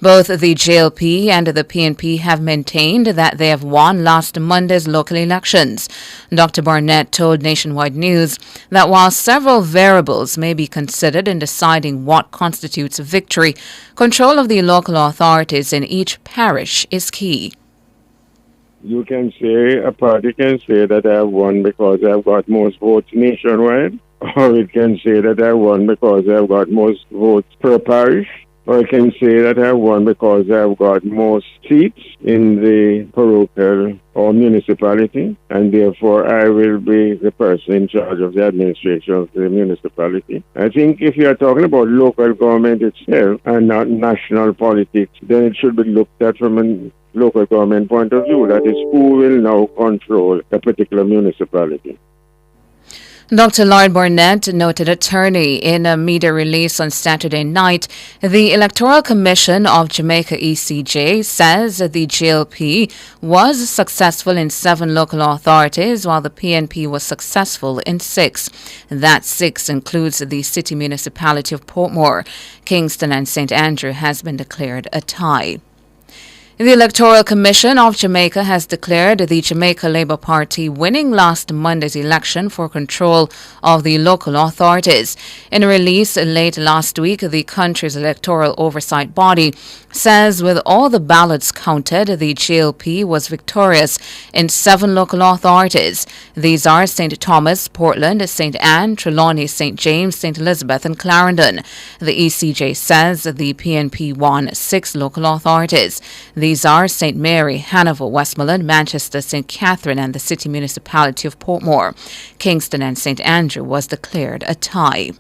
Both the JLP and the PNP have maintained that they have won last Monday's local elections. Dr. Barnett told Nationwide News that while several variables may be considered in deciding what constitutes a victory, control of the local authorities in each parish is key. You can say, a party can say that I have won because I have got most votes nationwide, or it can say that I won because I have got most votes per parish, or I can say that I won because I have got most seats in the parochial or municipality, and therefore I will be the person in charge of the administration of the municipality. I think if you are talking about local government itself and not national politics, then it should be looked at from a local government point of view. That is, who will now control a particular municipality. Dr. Lloyd Barnett, noted attorney, in a media release on Saturday night, the Electoral Commission of Jamaica ECJ says the JLP was successful in 7 local authorities while the PNP was successful in 6. That 6 includes the city municipality of Portmore. Kingston and St. Andrew has been declared a tie. The Electoral Commission of Jamaica has declared the Jamaica Labour Party winning last Monday's election for control of the local authorities. In a release late last week, the country's electoral oversight body says with all the ballots counted, the JLP was victorious in 7 local authorities. These are St. Thomas, Portland, St. Anne, Trelawney, St. James, St. Elizabeth and Clarendon. The ECJ says the PNP won 6 local authorities. These are St. Mary, Hanover, Westmoreland, Manchester, St. Catherine and the city municipality of Portmore. Kingston and St. Andrew was declared a tie.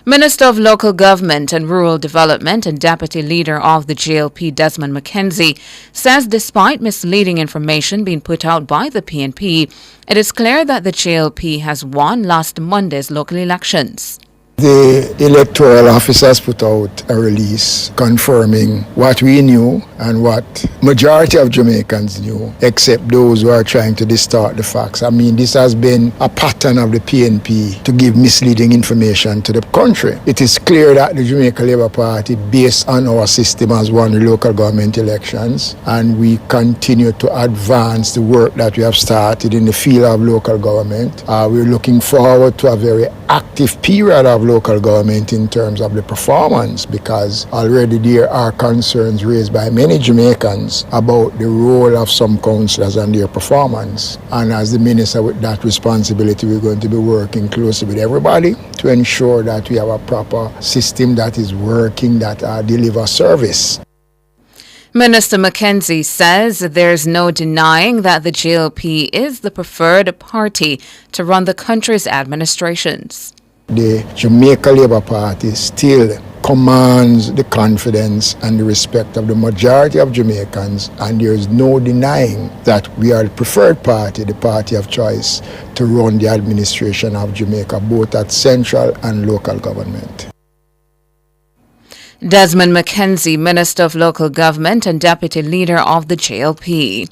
Minister of Local Government and Rural Development and Deputy Leader of the JLP, Desmond McKenzie, says despite misleading information being put out by the PNP, it is clear that the JLP has won last Monday's local elections. The electoral office has put out a release confirming what we knew and what majority of Jamaicans knew, except those who are trying to distort the facts. I mean, this has been a pattern of the PNP to give misleading information to the country. It is clear that the Jamaica Labour Party, based on our system, has won the local government elections, and we continue to advance the work that we have started in the field of local government. We're looking forward to a very active period of local government in terms of the performance, because already there are concerns raised by many Jamaicans about the role of some councillors and their performance. And as the minister with that responsibility, we're going to be working closely with everybody to ensure that we have a proper system that is working, that delivers service. Minister McKenzie says there's no denying that the JLP is the preferred party to run the country's administrations. The Jamaica Labour Party still commands the confidence and the respect of the majority of Jamaicans, and there is no denying that we are the preferred party, the party of choice to run the administration of Jamaica, both at central and local government. Desmond McKenzie, Minister of Local Government and Deputy Leader of the JLP.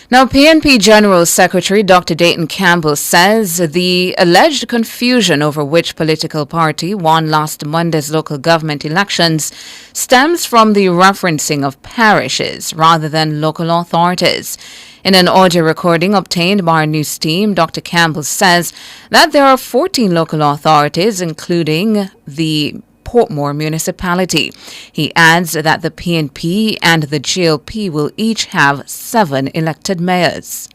Now, PNP General Secretary Dr. Dayton Campbell says the alleged confusion over which political party won last Monday's local government elections stems from the referencing of parishes rather than local authorities. In an audio recording obtained by our news team, Dr. Campbell says that there are 14 local authorities, including the Portmore municipality. He adds that the PNP and the JLP will each have 7 elected mayors.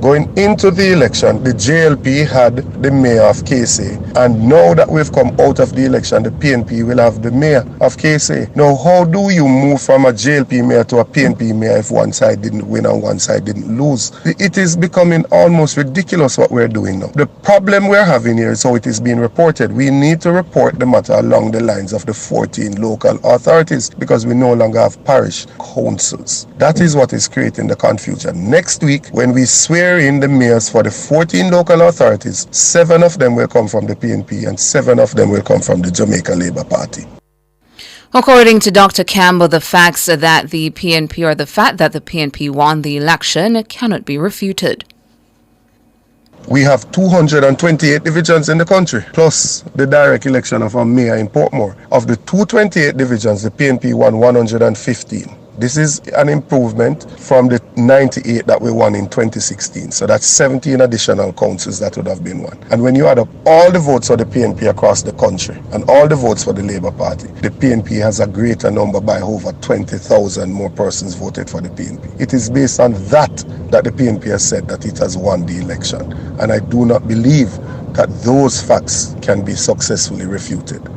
Going into the election, the JLP had the mayor of KC, and now that we've come out of the election, the PNP will have the mayor of KC. Now, how do you move from a JLP mayor to a PNP mayor if one side didn't win and one side didn't lose? It is becoming almost ridiculous what we're doing now. The problem we're having here is how it is being reported. We need to report the matter along the lines of the 14 local authorities, because we no longer have parish councils. That is what is creating the confusion. Next week, when we swear in the mayors for the 14 local authorities, 7 of them will come from the PNP and 7 of them will come from the Jamaica Labour Party. According to Dr. Campbell, the fact that the PNP won the election cannot be refuted. We have 228 divisions in the country, plus the direct election of a mayor in Portmore. Of the 228 divisions, the PNP won 115. This is an improvement from the 98 that we won in 2016. So that's 17 additional councils that would have been won. And when you add up all the votes for the PNP across the country and all the votes for the Labour Party, the PNP has a greater number by over 20,000 more persons voted for the PNP. It is based on that the PNP has said that it has won the election. And I do not believe that those facts can be successfully refuted.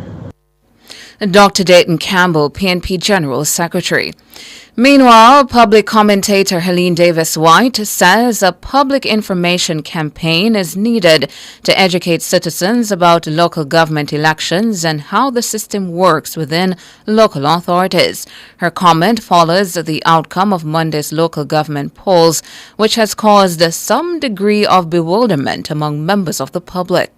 Dr. Dayton Campbell, PNP General Secretary. Meanwhile, public commentator Helene Davis White says a public information campaign is needed to educate citizens about local government elections and how the system works within local authorities. Her comment follows the outcome of Monday's local government polls, which has caused some degree of bewilderment among members of the public.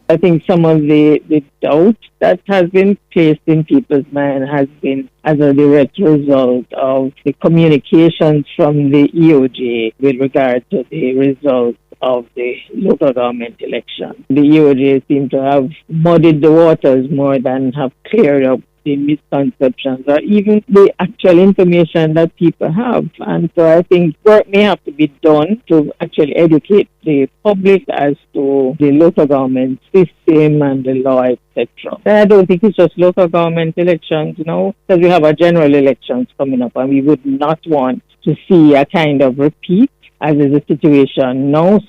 I think some of the doubt that has been placed in people's mind has been as a direct result of the communications from the EOJ with regard to the results of the local government election. The EOJ seem to have muddied the waters more than have cleared up the misconceptions or even the actual information that people have. And so I think work may have to be done to actually educate the public as to the local government system and the law, etc. And I don't think it's just local government elections, because we have our general elections coming up and we would not want to see a kind of repeat as is the situation now.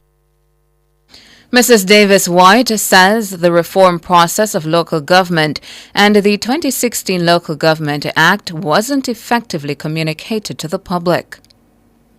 Mrs. Davis White says the reform process of local government and the 2016 Local Government Act wasn't effectively communicated to the public.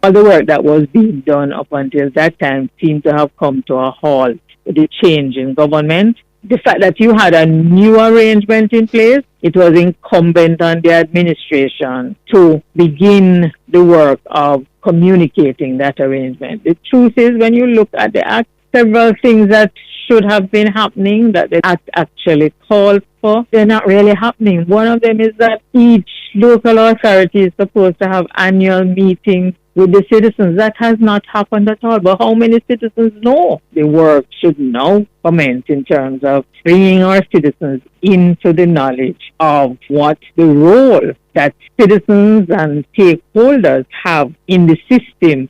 All the work that was being done up until that time seemed to have come to a halt with the change in government. The fact that you had a new arrangement in place, it was incumbent on the administration to begin the work of communicating that arrangement. The truth is, when you look at the Act, several things that should have been happening that the Act actually called for, they're not really happening. One of them is that each local authority is supposed to have annual meetings with the citizens. That has not happened at all. But how many citizens know? The work should now commence in terms of bringing our citizens into the knowledge of what the role that citizens and stakeholders have in the system.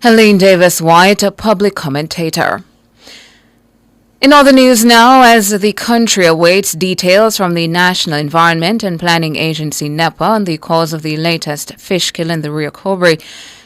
Helene Davis White, a public commentator. In other news now, as the country awaits details from the National Environment and Planning Agency NEPA on the cause of the latest fish kill in the Rio Cobre,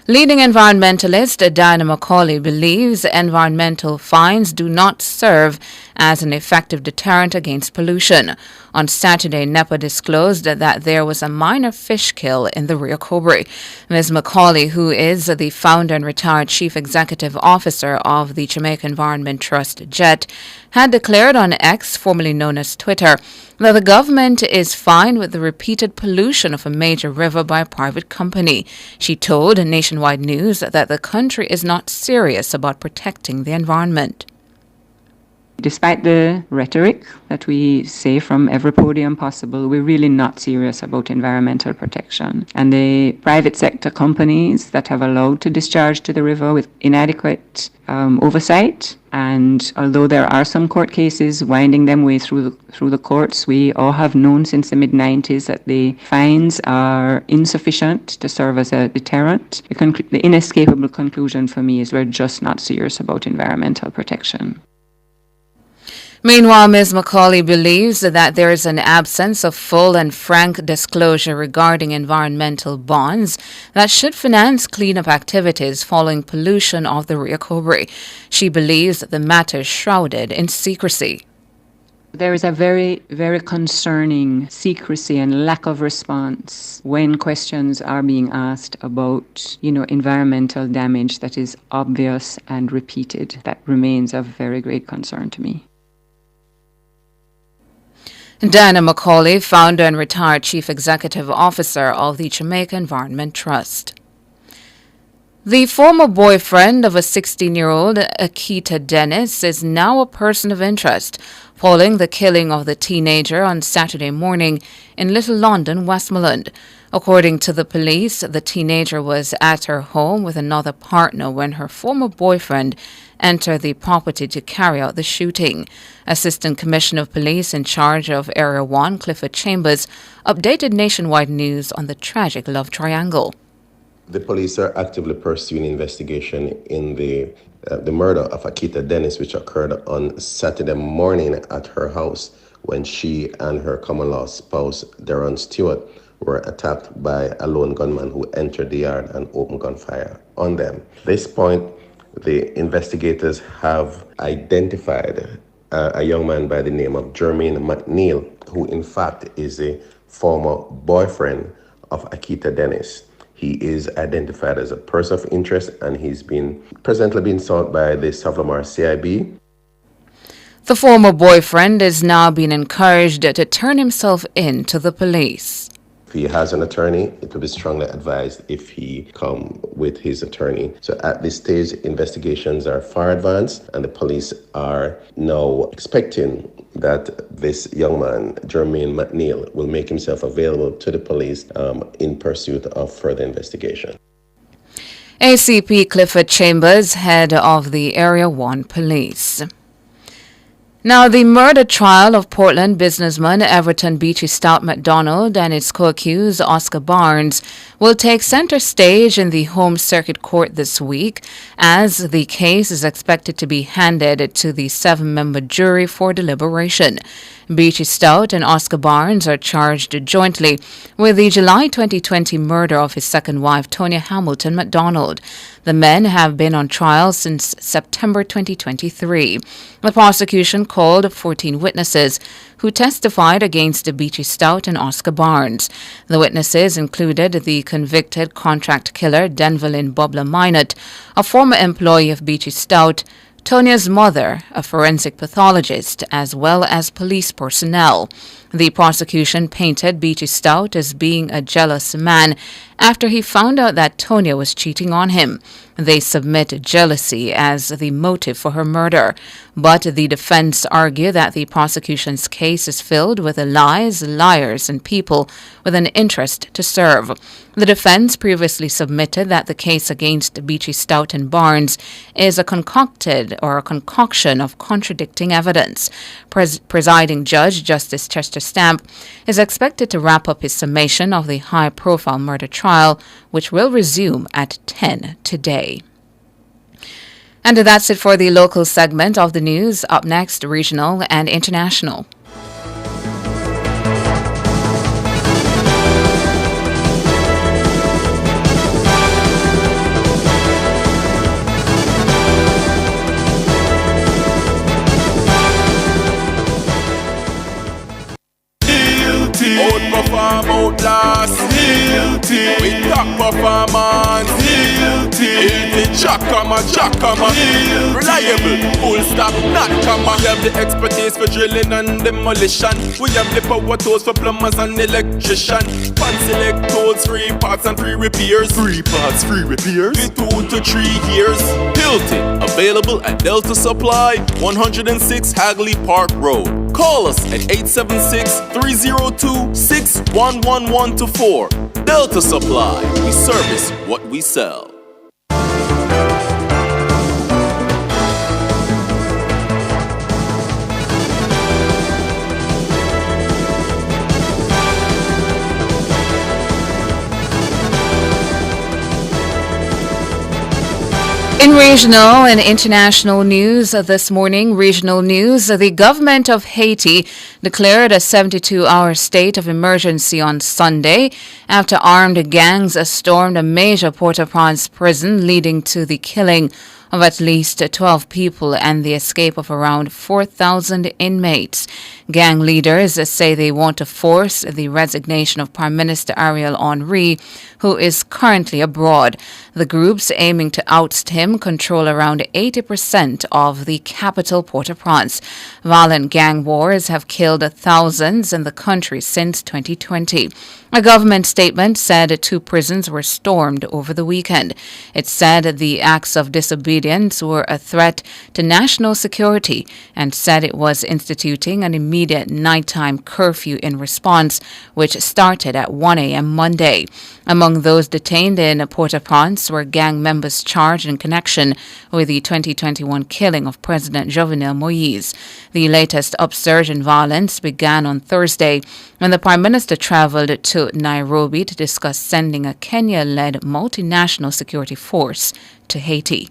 leading environmentalist Diana Macaulay believes environmental fines do not serve as an effective deterrent against pollution. On Saturday, NEPA disclosed that there was a minor fish kill in the Rio Cobre. Ms. Macaulay, who is the founder and retired chief executive officer of the Jamaica Environment Trust, JET, had declared on X, formerly known as Twitter, that the government is fine with the repeated pollution of a major river by a private company. She told Nationwide News that the country is not serious about protecting the environment. Despite the rhetoric that we say from every podium possible, we're really not serious about environmental protection. And the private sector companies that have allowed to discharge to the river with inadequate oversight, and although there are some court cases winding them way through the courts, we all have known since the mid-90s that the fines are insufficient to serve as a deterrent. The inescapable conclusion for me is we're just not serious about environmental protection. Meanwhile, Ms. Macaulay believes that there is an absence of full and frank disclosure regarding environmental bonds that should finance cleanup activities following pollution of the Rio Cobre. She believes that the matter is shrouded in secrecy. There is a very, very concerning secrecy and lack of response when questions are being asked about, environmental damage that is obvious and repeated. That remains of very great concern to me. Diana Macaulay, founder and retired chief executive officer of the Jamaica Environment Trust. The former boyfriend of a 16-year-old, Akita Dennis, is now a person of interest following the killing of the teenager on Saturday morning in Little London, Westmoreland. According to the police, the teenager was at her home with another partner when her former boyfriend entered the property to carry out the shooting. Assistant Commissioner of Police in charge of Area 1, Clifford Chambers, updated Nationwide News on the tragic love triangle. The police are actively pursuing investigation in the murder of Akita Dennis, which occurred on Saturday morning at her house when she and her common-law spouse, Darren Stewart, were attacked by a lone gunman who entered the yard and opened gunfire on them. At this point, the investigators have identified a young man by the name of Jermaine McNeil, who in fact is a former boyfriend of Akita Dennis. He is identified as a person of interest, and he's presently being sought by the Savlamar CIB. The former boyfriend is now being encouraged to turn himself in to the police. If he has an attorney, it will be strongly advised if he come with his attorney. So at this stage, investigations are far advanced, and the police are now expecting that this young man, Jermaine McNeil, will make himself available to the police in pursuit of further investigation. ACP Clifford Chambers, head of the Area 1 Police. Now, the murder trial of Portland businessman Everton Beachy Stout MacDonald and its co-accused Oscar Barnes will take center stage in the Home Circuit Court this week, as the case is expected to be handed to the 7-member jury for deliberation. Beachy Stout and Oscar Barnes are charged jointly with the July 2020 murder of his second wife, Tonya Hamilton MacDonald. The men have been on trial since September 2023. The prosecution called 14 witnesses who testified against Beachy Stout and Oscar Barnes. The witnesses included the convicted contract killer Denvelin Bobla Minot, a former employee of Beachy Stout, Tonya's mother, a forensic pathologist, as well as police personnel. The prosecution painted Beachy Stout as being a jealous man after he found out that Tonya was cheating on him. They submit jealousy as the motive for her murder, but the defense argue that the prosecution's case is filled with lies, liars, and people with an interest to serve. The defense previously submitted that the case against Beachy Stout and Barnes is a concoction of contradicting evidence. Presiding Judge Justice Chester Stamp is expected to wrap up his summation of the high-profile murder trial, which will resume at 10 today. And that's it for the local segment of the news. Up next, regional and international. Outperform, outlast, guilty. We top performance, guilty. Jackama, reliable, full stop, not comma. We have the expertise for drilling and demolition. We have the power tools for plumbers and electricians. Fancy select tools, 3 parts and 3 repairs. 3 parts, 3 repairs. 2 to 3 years. Hilton, available at Delta Supply, 106 Hagley Park Road. Call us at 876-302-61114. Delta Supply, we service what we sell. In regional and international news this morning, regional news, the government of Haiti declared a 72-hour state of emergency on Sunday after armed gangs stormed a major Port-au-Prince prison, leading to the killing of at least 12 people and the escape of around 4,000 inmates. Gang leaders say they want to force the resignation of Prime Minister Ariel Henry, who is currently abroad. The groups aiming to oust him control around 80% of the capital, Port-au-Prince. Violent gang wars have killed thousands in the country since 2020. A government statement said 2 prisons were stormed over the weekend. It said the acts of disobedience were a threat to national security and said it was instituting an immediate nighttime curfew in response, which started at 1 a.m. Monday. Among those detained in Port-au-Prince were gang members charged in connection with the 2021 killing of President Jovenel Moïse. The latest upsurge in violence began on Thursday when the Prime Minister traveled to Nairobi to discuss sending a Kenya-led multinational security force to Haiti.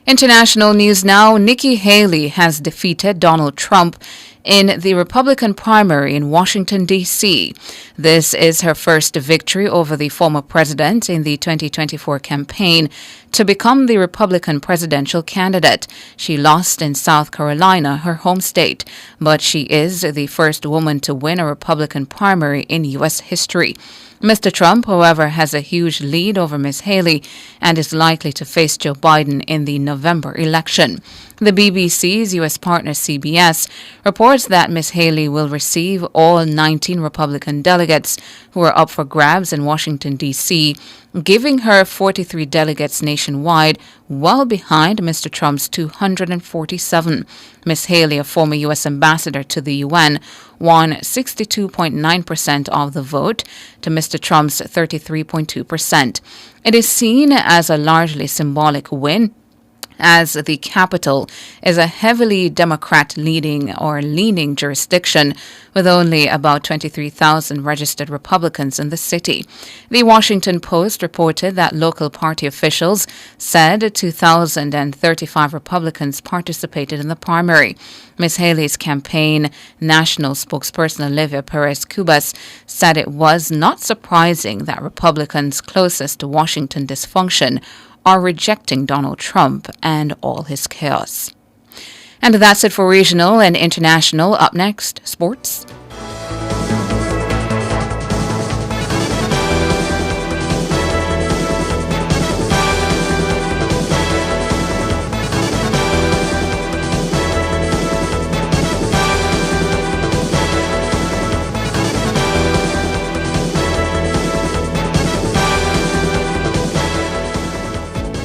International news now. Nikki Haley has defeated Donald Trump in the Republican primary in Washington, D.C. This is her first victory over the former president in the 2024 campaign to become the Republican presidential candidate. She lost in South Carolina, her home state, but she is the first woman to win a Republican primary in U.S. history. Mr. Trump, however, has a huge lead over Ms. Haley and is likely to face Joe Biden in the November election. The BBC's U.S. partner CBS reports that Ms. Haley will receive all 19 Republican delegates who are up for grabs in Washington, D.C., giving her 43 delegates nationwide, well behind Mr. Trump's 247. Ms. Haley, a former U.S. ambassador to the UN, won 62.9% of the vote to Mr. Trump's 33.2%. It is seen as a largely symbolic win, as the capital is a heavily Democrat-leaning jurisdiction with only about 23,000 registered Republicans in the city. The Washington Post reported that local party officials said 2,035 Republicans participated in the primary. Ms. Haley's campaign national spokesperson Olivia Perez-Cubas said it was not surprising that Republicans closest to Washington dysfunction are rejecting Donald Trump and all his chaos. And that's it for regional and international. Up next, sports.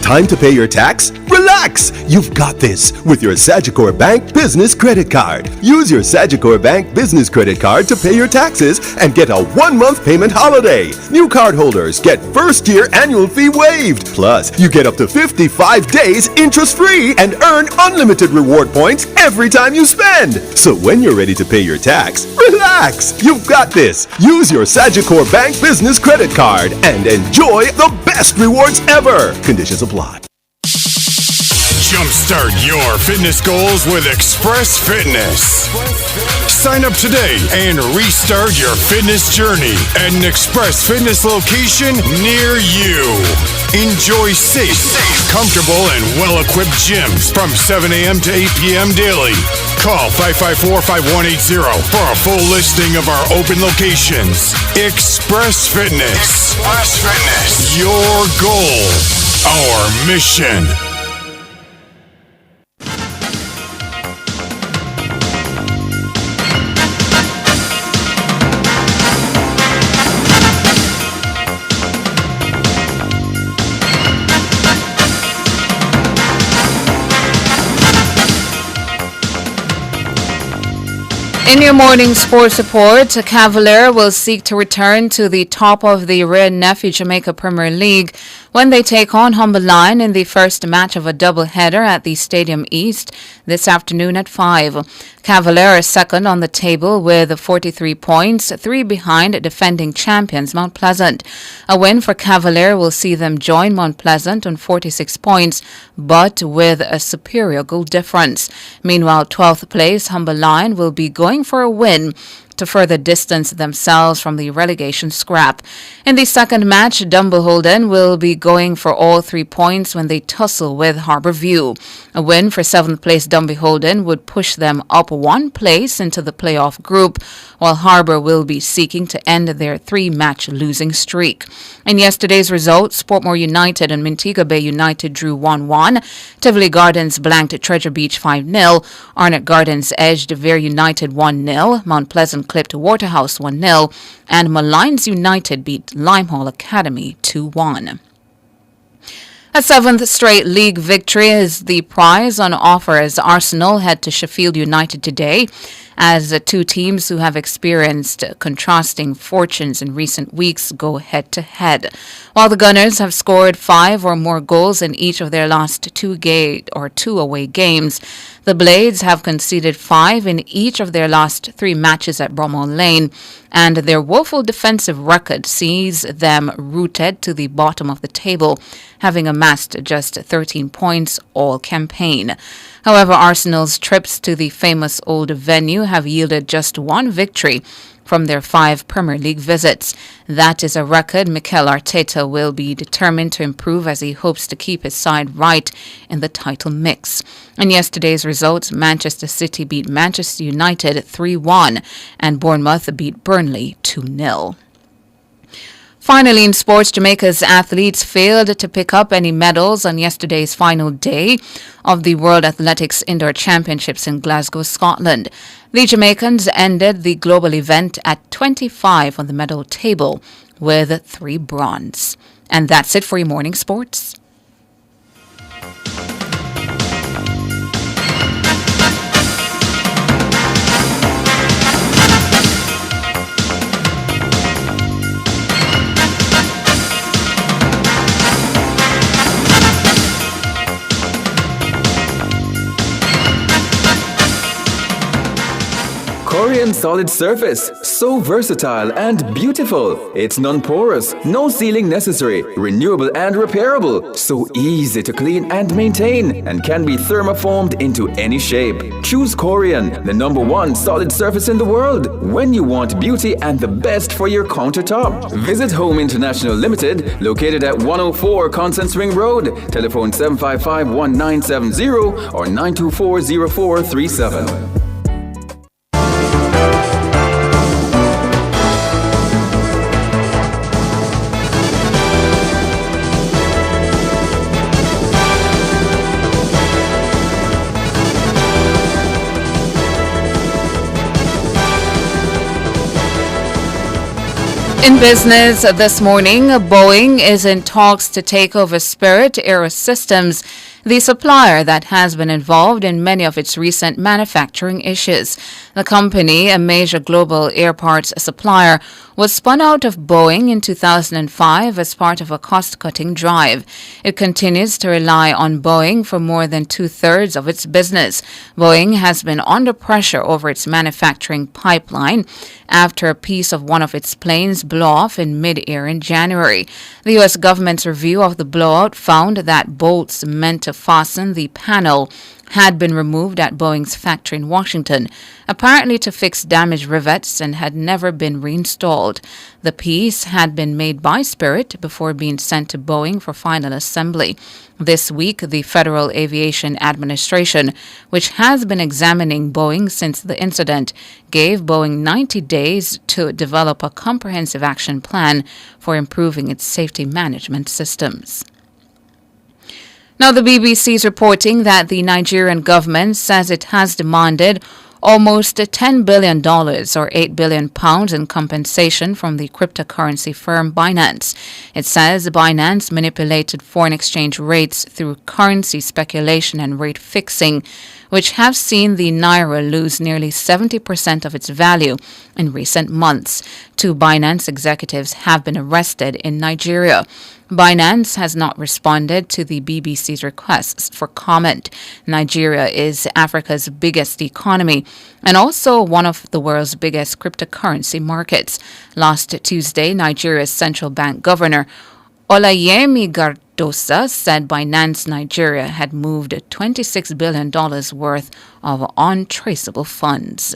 Time to pay your tax? Relax! You've got this with your Sagicor Bank Business Credit Card. Use your Sagicor Bank Business Credit Card to pay your taxes and get a 1-month payment holiday. New cardholders get first-year annual fee waived. Plus, you get up to 55 days interest-free and earn unlimited reward points every time you spend. So when you're ready to pay your tax, relax! You've got this. Use your Sagicor Bank Business Credit Card and enjoy the best rewards ever. Conditions apply. Jumpstart your fitness goals with Express Fitness. Sign up today and restart your fitness journey at an Express Fitness location near you. Enjoy safe, comfortable, and well-equipped gyms from 7 a.m. to 8 p.m. daily. Call 554-5180 for a full listing of our open locations. Express Fitness. Express Fitness. Your goal. Our mission. In your morning sports report, Cavalier will seek to return to the top of the Red Nephew Jamaica Premier League when they take on Humber Line in the first match of a doubleheader at the Stadium East this afternoon at 5. Cavalier is second on the table with 43 points, 3 behind defending champions Mount Pleasant. A win for Cavalier will see them join Mount Pleasant on 46 points, but with a superior goal difference. Meanwhile, 12th place Humber Line will be going for a win to further distance themselves from the relegation scrap. In the second match, Dumbleholden will be going for all 3 points when they tussle with Harbourview. A win for 7th place Dumbleholden would push them up 1 place into the playoff group, while Harbour will be seeking to end their 3-match losing streak. In yesterday's results, Portmore United and Montego Bay United drew 1-1. Tivoli Gardens blanked Treasure Beach 5-0. Arnott Gardens edged Vere United 1-0. Mount Pleasant clipped Waterhouse 1-0. And Malines United beat Limehall Academy 2-1. A 7th straight league victory is the prize on offer as Arsenal head to Sheffield United today, as the two teams who have experienced contrasting fortunes in recent weeks go head-to-head. While the Gunners have scored 5 or more goals in each of their last 2 away games, the Blades have conceded 5 in each of their last 3 matches at Bramall Lane, and their woeful defensive record sees them rooted to the bottom of the table, having amassed just 13 points all campaign. However, Arsenal's trips to the famous old venue have yielded just 1 victory from their 5 Premier League visits. That is a record Mikel Arteta will be determined to improve as he hopes to keep his side right in the title mix. In yesterday's results, Manchester City beat Manchester United 3-1 and Bournemouth beat Burnley 2-0. Finally, in sports, Jamaica's athletes failed to pick up any medals on yesterday's final day of the World Athletics Indoor Championships in Glasgow, Scotland. The Jamaicans ended the global event at 25 on the medal table with 3 bronze. And that's it for your morning sports. Corian Solid Surface, so versatile and beautiful. It's non-porous, no sealing necessary, renewable and repairable, so easy to clean and maintain, and can be thermoformed into any shape. Choose Corian, the #1 solid surface in the world, when you want beauty and the best for your countertop. Visit Home International Limited, located at 104 Constant Spring Road. Telephone 755-1970 or 924-0437. In business this morning, Boeing is in talks to take over Spirit Aerosystems, the supplier that has been involved in many of its recent manufacturing issues. The company, a major global air parts supplier, was spun out of Boeing in 2005 as part of a cost-cutting drive. It continues to rely on Boeing for more than 2/3 of its business. Boeing has been under pressure over its manufacturing pipeline after a piece of one of its planes blew off in mid-air in January. The U.S. government's review of the blowout found that bolts meant to fasten the panel had been removed at Boeing's factory in Washington, apparently to fix damaged rivets, and had never been reinstalled. The piece had been made by Spirit before being sent to Boeing for final assembly. This week, the Federal Aviation Administration, which has been examining Boeing since the incident, gave Boeing 90 days to develop a comprehensive action plan for improving its safety management systems. Now, the BBC is reporting that the Nigerian government says it has demanded almost $10 billion or £8 billion in compensation from the cryptocurrency firm Binance. It says Binance manipulated foreign exchange rates through currency speculation and rate fixing, which have seen the Naira lose nearly 70% of its value in recent months. 2 Binance executives have been arrested in Nigeria. Binance has not responded to the BBC's requests for comment. Nigeria is Africa's biggest economy and also one of the world's biggest cryptocurrency markets. Last Tuesday, Nigeria's central bank governor Olayemi Gardosa said Binance Nigeria had moved $26 billion worth of untraceable funds.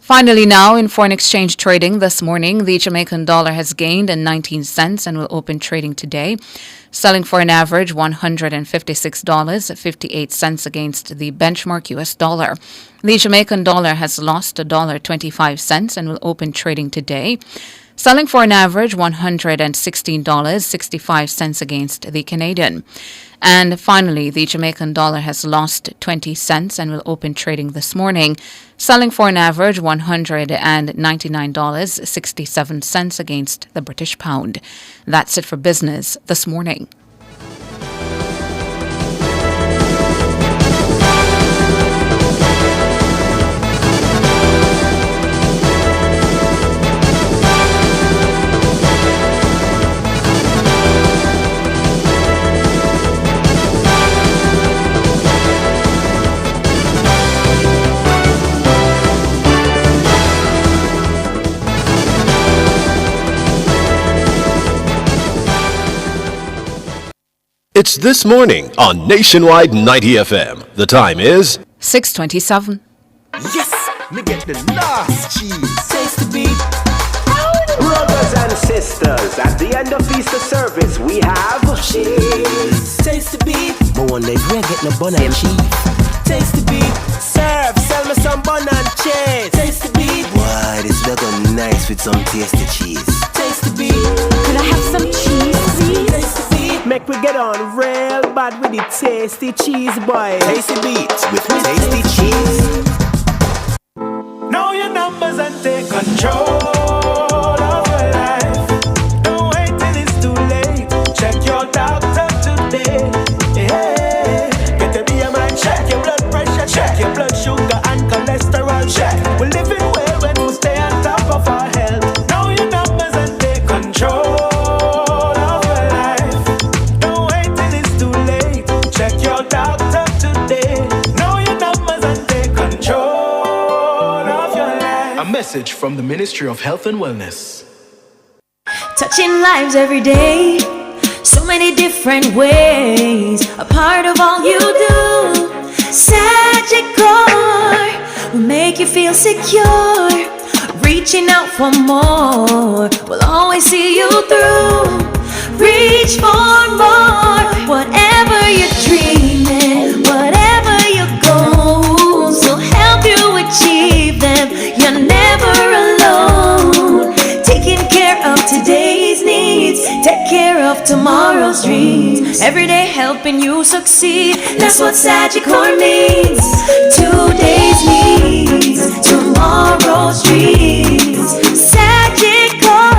Finally now, in foreign exchange trading this morning, the Jamaican dollar has gained 19 cents and will open trading today, selling for an average $156.58 against the benchmark US dollar. The Jamaican dollar has lost $1.25 and will open trading today, selling for an average $116.65 against the Canadian. And finally, the Jamaican dollar has lost 20 cents and will open trading this morning, selling for an average $199.67 against the British pound. That's it for business this morning. It's This Morning on Nationwide 90 FM. The time is 6:27. Yes, me get the last cheese. Taste the beat. Brothers and sisters, at the end of Easter service, we have cheese. Taste the beat. But one leg, we ain't getting no bun and cheese. Taste the beat. Serve, sell me some bun and cheese. Taste the beat. Why, this looking nice with some tasty cheese. Taste the beat. Could I have some cheese, please? Taste the beat. Make we get on real bad with the tasty cheese, boy. Tasty beats with tasty cheese. Know your numbers and take control of your life. Don't wait till it's too late. Check your doctor today. Yeah. Get the BMI check, your blood pressure check, your blood sugar and cholesterol check. We're living well when we stay on top of our health. Know your numbers and take control. Message from the Ministry of Health and Wellness. Touching lives every day, so many different ways, a part of all you do. Sagicor will make you feel secure, reaching out for more, will always see you through. Reach for more, whatever you're dreaming, whatever your goals, will help you achieve them. You're never alone. Taking care of today's needs, take care of tomorrow's dreams. Every day helping you succeed. That's what Sagicor means. Today's needs, tomorrow's dreams. Sagicor.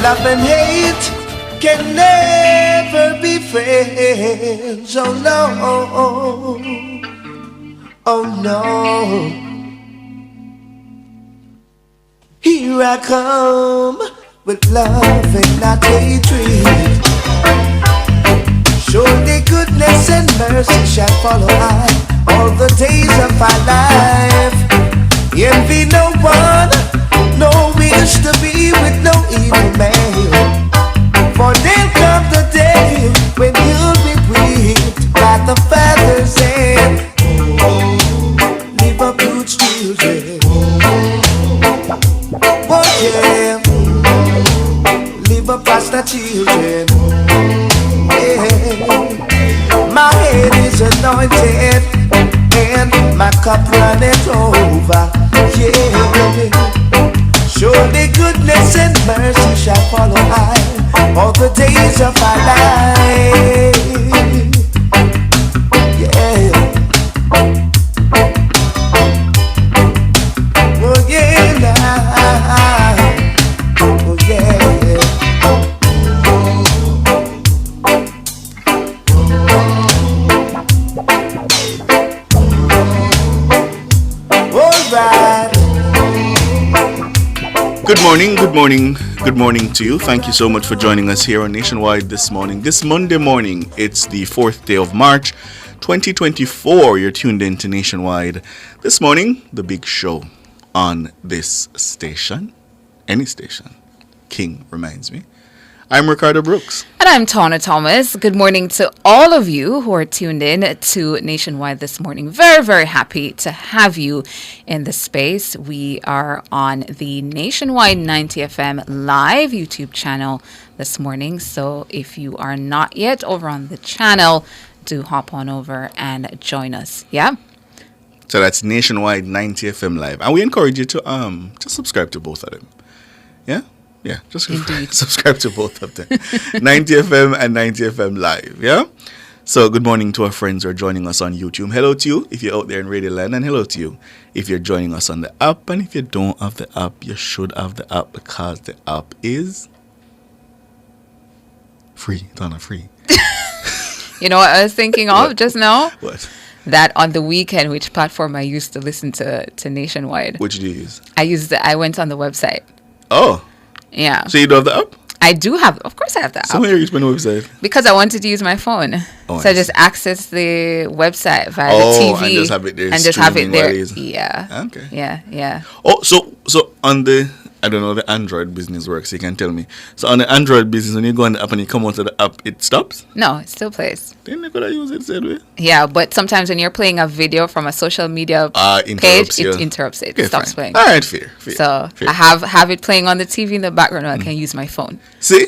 Love and hate can never be friends. Oh no, oh no. Here I come with love and not hatred. Surely goodness and mercy shall follow I all the days of my life. Envy no one, no wish to be with no evil man. For there'll come the day when you'll be whipped by the feathers and leave up good children. Oh yeah, leave up past children. Yeah. My head is anointed and my cup runneth over. Yeah. Surely goodness and mercy shall follow I all the days of my life. Yeah. Oh yeah, now. Oh yeah. Good morning to you. Thank you so much for joining us here on Nationwide this morning. This Monday morning, it's the 4th day of March, 2024. You're tuned in to Nationwide. This morning, the big show on this station, any station, King reminds me. I'm Ricardo Brooks. And I'm Tawna Thomas. Good morning to all of you who are tuned in to Nationwide this morning. Very, very happy to have you in the space. We are on the Nationwide 90 FM live YouTube channel this morning. So if you are not yet over on the channel, do hop on over and join us. Yeah? So that's Nationwide 90 FM live. And we encourage you to subscribe to both of them. Yeah? Yeah, just subscribe to both of them. 90 FM and 90 FM Live, yeah? So good morning to our friends who are joining us on YouTube. Hello to you if you're out there in Radio Land, and hello to you if you're joining us on the app. And if you don't have the app, you should have the app because the app is free. It's on free. You know what I was thinking of just now? What? That on the weekend, which platform I used to listen to Nationwide. Which do you use? I went on the website. Oh. Yeah. So you do have the app? I do have, of course I have the app. So where you spend the website? Because I wanted to use my phone. Oh, so I just access the website via the TV. And just have it there. And just have it there. Yeah. Okay. Yeah. Oh, so on the, I don't know, the Android business works, you can tell me. So on the Android business, when you go on the app and you come out of the app, it stops? No, it still plays. Then you could have used it that way. Yeah, but sometimes when you're playing a video from a social media page, it interrupts it. Okay, it stops fine. playing. All right, fair. So I have it playing on the TV in the background. I can use my phone. See?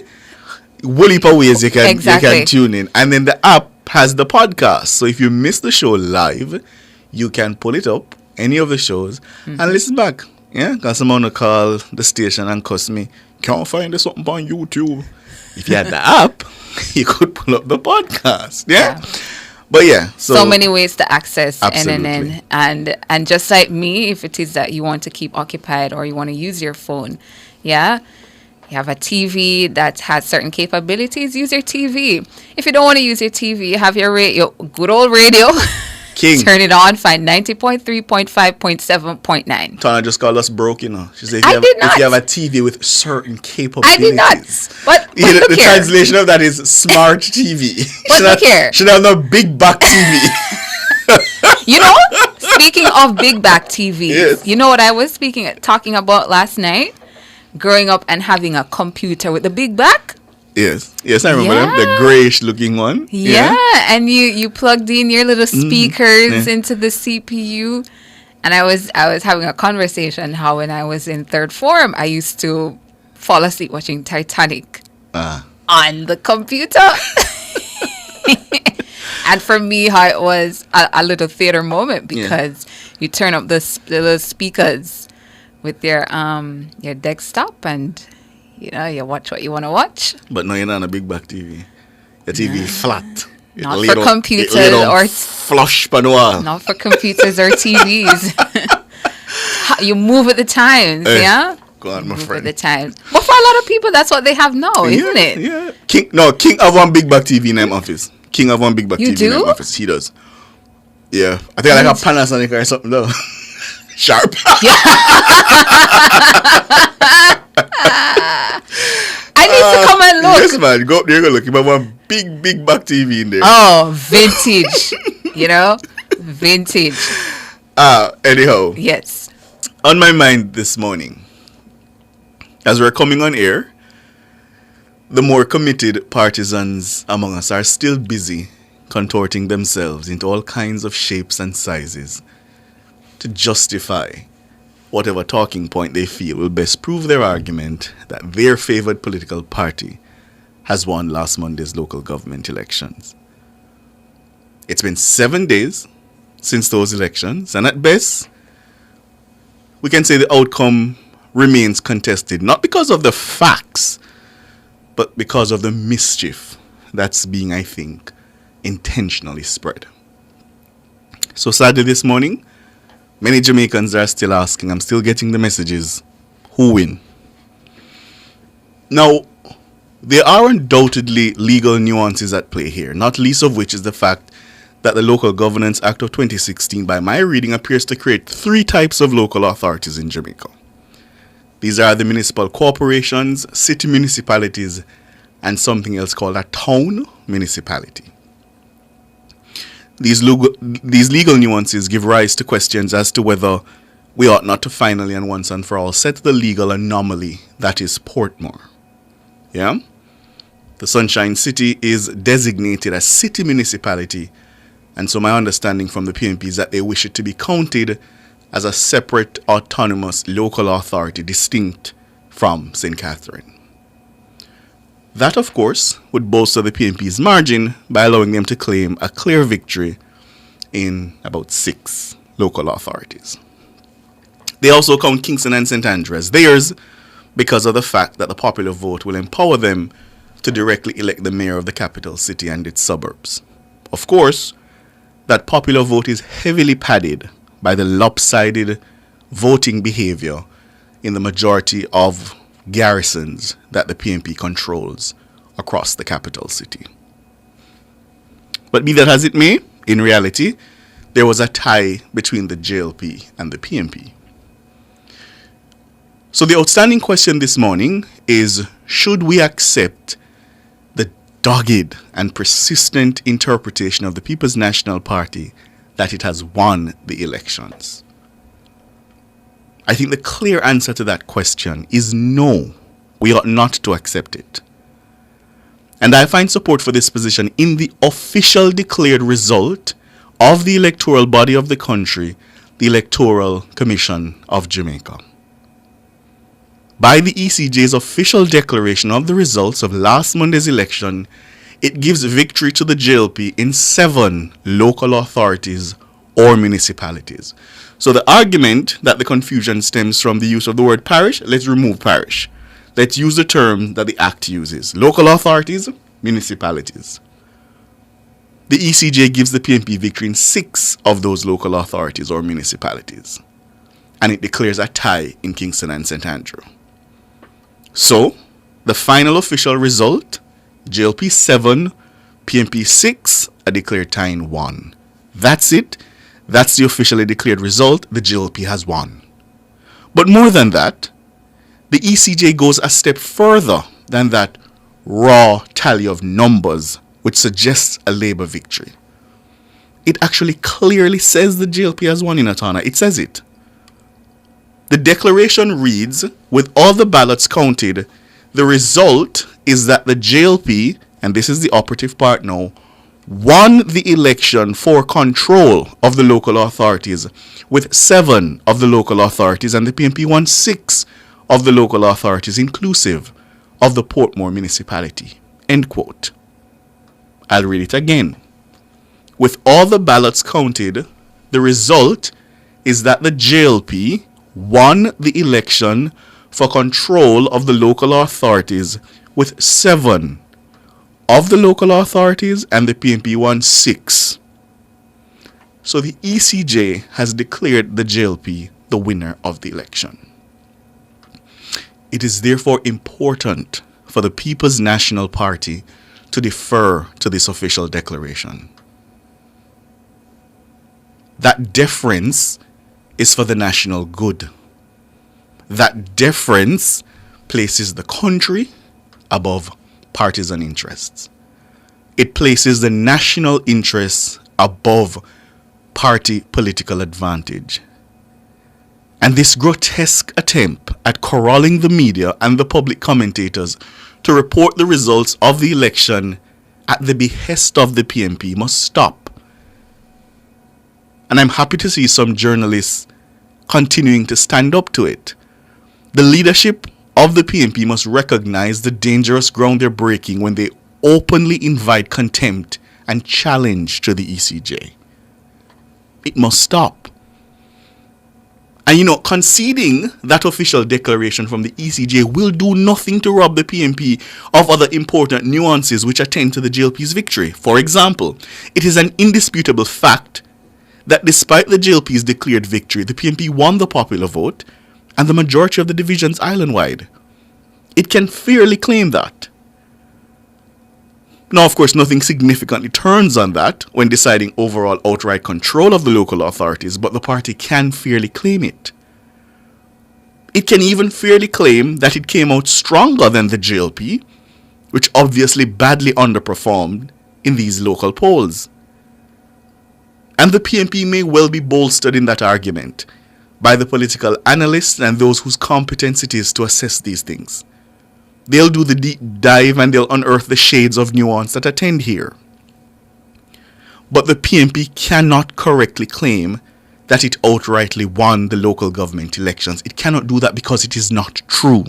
Will heap of ways you can Exactly. tune in. And then the app has the podcast. So if you miss the show live, you can pull it up, any of the shows, and listen back. Yeah, because someone will call the station and cuss me, can't find this something on YouTube. If you had the app, you could pull up the podcast. Yeah. But yeah. So many ways to access Absolutely. NNN. And just like me, if it is that you want to keep occupied or you want to use your phone, yeah, you have a TV that has certain capabilities, use your TV. If you don't want to use your TV, you have your radio, good old radio. King. Turn it on, find 90.3.5.7.9. Tana just called us broke, you know. She said I did not. if you have a TV with certain capabilities. I did not. But look the here. translation of that is smart TV. But look here. Should have no big back TV. You know, speaking of big back TVs, Yes. you know what I was talking about last night? Growing up and having a computer with a big back. Yes, I remember them. The grayish looking one. Yeah, and you plugged in your little speakers Yeah. into the CPU. And I was having a conversation how when I was in third form, I used to fall asleep watching Titanic on the computer. And for me, how it was a little theater moment because you turn up the little speakers with your desktop and you watch what you want to watch. But no, you're not on a big back TV. The TV is flat. Not for computers or flush pan wall. Not for computers or TVs. You move with the times, yeah? Go on, my Move friend. with the times. But for a lot of people, that's what they have now, isn't it? Yeah. King have one big back TV in him office. King have one big back You TV in him do? office. He does. Yeah. I think like a Panasonic or something though. Sharp. I need to come and look. Yes, man. Go up there, go look. You have one big back TV in there. Oh, vintage. Vintage. Anyhow. Yes. On my mind this morning, as we're coming on air, the more committed partisans among us are still busy contorting themselves into all kinds of shapes and sizes to justify whatever talking point they feel will best prove their argument that their favored political party has won last Monday's local government elections. It's been 7 days since those elections, and at best, we can say the outcome remains contested, not because of the facts, but because of the mischief that's being, I think, intentionally spread. So sadly this morning, many Jamaicans are still asking, I'm still getting the messages, who win? Now, there are undoubtedly legal nuances at play here, not least of which is the fact that the Local Governance Act of 2016, by my reading, appears to create 3 types of local authorities in Jamaica. These are the municipal corporations, city municipalities, and something else called a town municipality. These legal nuances give rise to questions as to whether we ought not to finally and once and for all set the legal anomaly that is Portmore. Yeah? The Sunshine City is designated a city municipality, and so my understanding from the PNP is that they wish it to be counted as a separate autonomous local authority distinct from St. Catherine. That, of course, would bolster the PNP's margin by allowing them to claim a clear victory in about 6 local authorities. They also count Kingston and St. Andrew as theirs because of the fact that the popular vote will empower them to directly elect the mayor of the capital city and its suburbs. Of course, that popular vote is heavily padded by the lopsided voting behavior in the majority of garrisons that the PNP controls across the capital city. But be that as it may, in reality, there was a tie between the JLP and the PNP. So the outstanding question this morning is, should we accept the dogged and persistent interpretation of the People's National Party that it has won the elections? I think the clear answer to that question is no, we ought not to accept it. And I find support for this position in the official declared result of the electoral body of the country, the Electoral Commission of Jamaica. By the ECJ's official declaration of the results of last Monday's election, it gives victory to the JLP in 7 local authorities or municipalities. So the argument that the confusion stems from the use of the word parish, let's remove parish. Let's use the term that the Act uses. Local authorities, municipalities. The ECJ gives the PNP victory in 6 of those local authorities or municipalities. And it declares a tie in Kingston and St. Andrew. So, the final official result, JLP 7, PNP 6, a declared tie in 1. That's it. That's the officially declared result. The JLP has won. But more than that, the ECJ goes a step further than that raw tally of numbers which suggests a Labour victory. It actually clearly says the JLP has won in Atana. It says it. The declaration reads, with all the ballots counted, the result is that the JLP, and this is the operative part now, won the election for control of the local authorities with 7 of the local authorities, and the PNP won 6 of the local authorities inclusive of the Portmore municipality. End quote. I'll read it again. With all the ballots counted, the result is that the JLP won the election for control of the local authorities with 7 of the local authorities, and the PNP won 6. So the ECJ has declared the JLP the winner of the election. It is therefore important for the People's National Party to defer to this official declaration. That deference is for the national good. That deference places the country above partisan interests. It places the national interests above party political advantage. And this grotesque attempt at corralling the media and the public commentators to report the results of the election at the behest of the PNP must stop. And I'm happy to see some journalists continuing to stand up to it. The leadership of the PNP must recognize the dangerous ground they're breaking when they openly invite contempt and challenge to the ECJ. It must stop. And conceding that official declaration from the ECJ will do nothing to rob the PNP of other important nuances which attend to the JLP's victory. For example, it is an indisputable fact that despite the JLP's declared victory, the PNP won the popular vote and the majority of the divisions island-wide. It can fairly claim that. Now, of course, nothing significantly turns on that when deciding overall outright control of the local authorities, but the party can fairly claim it. It can even fairly claim that it came out stronger than the JLP, which obviously badly underperformed in these local polls. And the PNP may well be bolstered in that argument by the political analysts and those whose competence it is to assess these things. They'll do the deep dive and they'll unearth the shades of nuance that attend here. But the PNP cannot correctly claim that it outrightly won the local government elections. It cannot do that because it is not true.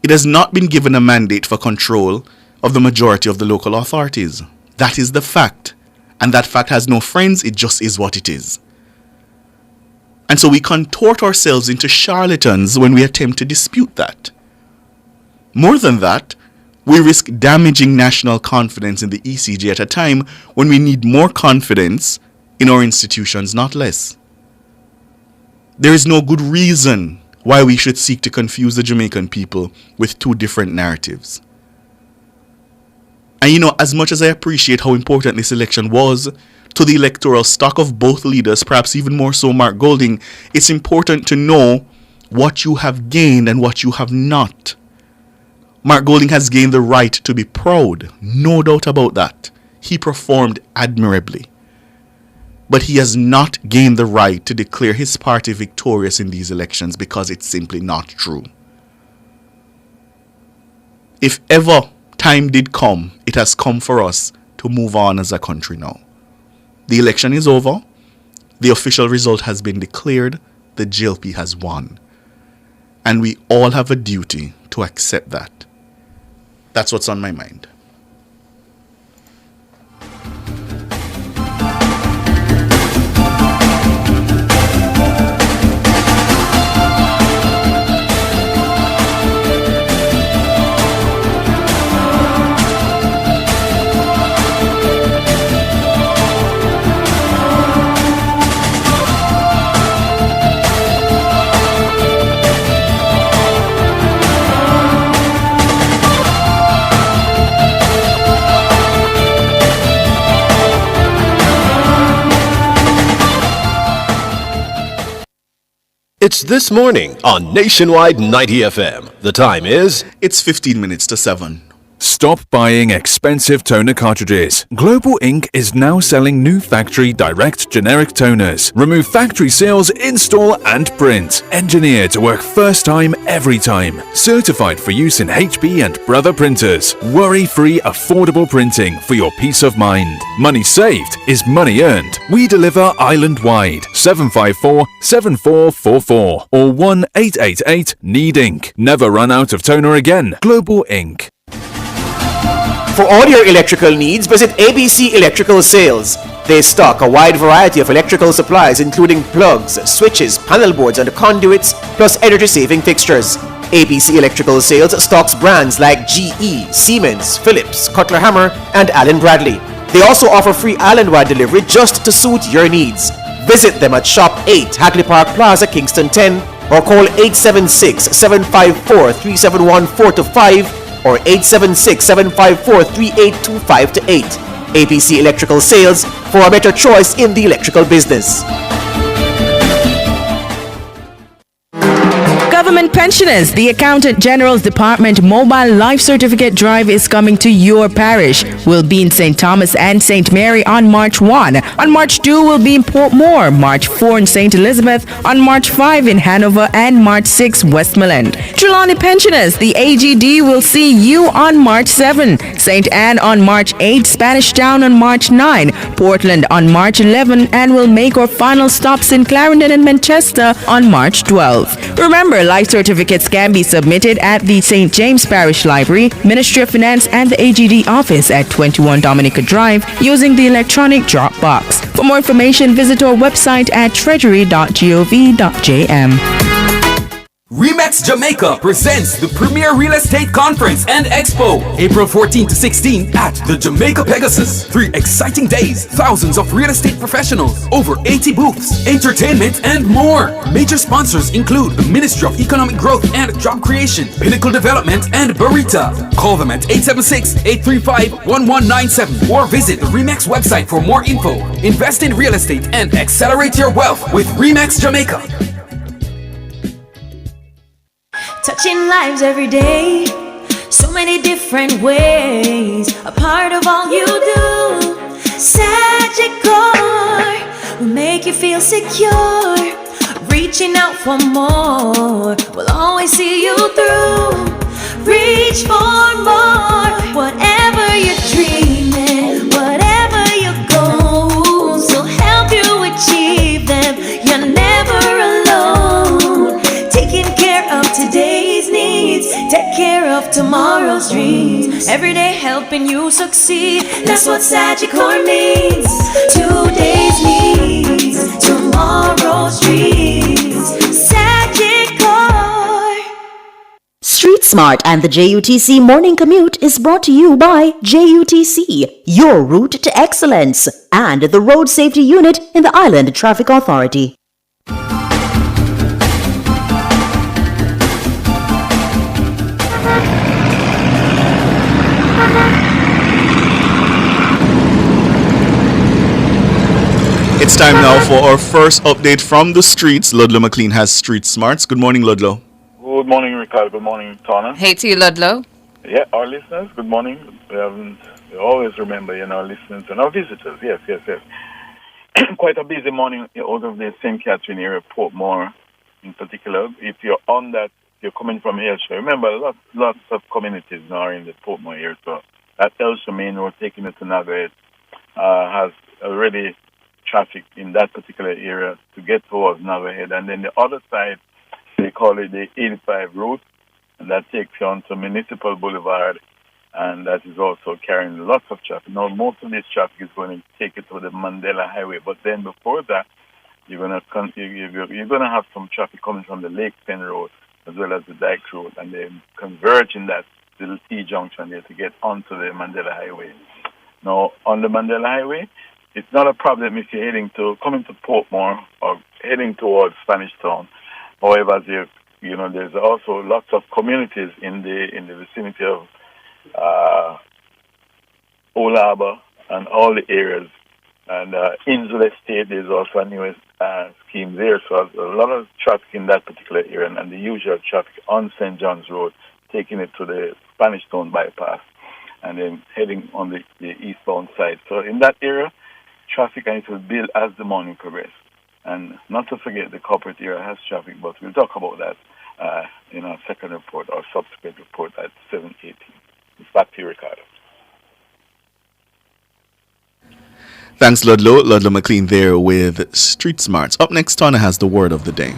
It has not been given a mandate for control of the majority of the local authorities. That is the fact. And that fact has no friends, it just is what it is. And so we contort ourselves into charlatans when we attempt to dispute that. More than that, we risk damaging national confidence in the ECJ at a time when we need more confidence in our institutions, not less. There is no good reason why we should seek to confuse the Jamaican people with two different narratives. And you know, as much as I appreciate how important this election was to the electoral stock of both leaders, perhaps even more so Mark Golding, it's important to know what you have gained and what you have not. Mark Golding has gained the right to be proud, no doubt about that. He performed admirably. But he has not gained the right to declare his party victorious in these elections because it's simply not true. If ever time did come, it has come for us to move on as a country now. The election is over. The official result has been declared. The JLP has won. And we all have a duty to accept that. That's what's on my mind. It's This Morning on Nationwide 90 FM. The time is... It's 15 minutes to 7. Stop buying expensive toner cartridges. Global Ink is now selling new factory direct generic toners. Remove factory seals, install and print. Engineered to work first time, every time. Certified for use in HP and Brother printers. Worry-free, affordable printing for your peace of mind. Money saved is money earned. We deliver island-wide. 754-7444 or 1-888-NEED-INK. Never run out of toner again. Global Ink. For all your electrical needs, visit ABC Electrical Sales. They stock a wide variety of electrical supplies including plugs, switches, panel boards and conduits, plus energy-saving fixtures. ABC Electrical Sales stocks brands like GE, Siemens, Philips, Cutler Hammer and Allen Bradley. They also offer free island-wide delivery just to suit your needs. Visit them at Shop 8, Hagley Park Plaza, Kingston 10 or call 876-754-3714-5 or 876-754-3825-8. ABC Electrical Sales for a better choice in the electrical business. Government pensioners, the Accountant General's Department Mobile Life Certificate Drive is coming to your parish. We'll be in St. Thomas and St. Mary on March 1. On March 2, we'll be in Portmore. March 4 in St. Elizabeth. On March 5 in Hanover and March 6 Westmoreland. Trelawney pensioners, the AGD will see you on March 7. St. Anne on March 8. Spanish Town on March 9. Portland on March 11. And we'll make our final stops in Clarendon and Manchester on March 12. Remember, life certificates can be submitted at the St. James Parish Library, Ministry of Finance and the AGD office at 21 Dominica Drive using the electronic drop box. For more information, visit our website at treasury.gov.jm. Remax Jamaica presents the premier real estate conference and expo, April 14 to 16 at the Jamaica Pegasus. 3 exciting days, thousands of real estate professionals, over 80 booths, entertainment and more. Major sponsors include the Ministry of Economic Growth and Job Creation, Pinnacle Development and Barita. Call them at 876-835-1197 or visit the Remax website for more info. Invest in real estate and accelerate your wealth with Remax Jamaica. touching lives every day. So many different ways, a part of all you do. Sagicor will make you feel secure. Reaching out for more, we'll always see you through. Reach for more, whatever you're dreaming, whatever your goals, will help you achieve them. You're never alone. Taking care of today's needs, take care of tomorrow's dreams. Every day helping you succeed, that's what Sagicor means. Today's needs, tomorrow's dreams. Sagicor. Street Smart and the JUTC Morning Commute is brought to you by JUTC, your route to excellence, and the Road Safety Unit in the Island Traffic Authority. It's time now for our first update from the streets. Ludlow McLean has Street Smarts. Good morning, Ludlow. Good morning, Ricardo. Good morning, Tana. Hey to you, Ludlow. Yeah, our listeners, good morning. We always remember, our listeners and our visitors. Yes. Quite a busy morning out of the St. Catherine area, Portmore in particular. If you're on that, you're coming from Ayrshire. Remember, lots of communities now are in the Portmore area. So that Ayrshire main road taking it to Nagahead has already traffic in that particular area to get towards Nagahead. And then the other side, they call it the 85 route, and that takes you on to Municipal Boulevard, and that is also carrying lots of traffic. Now, most of this traffic is going to take it to the Mandela Highway, but then before that, you're going to have some traffic coming from the Lake Pen Road as well as the Dyke Road, and then converge in that little T-junction there to get onto the Mandela Highway. Now, on the Mandela Highway, it's not a problem if you're coming to Portmore or heading towards Spanish Town. However, there's also lots of communities in the vicinity of Old Harbour and all the areas. And Insel Estate, there's also a new scheme there. So a lot of traffic in that particular area, and the usual traffic on St. John's Road, taking it to the Spanish Town bypass and then heading on the eastbound side. So in that area, traffic, and it will build as the morning progresses. And not to forget, the corporate area has traffic, but we'll talk about that in our second report or subsequent report at 7:18. It's back to you, Ricardo. Thanks, Ludlow. Ludlow McLean there with Street Smarts. Up next, Tana has the word of the day.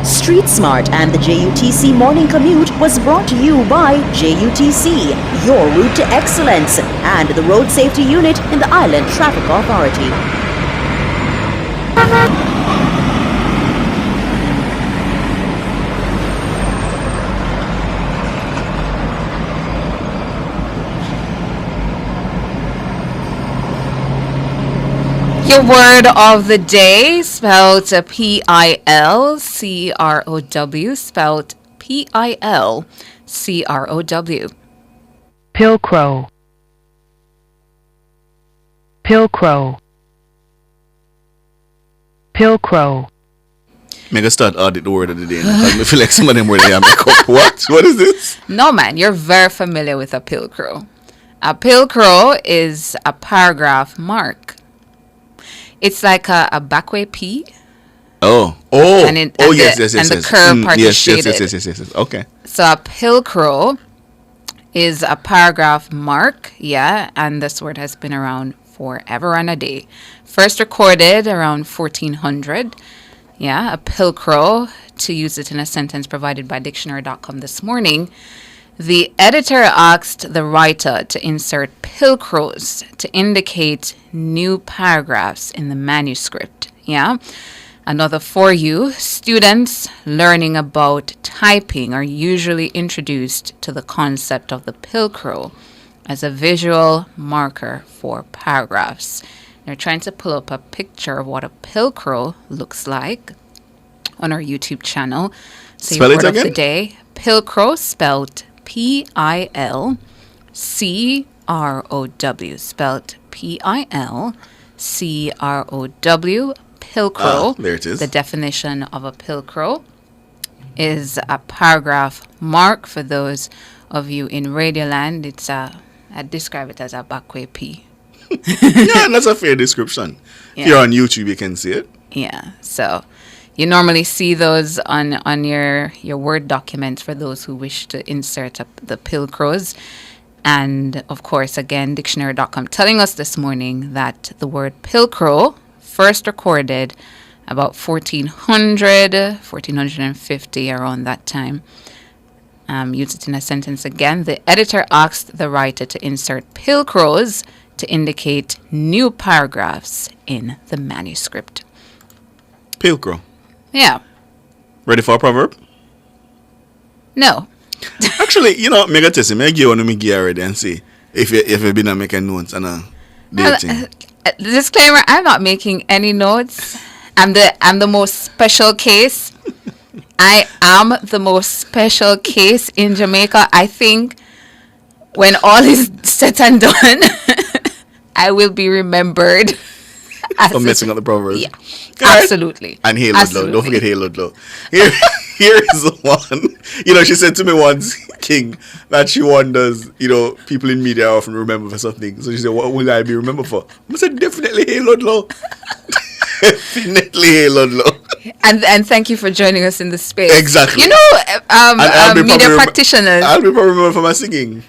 Street Smart and the JUTC Morning Commute was brought to you by JUTC, your route to excellence, and the Road Safety Unit in the Island Traffic Authority. Your word of the day, spelled P-I-L-C-R-O-W, spelled P-I-L-C-R-O-W. Pilcrow. Pilcrow. Pilcrow. Mega start audit the word of the day because I feel like some of them were there. What? What is this? No, man, you're very familiar with a pilcrow. A pilcrow is a paragraph mark. It's like a backway P. Yes. And the curve part is shaded. Yes. Okay. So a pilcrow is a paragraph mark, and this word has been around forever and a day. First recorded around 1400. A pilcrow, to use it in a sentence provided by dictionary.com this morning. The editor asked the writer to insert pilcrows to indicate new paragraphs in the manuscript. Another for you, students learning about typing are usually introduced to the concept of the pilcrow as a visual marker for paragraphs. They're trying to pull up a picture of what a pilcrow looks like on our YouTube channel. So spell your it word again? of the day, pilcrow, spelled P-I-L-C-R-O-W. Pilcrow, spelled Pilcrow. Pilcrow. There it is. The definition of a pilcrow is a paragraph mark. For those of you in Radioland, it's I'd describe it as a backway P. Yeah, that's a fair description. Yeah. If you're on YouTube, you can see it. Yeah, so you normally see those on your Word documents for those who wish to insert the pilcrows. And of course, again, dictionary.com telling us this morning that the word pilcrow first recorded about 1450, around that time. Use it in a sentence again. The editor asked the writer to insert pilcrows to indicate new paragraphs in the manuscript. Pilcrow. Yeah. Ready for a proverb? No. Actually, you know, mega test. Maybe you want to make it already and see if you've been making notes and dating. Disclaimer: I'm not making any notes. I'm the most special case. I am the most special case in Jamaica. I think when all is said and done, I will be remembered. For messing up the proverbs. Yeah, absolutely. And Hey Ludlow. Don't forget Hey Ludlow. Here is one. You know, she said to me once, King, that she wonders, you know, people in media often remember for something. So she said, what will I be remembered for? I said, definitely Hey Ludlow. Definitely Hey Ludlow. And thank you for joining us in the space. Exactly. You know, media practitioners. I'll be probably remembered for my singing.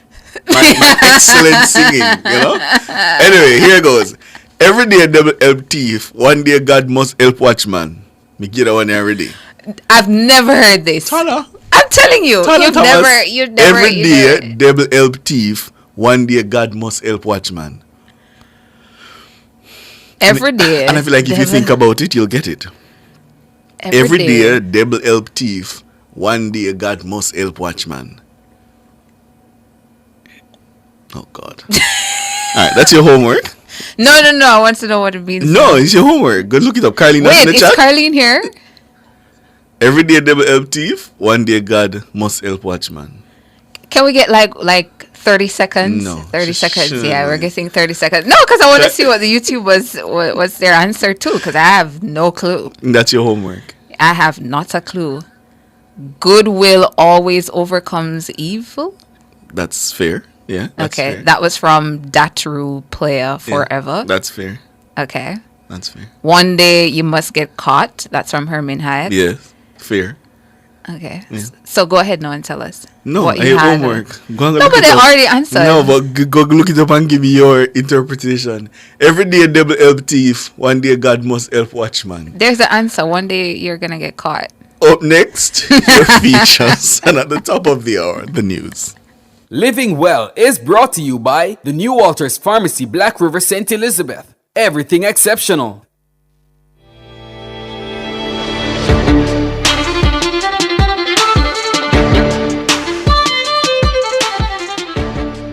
My excellent singing, you know? Anyway, here goes. Every day devil help thief, one day God must help watchman. Me get that one already. I've never heard this. Tana. I'm telling you, you've never. Every day devil help thief, one day God must help watchman. Every day. And I feel like if you think about it, you'll get it. Every day devil help thief, one day God must help watchman. Oh God. Alright, that's your homework. No. I want to know what it means. No, it's your homework. Go look it up. Carlene, wait, in the is chat. Carlene here? Every day devil help thief, one day God must help watchman. Can we get like 30 seconds? No. 30 seconds. Yeah, we're getting 30 seconds. No, because I want to see what the YouTube was their answer too, because I have no clue. That's your homework. I have not a clue. Goodwill always overcomes evil? That's fair. Yeah. That's okay, fair. that was from Datru Player Forever. Yeah, that's fair. Okay. That's fair. One day you must get caught. That's from Hermin Hyde. Yes, fair. Okay. Yeah. So go ahead now and tell us. No, what I you have had. homework. Go No, but they already answered. No, but go look it up and give me your interpretation. Every day devil help thief, one day God must help watchman. There's the answer. One day you're going to get caught. Up next, your features. And at the top of the hour, the news. Living Well is brought to you by the New Walters Pharmacy, Black River, St. Elizabeth. Everything exceptional.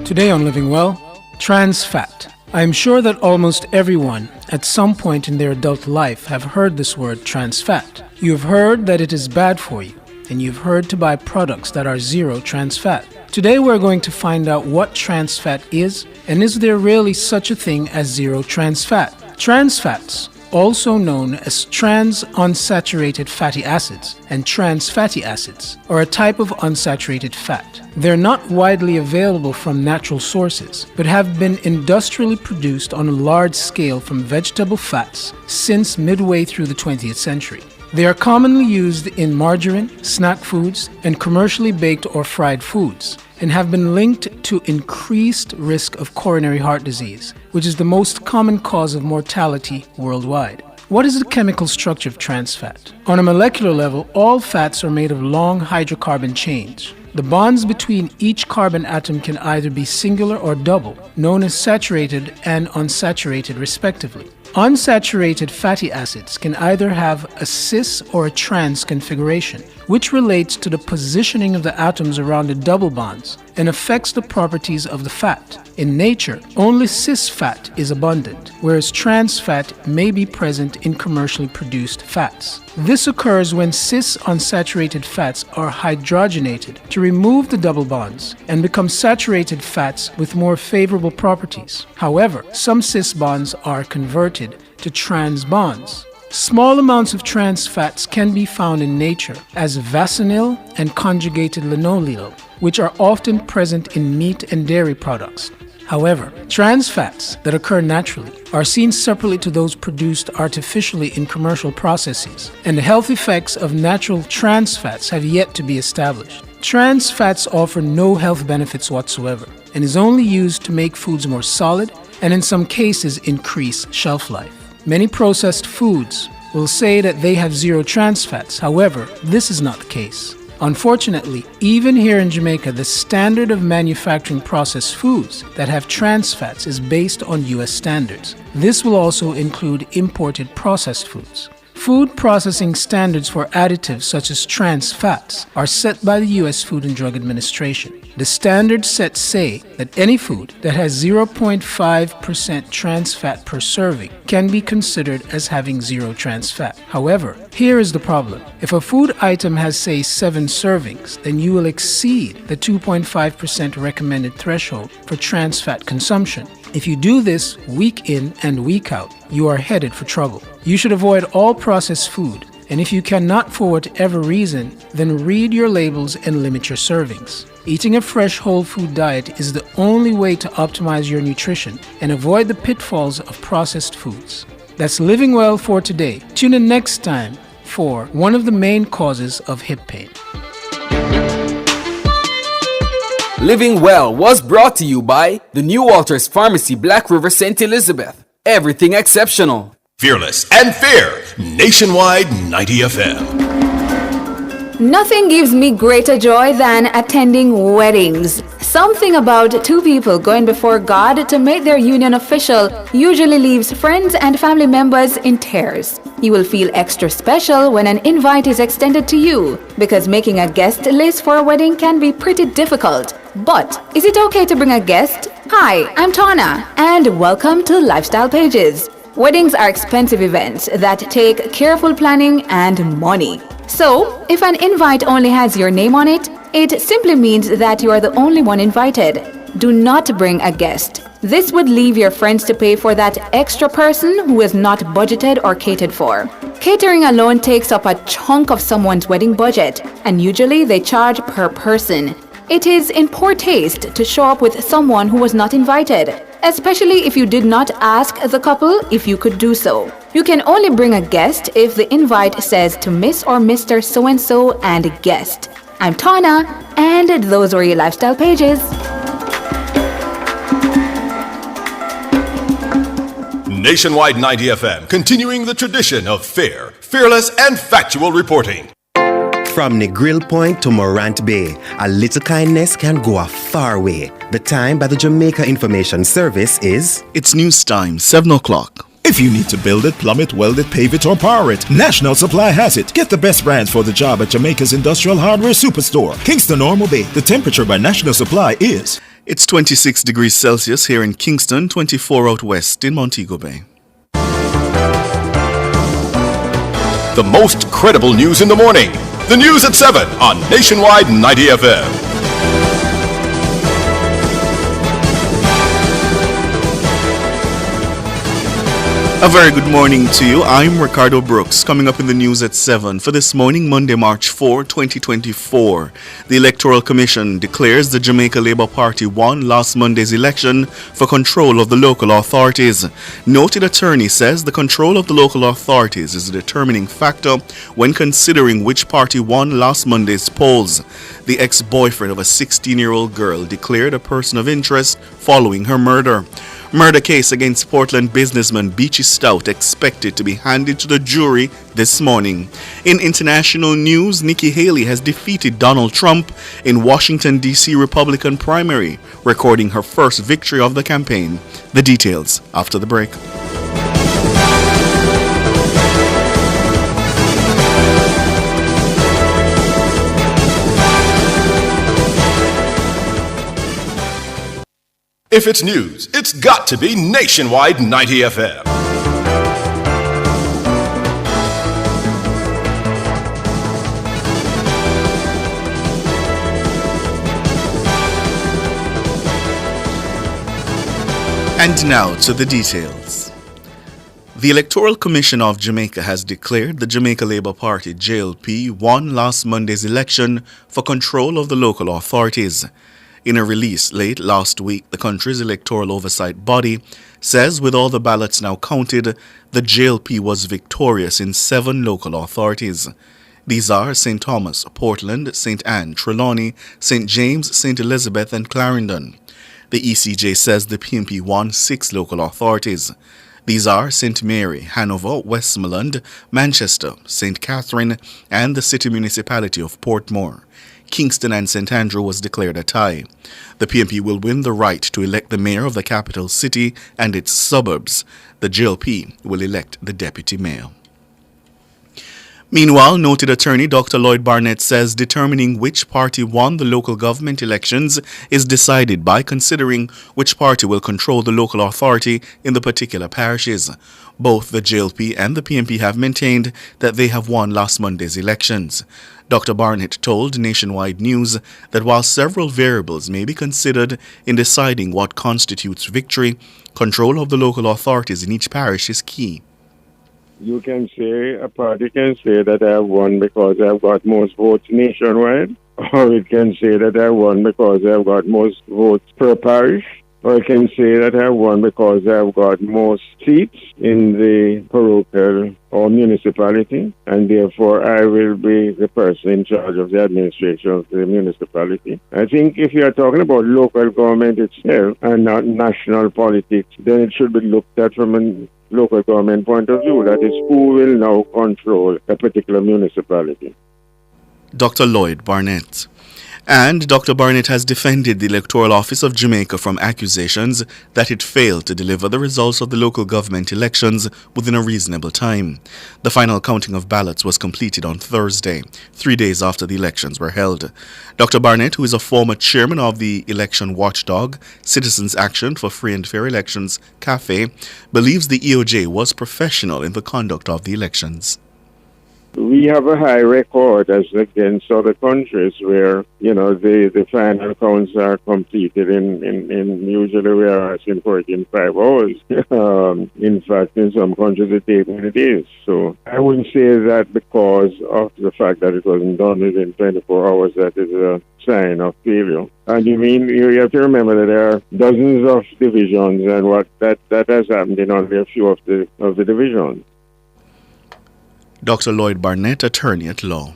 Today on Living Well, trans fat. I am sure that almost everyone at some point in their adult life have heard this word trans fat. You have heard that it is bad for you, and you've heard to buy products that are zero trans fat. Today we're going to find out what trans fat is, and is there really such a thing as zero trans fat? Trans fats, also known as trans unsaturated fatty acids and trans fatty acids, are a type of unsaturated fat. They're not widely available from natural sources, but have been industrially produced on a large scale from vegetable fats since midway through the 20th century. They are commonly used in margarine, snack foods, and commercially baked or fried foods, and have been linked to increased risk of coronary heart disease, which is the most common cause of mortality worldwide. What is the chemical structure of trans fat? On a molecular level, all fats are made of long hydrocarbon chains. The bonds between each carbon atom can either be singular or double, known as saturated and unsaturated respectively. Unsaturated fatty acids can either have a cis or a trans configuration, which relates to the positioning of the atoms around the double bonds and affects the properties of the fat. In nature, only cis fat is abundant, whereas trans fat may be present in commercially produced fats. This occurs when cis unsaturated fats are hydrogenated to remove the double bonds and become saturated fats with more favorable properties. However, some cis bonds are converted to trans bonds. Small amounts of trans fats can be found in nature as vacinyl and conjugated linoleal, which are often present in meat and dairy products. However, trans fats that occur naturally are seen separately to those produced artificially in commercial processes, and the health effects of natural trans fats have yet to be established. Trans fats offer no health benefits whatsoever and is only used to make foods more solid and in some cases increase shelf life. Many processed foods will say that they have zero trans fats. However, this is not the case. Unfortunately, even here in Jamaica, the standard of manufacturing processed foods that have trans fats is based on U.S. standards. This will also include imported processed foods. Food processing standards for additives such as trans fats are set by the U.S. Food and Drug Administration. The standards set say that any food that has 0.5% trans fat per serving can be considered as having zero trans fat. However, here is the problem. If a food item has, say, 7 servings, then you will exceed the 2.5% recommended threshold for trans fat consumption. If you do this week in and week out, you are headed for trouble. You should avoid all processed food, and if you cannot for whatever reason, then read your labels and limit your servings. Eating a fresh whole food diet is the only way to optimize your nutrition and avoid the pitfalls of processed foods. That's Living Well for today. Tune in next time for one of the main causes of hip pain. Living Well was brought to you by the New Walters Pharmacy, Black River, St. Elizabeth. Everything exceptional. Fearless and fair. Nationwide 90 FM. Nothing gives me greater joy than attending weddings. Something about two people going before God to make their union official usually leaves friends and family members in tears. You will feel extra special when an invite is extended to you, because making a guest list for a wedding can be pretty difficult. But is it okay to bring a guest? Hi, I'm Tana, and welcome to Lifestyle Pages. Weddings are expensive events that take careful planning and money. So, if an invite only has your name on it, it simply means that you are the only one invited. Do not bring a guest. This would leave your friends to pay for that extra person who is not budgeted or catered for. Catering alone takes up a chunk of someone's wedding budget, and usually they charge per person. It is in poor taste to show up with someone who was not invited, especially if you did not ask the couple if you could do so. You can only bring a guest if the invite says to Miss or Mr. So-and-so and guest. I'm Tana, and those were your Lifestyle Pages. Nationwide 90 FM, continuing the tradition of fair, fearless, and factual reporting. From Negril Point to Morant Bay, a little kindness can go a far way. The time by the Jamaica Information Service is... It's news time, 7 o'clock. If you need to build it, plumb it, weld it, pave it, or power it, National Supply has it. Get the best brands for the job at Jamaica's Industrial Hardware Superstore, Kingston Normal Bay. The temperature by National Supply is... It's 26 degrees Celsius here in Kingston, 24 out west in Montego Bay. The most credible news in the morning. The news at 7 on Nationwide 90 FM. A very good morning to you. I'm Ricardo Brooks. Coming up in the news at 7 for this morning, Monday, March 4, 2024. The Electoral Commission declares the Jamaica Labour Party won last Monday's election for control of the local authorities. Noted attorney says the control of the local authorities is a determining factor when considering which party won last Monday's polls. The ex-boyfriend of a 16-year-old girl declared a person of interest following her murder. Murder case against Portland businessman Beachy Stout expected to be handed to the jury this morning. In international news, Nikki Haley has defeated Donald Trump in Washington, D.C. Republican primary, recording her first victory of the campaign. The details after the break. If it's news, it's got to be Nationwide 90 FM. And now to the details. The Electoral Commission of Jamaica has declared the Jamaica Labour Party JLP won last Monday's election for control of the local authorities. In a release late last week, the country's electoral oversight body says with all the ballots now counted, the JLP was victorious in 7 local authorities. These are St. Thomas, Portland, St. Anne, Trelawney, St. James, St. Elizabeth and Clarendon. The ECJ says the PNP won 6 local authorities. These are St. Mary, Hanover, Westmoreland, Manchester, St. Catherine, and the city municipality of Portmore. Kingston and St. Andrew was declared a tie. The PNP will win the right to elect the mayor of the capital city and its suburbs. The JLP will elect the deputy mayor. Meanwhile, noted attorney Dr. Lloyd Barnett says determining which party won the local government elections is decided by considering which party will control the local authority in the particular parishes. Both the JLP and the PNP have maintained that they have won last Monday's elections. Dr. Barnett told Nationwide News that while several variables may be considered in deciding what constitutes victory, control of the local authorities in each parish is key. You can say, a party can say that I have won because I have got most votes nationwide, or it can say that I won because I have got most votes per parish, or it can say that I won because I have got most seats in the parochial or municipality, and therefore I will be the person in charge of the administration of the municipality. I think if you are talking about local government itself and not national politics, then it should be looked at from a local government point of view, that is, who will now control a particular municipality. Dr. Lloyd Barnett. And Dr. Barnett has defended the Electoral Office of Jamaica from accusations that it failed to deliver the results of the local government elections within a reasonable time. The final counting of ballots was completed on Thursday, 3 days after the elections were held. Dr. Barnett, who is a former chairman of the election watchdog, Citizens Action for Free and Fair Elections, CAFE, believes the EOJ was professional in the conduct of the elections. We have a high record as against other countries where, the final counts are completed in usually we are asking for it in 5 hours. In fact, in some countries it takes many days. So I wouldn't say that because of the fact that it wasn't done within 24 hours that is a sign of failure. And you have to remember that there are dozens of divisions, and what that has happened in only a few of the divisions. Dr. Lloyd Barnett, attorney at law.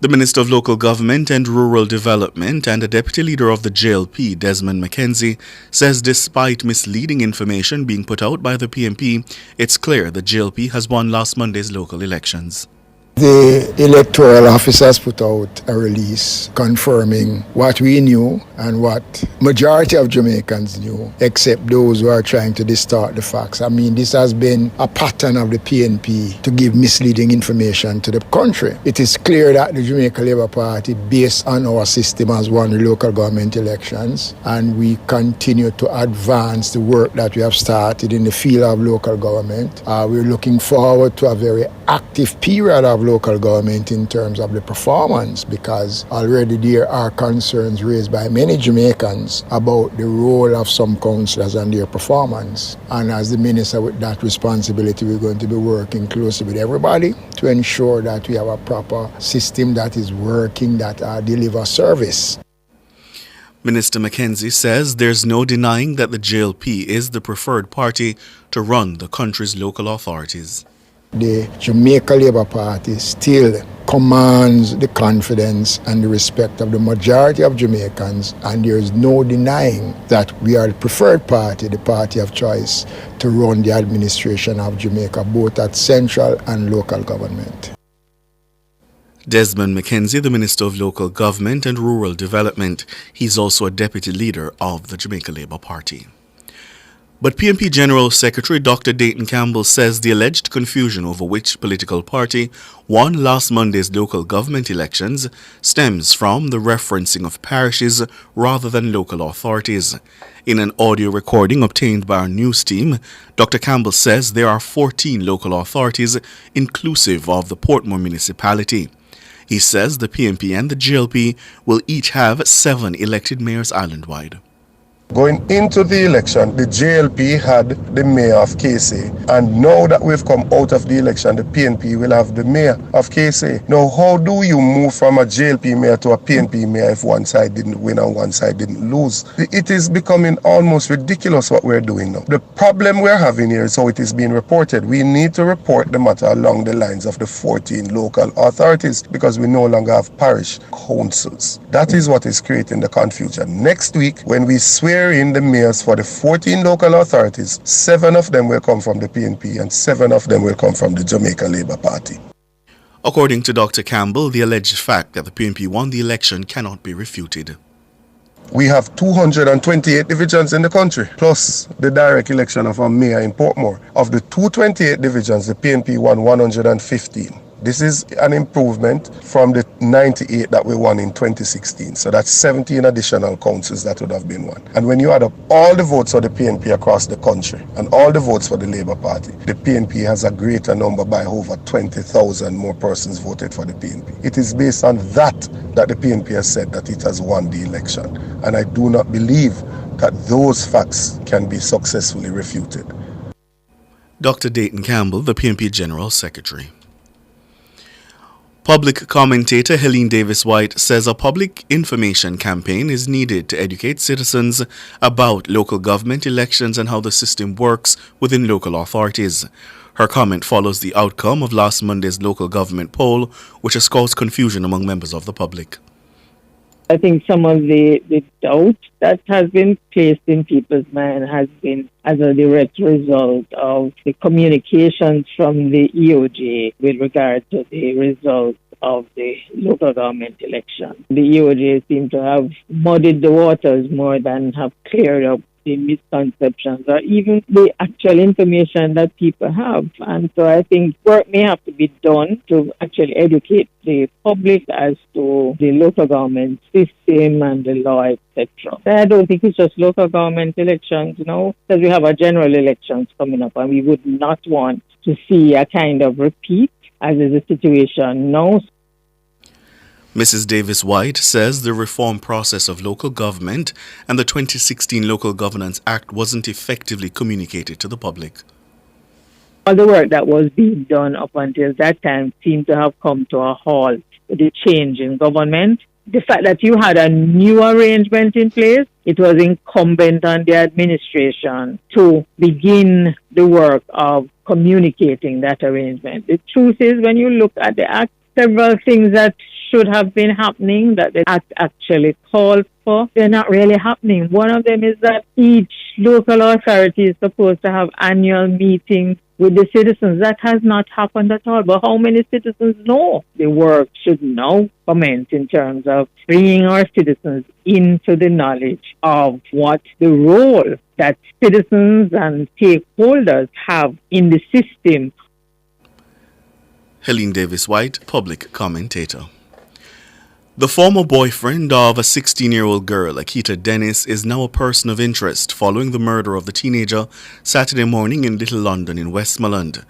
The Minister of Local Government and Rural Development and the Deputy Leader of the JLP, Desmond McKenzie, says despite misleading information being put out by the PNP, it's clear the JLP has won last Monday's local elections. The electoral office has put out a release confirming what we knew and what majority of Jamaicans knew, except those who are trying to distort the facts. This has been a pattern of the PNP to give misleading information to the country. It is clear that the Jamaica Labour Party, based on our system, has won the local government elections, and we continue to advance the work that we have started in the field of local government. We're looking forward to a very active period of local government in terms of the performance, because already there are concerns raised by many Jamaicans about the role of some councillors and their performance. And as the minister with that responsibility, we're going to be working closely with everybody to ensure that we have a proper system that is working, that delivers service. Minister McKenzie says there's no denying that the JLP is the preferred party to run the country's local authorities. The Jamaica Labour Party still commands the confidence and the respect of the majority of Jamaicans, and there is no denying that we are the preferred party, the party of choice to run the administration of Jamaica, both at central and local government. Desmond McKenzie, the Minister of Local Government and Rural Development. He's also a deputy leader of the Jamaica Labour Party. But PNP General Secretary Dr. Dayton Campbell says the alleged confusion over which political party won last Monday's local government elections stems from the referencing of parishes rather than local authorities. In an audio recording obtained by our news team, Dr. Campbell says there are 14 local authorities inclusive of the Portmore municipality. He says the PNP and the GLP will each have 7 elected mayors island-wide. Going into the election, the JLP had the mayor of KC, and now that we've come out of the election, the PNP will have the mayor of KC. Now, how do you move from a JLP mayor to a PNP mayor if one side didn't win and one side didn't lose? It is becoming almost ridiculous what we're doing now. The problem we're having here is how it is being reported. We need to report the matter along the lines of the 14 local authorities because we no longer have parish councils. That is what is creating the confusion. Next week, when we swear in the mayors for the 14 local authorities, 7 of them will come from the PNP and 7 of them will come from the Jamaica Labour Party. According to Dr. Campbell, the alleged fact that the PNP won the election cannot be refuted. We have 228 divisions in the country, plus the direct election of a mayor in Portmore. Of the 228 divisions, the PNP won 115. This is an improvement from the 98 that we won in 2016. So that's 17 additional councils that would have been won. And when you add up all the votes for the PNP across the country and all the votes for the Labour Party, the PNP has a greater number by over 20,000 more persons voted for the PNP. It is based on that the PNP has said that it has won the election. And I do not believe that those facts can be successfully refuted. Dr. Dayton Campbell, the PNP General Secretary. Public commentator Helene Davis-White says a public information campaign is needed to educate citizens about local government elections and how the system works within local authorities. Her comment follows the outcome of last Monday's local government poll, which has caused confusion among members of the public. I think some of the doubt that has been placed in people's mind has been as a direct result of the communications from the EOJ with regard to the results of the local government election. The EOJ seemed to have muddied the waters more than have cleared up the misconceptions or even the actual information that people have. And so I think work may have to be done to actually educate the public as to the local government system and the law, etc. I don't think it's just local government elections, because we have our general elections coming up and we would not want to see a kind of repeat as is the situation now. Mrs. Davis-White says the reform process of local government and the 2016 Local Governance Act wasn't effectively communicated to the public. All the work that was being done up until that time seemed to have come to a halt with the change in government. The fact that you had a new arrangement in place, it was incumbent on the administration to begin the work of communicating that arrangement. The truth is, when you look at the Act, several things that should have been happening that the Act actually called for, they're not really happening. One of them is that each local authority is supposed to have annual meetings with the citizens. That has not happened at all. But how many citizens know? The work should now commence in terms of bringing our citizens into the knowledge of what the role that citizens and stakeholders have in the system. Helene Davis-White, public commentator. The former boyfriend of a 16-year-old girl, Akita Dennis, is now a person of interest following the murder of the teenager Saturday morning in Little London in Westmoreland.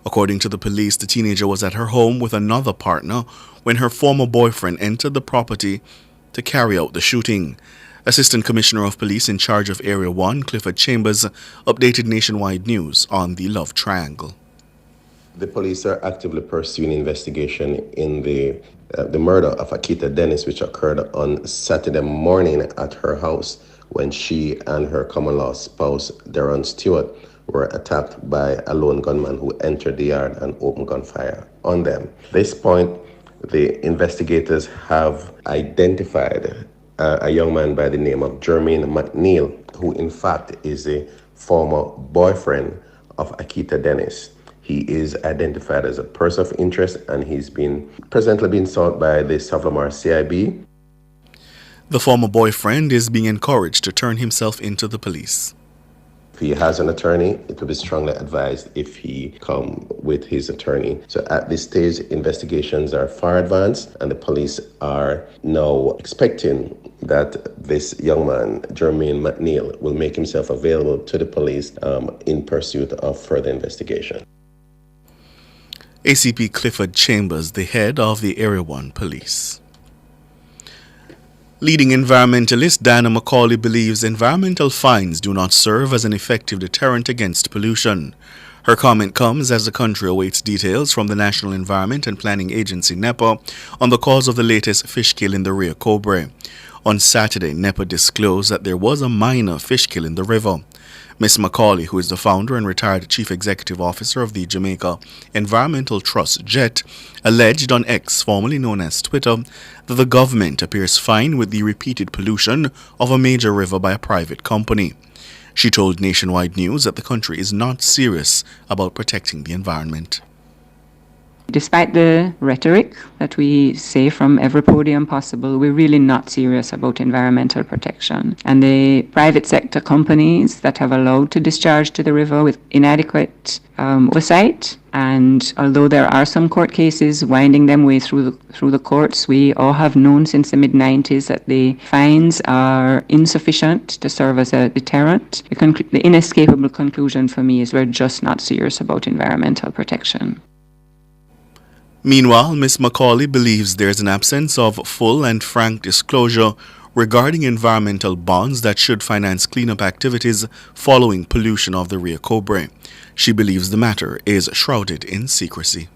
According to the police, the teenager was at her home with another partner when her former boyfriend entered the property to carry out the shooting. Assistant Commissioner of Police in charge of Area 1, Clifford Chambers, updated Nationwide News on the love triangle. The police are actively pursuing investigation in the murder of Akita Dennis, which occurred on Saturday morning at her house when she and her common-law spouse, Darren Stewart, were attacked by a lone gunman who entered the yard and opened gunfire on them. At this point, the investigators have identified a young man by the name of Jermaine McNeil, who in fact is a former boyfriend of Akita Dennis. He is identified as a person of interest and he's presently being sought by the Savlamar CIB. The former boyfriend is being encouraged to turn himself into the police. he has an attorney, it would be strongly advised if he come with his attorney. So at this stage, investigations are far advanced, and the police are now expecting that this young man, Jermaine McNeil, will make himself available to the police in pursuit of further investigation. ACP Clifford Chambers, the head of the Area 1 Police. Leading environmentalist Diana McCauley believes environmental fines do not serve as an effective deterrent against pollution. Her comment comes as the country awaits details from the National Environment and Planning Agency, NEPA, on the cause of the latest fish kill in the Rio Cobre. On Saturday, NEPA disclosed that there was a minor fish kill in the river. Ms. McCauley, who is the founder and retired chief executive officer of the Jamaica Environmental Trust, JET, alleged on X, formerly known as Twitter, that the government appears fine with the repeated pollution of a major river by a private company. She told Nationwide News that the country is not serious about protecting the environment. Despite the rhetoric that we say from every podium possible, we're really not serious about environmental protection. And the private sector companies that have allowed to discharge to the river with inadequate oversight, and although there are some court cases winding them way through the courts, we all have known since the mid-90s that the fines are insufficient to serve as a deterrent. The inescapable conclusion for me is we're just not serious about environmental protection. Meanwhile, Ms. McCauley believes there is an absence of full and frank disclosure regarding environmental bonds that should finance cleanup activities following pollution of the Rio Cobre. She believes the matter is shrouded in secrecy.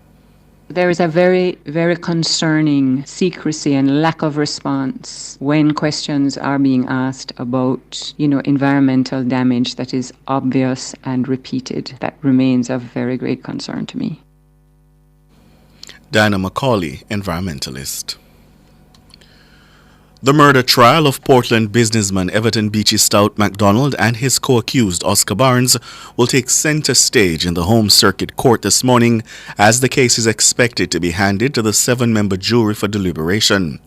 There is a very, very concerning secrecy and lack of response when questions are being asked about, environmental damage that is obvious and repeated. That remains of very great concern to me. Diana McCauley, environmentalist. The murder trial of Portland businessman Everton Beachy Stout MacDonald and his co-accused Oscar Barnes will take center stage in the Home Circuit Court this morning as the case is expected to be handed to the 7-member jury for deliberation.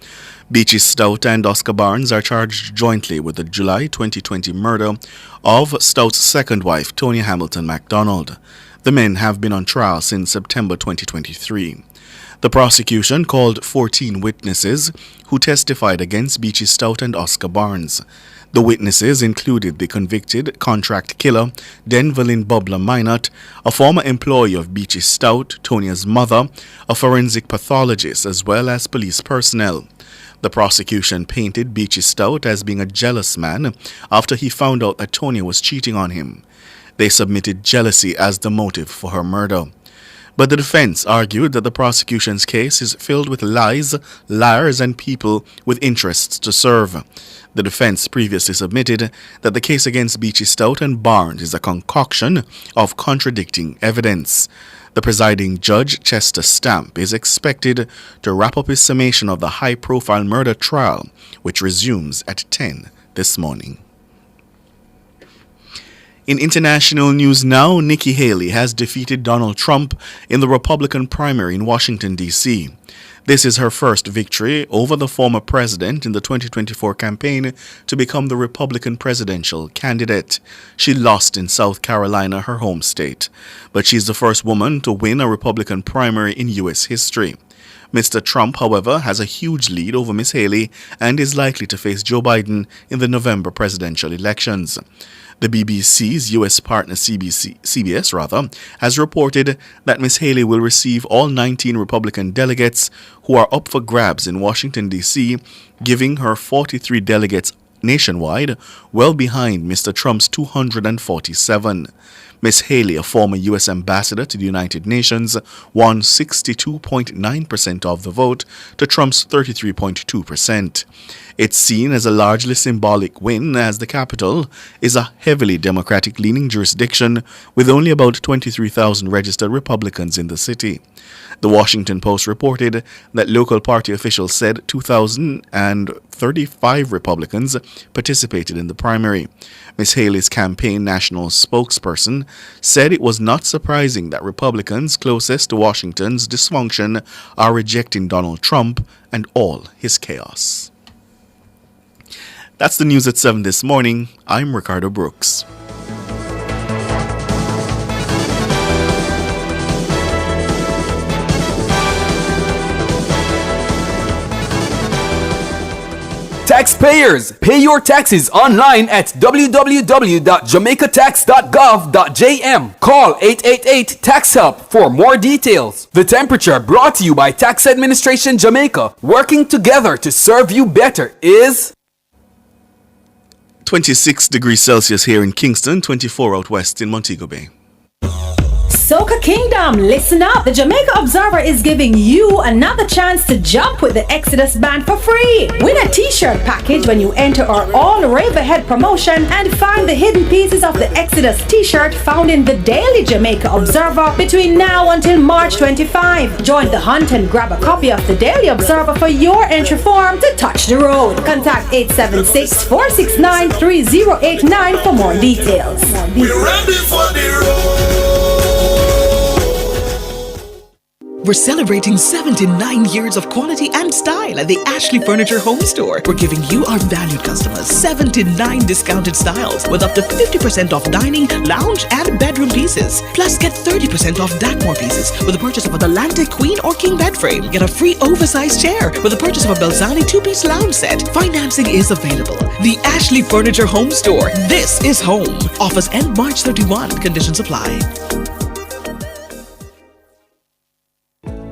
Beachy Stout and Oscar Barnes are charged jointly with the July 2020 murder of Stout's second wife, Tonya Hamilton MacDonald. The men have been on trial since September 2023. The prosecution called 14 witnesses who testified against Beachy Stout and Oscar Barnes. The witnesses included the convicted contract killer Denverlin Bubler Minot, a former employee of Beachy Stout, Tonia's mother, a forensic pathologist, as well as police personnel. The prosecution painted Beachy Stout as being a jealous man after he found out that Tonia was cheating on him. They submitted jealousy as the motive for her murder. But the defense argued that the prosecution's case is filled with lies, liars, and people with interests to serve. The defense previously submitted that the case against Beachy Stout and Barnes is a concoction of contradicting evidence. The presiding judge, Chester Stamp, is expected to wrap up his summation of the high-profile murder trial, which resumes at 10 this morning. In international news now, Nikki Haley has defeated Donald Trump in the Republican primary in Washington, D.C. This is her first victory over the former president in the 2024 campaign to become the Republican presidential candidate. She lost in South Carolina, her home state, but she's the first woman to win a Republican primary in U.S. history. Mr. Trump, however, has a huge lead over Ms. Haley and is likely to face Joe Biden in the November presidential elections. The BBC's U.S. partner CBS has reported that Ms. Haley will receive all 19 Republican delegates who are up for grabs in Washington, D.C., giving her 43 delegates nationwide, well behind Mr. Trump's 247. Ms. Haley, a former U.S. ambassador to the United Nations, won 62.9% of the vote to Trump's 33.2%. It's seen as a largely symbolic win as the capital is a heavily Democratic-leaning jurisdiction with only about 23,000 registered Republicans in the city. The Washington Post reported that local party officials said 2,035 Republicans participated in the primary. Ms. Haley's campaign national spokesperson said it was not surprising that Republicans closest to Washington's dysfunction are rejecting Donald Trump and all his chaos. That's the news at 7 this morning. I'm Ricardo Brooks. taxpayers. Pay your taxes online at www.jamaicatax.gov.jm. Call 888-TAX-HELP for more details. The Temperature, brought to you by Tax Administration Jamaica, working together to serve you better, is 26 degrees Celsius here in Kingston, 24 out west in Montego Bay. Soca Kingdom, listen up. The Jamaica Observer is giving you another chance to jump with the Exodus Band for free. Win a t-shirt package when you enter our All Rave Ahead promotion and find the hidden pieces of the Exodus t-shirt found in the Daily Jamaica Observer between now until March 25. Join the hunt and grab a copy of the Daily Observer for your entry form to touch the road. Contact 876-469-3089 for more details. We're ready for the road. We're celebrating 79 years of quality and style at the Ashley Furniture Home Store. We're giving you, our valued customers, 79 discounted styles with up to 50% off dining, lounge, and bedroom pieces. Plus, get 30% off Dacmore pieces with the purchase of an Atlantic Queen or King bed frame. Get a free oversized chair with the purchase of a Belzani 2-piece lounge set. Financing is available. The Ashley Furniture Home Store. This is home. Offers end March 31. Conditions apply.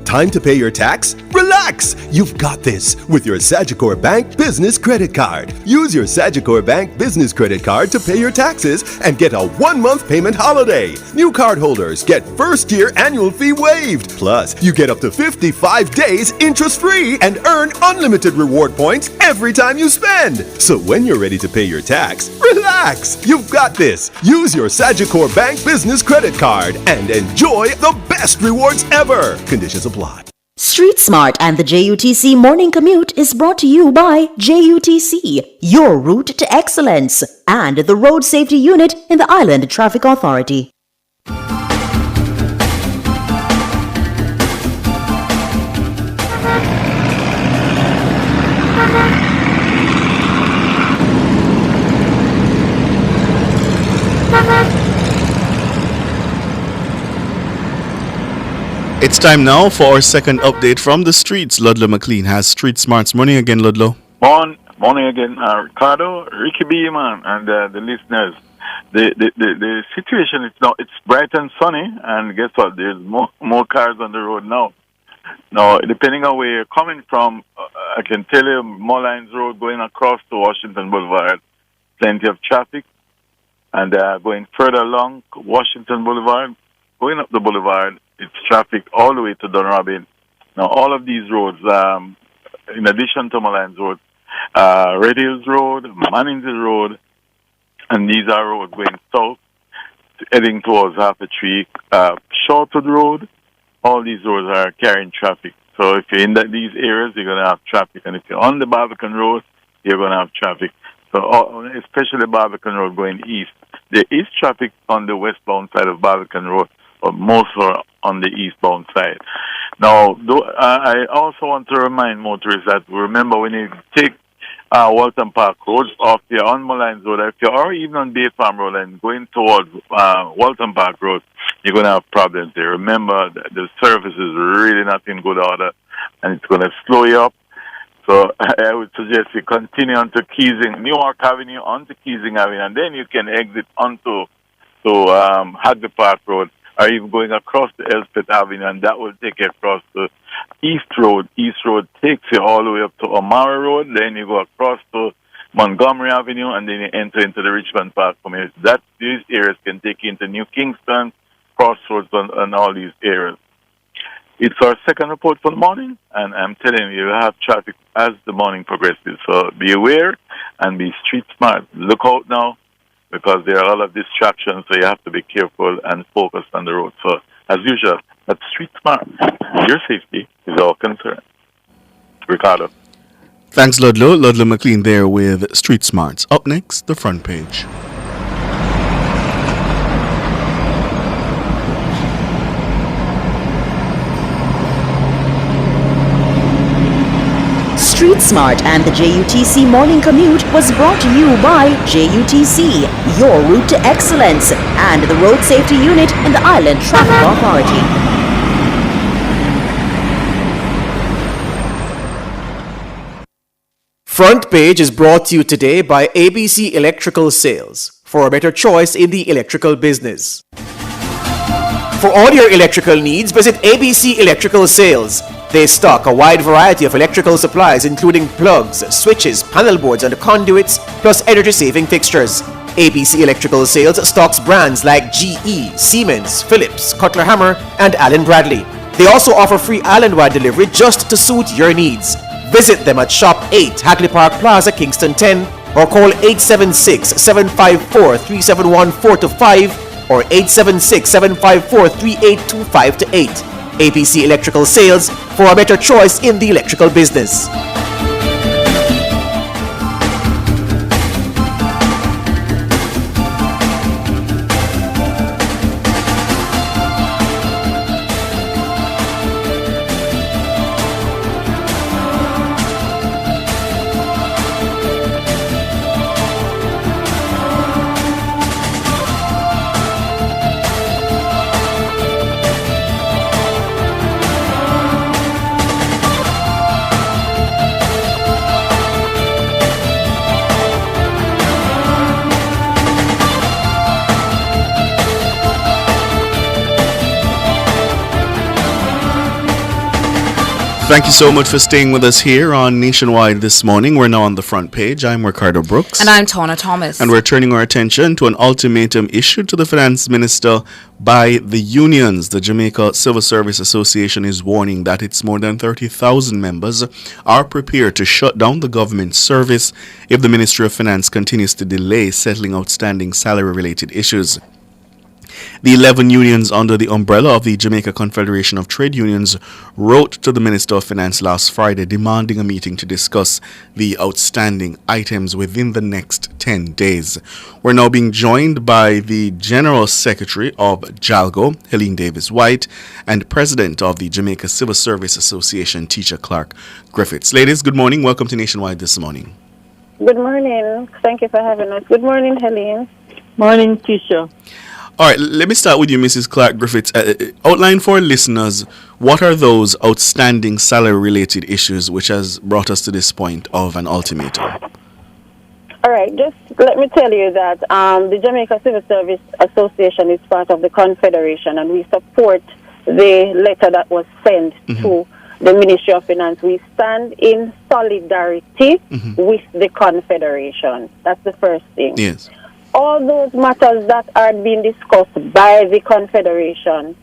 Time to pay your tax? Relax! You've got this with your Sagicor Bank Business Credit Card. Use your Sagicor Bank Business Credit Card to pay your taxes and get a 1-month payment holiday. New cardholders get first-year annual fee waived. Plus, you get up to 55 days interest-free and earn unlimited reward points every time you spend. So when you're ready to pay your tax, relax! You've got this. Use your Sagicor Bank Business Credit Card and enjoy the best rewards ever. Conditions apply. Street Smart and the JUTC Morning Commute is brought to you by JUTC, your route to excellence, and the Road Safety Unit in the Island Traffic Authority. It's time now for our second update from the streets. Ludlow McLean has Street Smarts. Morning again, Ludlow. Morning again, Ricardo, Ricky B, man, and the listeners. The situation is now, it's bright and sunny, and guess what? There's more cars on the road now. Now, depending on where you're coming from, I can tell you, Mullines Road going across to Washington Boulevard, plenty of traffic, and going further along Washington Boulevard, going up the boulevard, it's traffic all the way to Dunrobin. Now, all of these roads, in addition to Mullines Road, Red Hills Road, Manning's Road, and these are roads going south, heading towards Half a Tree, Shortwood Road. All these roads are carrying traffic. So if you're in these areas, you're going to have traffic. And if you're on the Barbican Road, you're going to have traffic. So especially Barbican Road going east. There is traffic on the westbound side of Barbican Road, but most are on the eastbound side. Now, I also want to remind motorists that remember when you take Walton Park Road off the on Mullines Road, if you're or even on Bay Farm Road and going towards Walton Park Road, you're going to have problems there. Remember, the service is really not in good order, and it's going to slow you up. So I would suggest you continue onto Newark Avenue, onto Keysing Avenue, and then you can exit onto Hadley Park Road, or even going across the Elspeth Avenue, and that will take you across the East Road. East Road takes you all the way up to O'Mara Road, then you go across to Montgomery Avenue, and then you enter into the Richmond Park community. These areas can take you into New Kingston, Crossroads, and all these areas. It's our second report for the morning, and I'm telling you, you'll have traffic as the morning progresses. So be aware and be street smart. Look out now, because there are a lot of distractions, so you have to be careful and focused on the road. So, as usual, that's street smart. Your safety is our concern. Ricardo. Thanks, Ludlow. Ludlow McLean there with Street Smarts. Up next, the front page. Street Smart and the JUTC Morning Commute was brought to you by JUTC, your route to excellence, and the Road Safety Unit in the Island Traffic Authority. Front Page is brought to you today by ABC Electrical Sales, for a better choice in the electrical business. For all your electrical needs, visit ABC Electrical Sales. They stock a wide variety of electrical supplies including plugs, switches, panel boards and conduits, plus energy-saving fixtures. ABC Electrical Sales stocks brands like GE, Siemens, Philips, Cutler Hammer and Allen Bradley. They also offer free island-wide delivery just to suit your needs. Visit them at Shop 8, Hagley Park Plaza, Kingston 10, or call 876-754-3714-5 or 876-754-3825-8. ABC Electrical Sales, for a better choice in the electrical business. Thank you so much for staying with us here on Nationwide this morning. We're now on the front page. I'm Ricardo Brooks. And I'm Tona Thomas. And we're turning our attention to an ultimatum issued to the finance minister by the unions. The Jamaica Civil Service Association is warning that its more than 30,000 members are prepared to shut down the government service if the Ministry of Finance continues to delay settling outstanding salary-related issues. The 11 unions under the umbrella of the Jamaica Confederation of Trade Unions wrote to the Minister of Finance last Friday demanding a meeting to discuss the outstanding items within the next 10 days. We're now being joined by the General Secretary of JALGO, Helene Davis White, and President of the Jamaica Civil Service Association, Tisha Clark Griffiths. Ladies, good morning. Welcome to Nationwide this morning. Good morning. Thank you for having us. Good morning, Helene. Morning, Tisha. All right, let me start with you, Mrs. Clark Griffiths. Outline for listeners, what are those outstanding salary-related issues which has brought us to this point of an ultimatum? All right, just let me tell you that the Jamaica Civil Service Association is part of the Confederation, and we support the letter that was sent to the Ministry of Finance. We stand in solidarity with the Confederation. That's the first thing. Yes. All those matters that are being discussed by the Confederation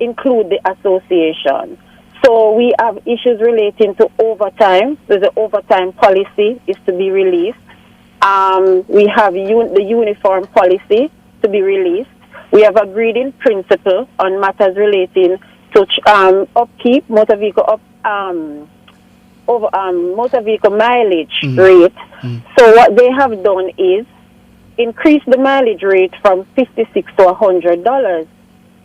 include the association. So we have issues relating to overtime. So the overtime policy is to be released. We have the uniform policy to be released. We have agreed in principle on matters relating to upkeep, motor vehicle motor vehicle mileage rate. So what they have done is increase the mileage rate from $56 to $100.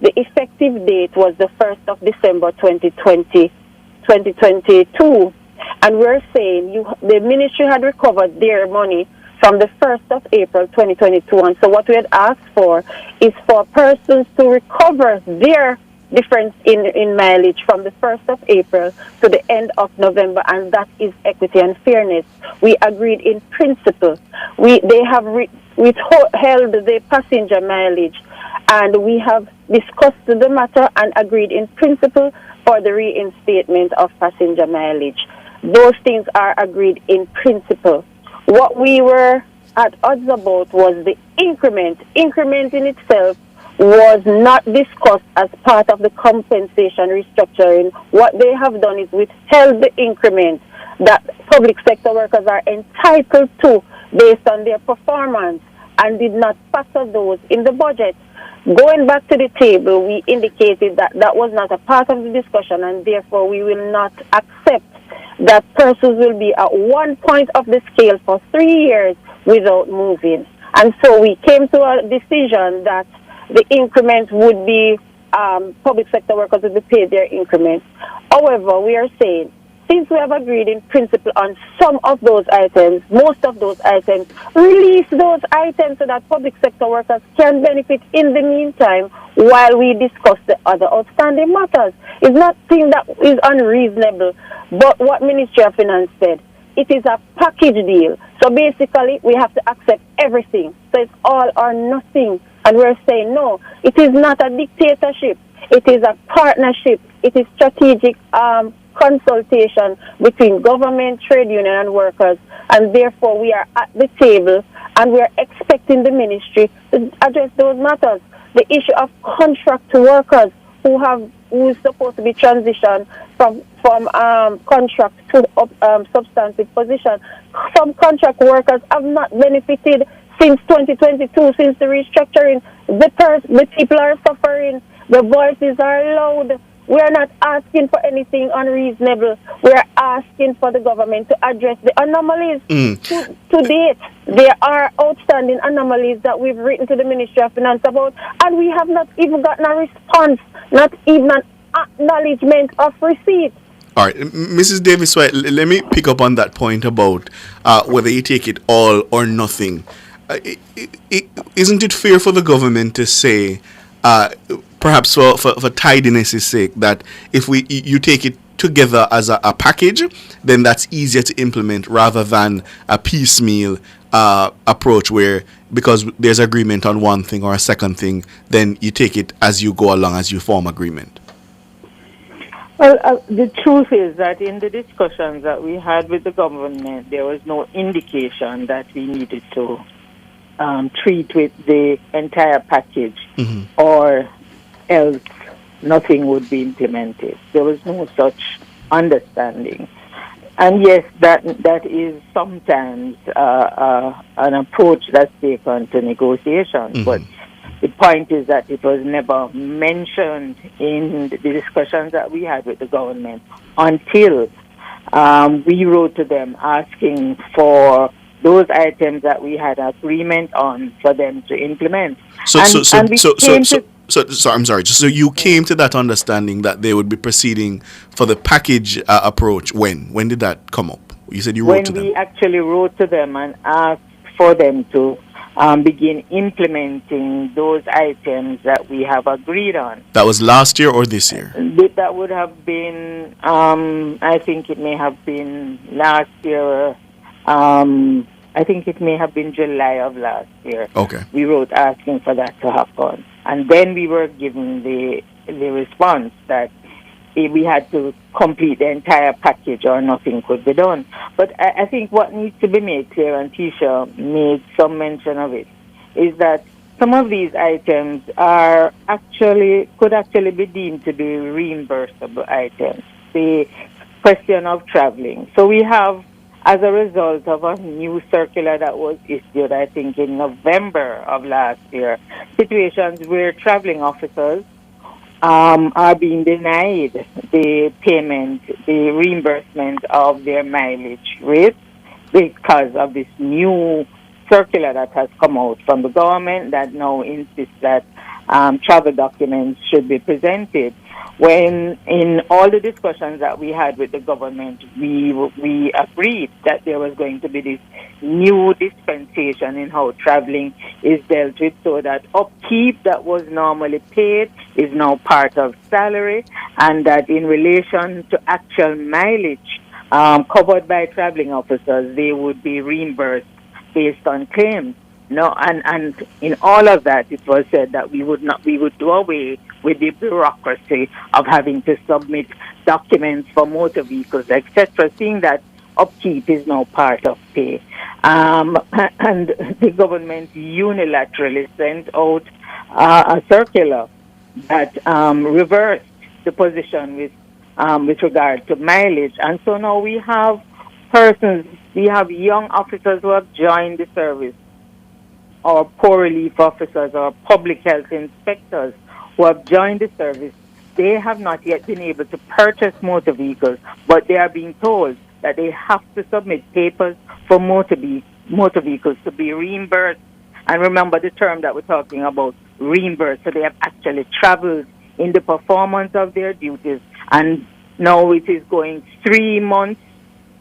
The effective date was the 1st of December 2022. And we're saying the ministry had recovered their money from the 1st of April 2022. And so what we had asked for is for persons to recover their difference in mileage from the 1st of April to the end of November, and that is equity and fairness. We agreed in principle. They have withheld the passenger mileage, and we have discussed the matter and agreed in principle for the reinstatement of passenger mileage. Those things are agreed in principle. What we were at odds about was the increment. Increment in itself was not discussed as part of the compensation restructuring. What they have done is withheld the increment that public sector workers are entitled to based on their performance and did not factor those in the budget. Going back to the table, we indicated that that was not a part of the discussion, and therefore we will not accept that persons will be at one point of the scale for 3 years without moving. And so we came to a decision that the increment would be, public sector workers would be paid their increments. However, we are saying, since we have agreed in principle on some of those items, most of those items, release those items so that public sector workers can benefit in the meantime while we discuss the other outstanding matters. It's nothing that is unreasonable. But what Ministry of Finance said, it is a package deal. So basically, we have to accept everything. So it's all or nothing. And we're saying, no, it is not a dictatorship. It is a partnership. It is strategic consultation between government, trade union, and workers. And therefore, we are at the table and we are expecting the ministry to address those matters. The issue of contract workers who is supposed to be transitioned from contract to substantive position. Some contract workers have not benefited since 2022, since the restructuring. The people are suffering. The voices are loud. We are not asking for anything unreasonable. We are asking for the government to address the anomalies. To date, there are outstanding anomalies that we've written to the Ministry of Finance about, and we have not even gotten a response, not even an acknowledgement of receipt. All right, Mrs. Davis, let me pick up on that point about whether you take it all or nothing. Isn't it fair for the government to say, perhaps for tidiness' sake, that if you take it together as a package, then that's easier to implement rather than a piecemeal approach where, because there's agreement on one thing or a second thing, then you take it as you go along, as you form agreement? Well, the truth is that in the discussions that we had with the government, there was no indication that we needed to treat with the entire package, or else nothing would be implemented. There was no such understanding. And yes, that is sometimes an approach that's taken to negotiations, but the point is that it was never mentioned in the discussions that we had with the government until we wrote to them asking for those items that we had agreement on for them to implement. So I'm sorry. So you came to that understanding that they would be proceeding for the package approach when? When did that come up? You said you wrote to them. When we actually wrote to them and asked for them to begin implementing those items that we have agreed on. That was last year or this year? That would have been, I think it may have been last year. I think it may have been July of last year. Okay. We wrote asking for that to happen. And then we were given the response that we had to complete the entire package or nothing could be done. But I think what needs to be made clear, and Tisha made some mention of it, is that some of these items could actually be deemed to be reimbursable items. The question of traveling. So we have, as a result of a new circular that was issued, I think in November of last year, situations where traveling officers are being denied the payment, the reimbursement of their mileage rates because of this new circular that has come out from the government that now insists that travel documents should be presented. When in all the discussions that we had with the government, we agreed that there was going to be this new dispensation in how traveling is dealt with, so that upkeep that was normally paid is now part of salary, and that in relation to actual mileage covered by traveling officers, they would be reimbursed based on claims. No, and in all of that, it was said that we would do away with the bureaucracy of having to submit documents for motor vehicles, etc., seeing that upkeep is now part of pay. And the government unilaterally sent out a circular that reversed the position with regard to mileage. And so now we have young officers who have joined the service, or poor relief officers or public health inspectors who have joined the service. They have not yet been able to purchase motor vehicles, but they are being told that they have to submit papers for motor vehicles to be reimbursed. And remember the term that we're talking about, reimbursed. So they have actually traveled in the performance of their duties, and now it is going 3 months,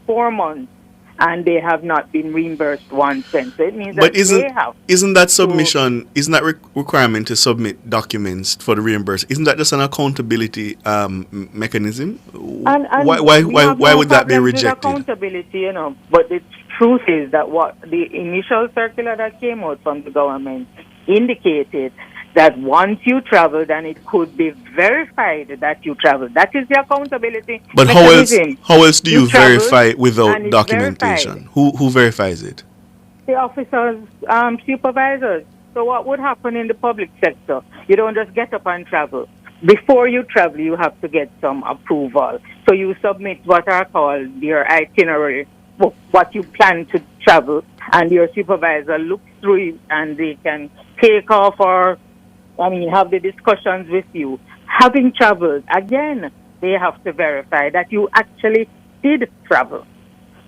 4 months, and they have not been reimbursed 1 cent. So it means But that they have. isn't that submission, isn't that requirement to submit documents for the reimbursement, isn't that just an accountability mechanism? And why would that be rejected? Accountability, you know, but the truth is that what the initial circular that came out from the government indicated that once you traveled and it could be verified that you traveled, that is the accountability. But mechanism. how else do you verify it and without it's documentation? verified. Who verifies it? The officers, supervisors. So what would happen in the public sector? You don't just get up and travel. Before you travel, you have to get some approval. So you submit what are called your itinerary, what you plan to travel, and your supervisor looks through it and they can take off or, have the discussions with you. Having traveled, again, they have to verify that you actually did travel.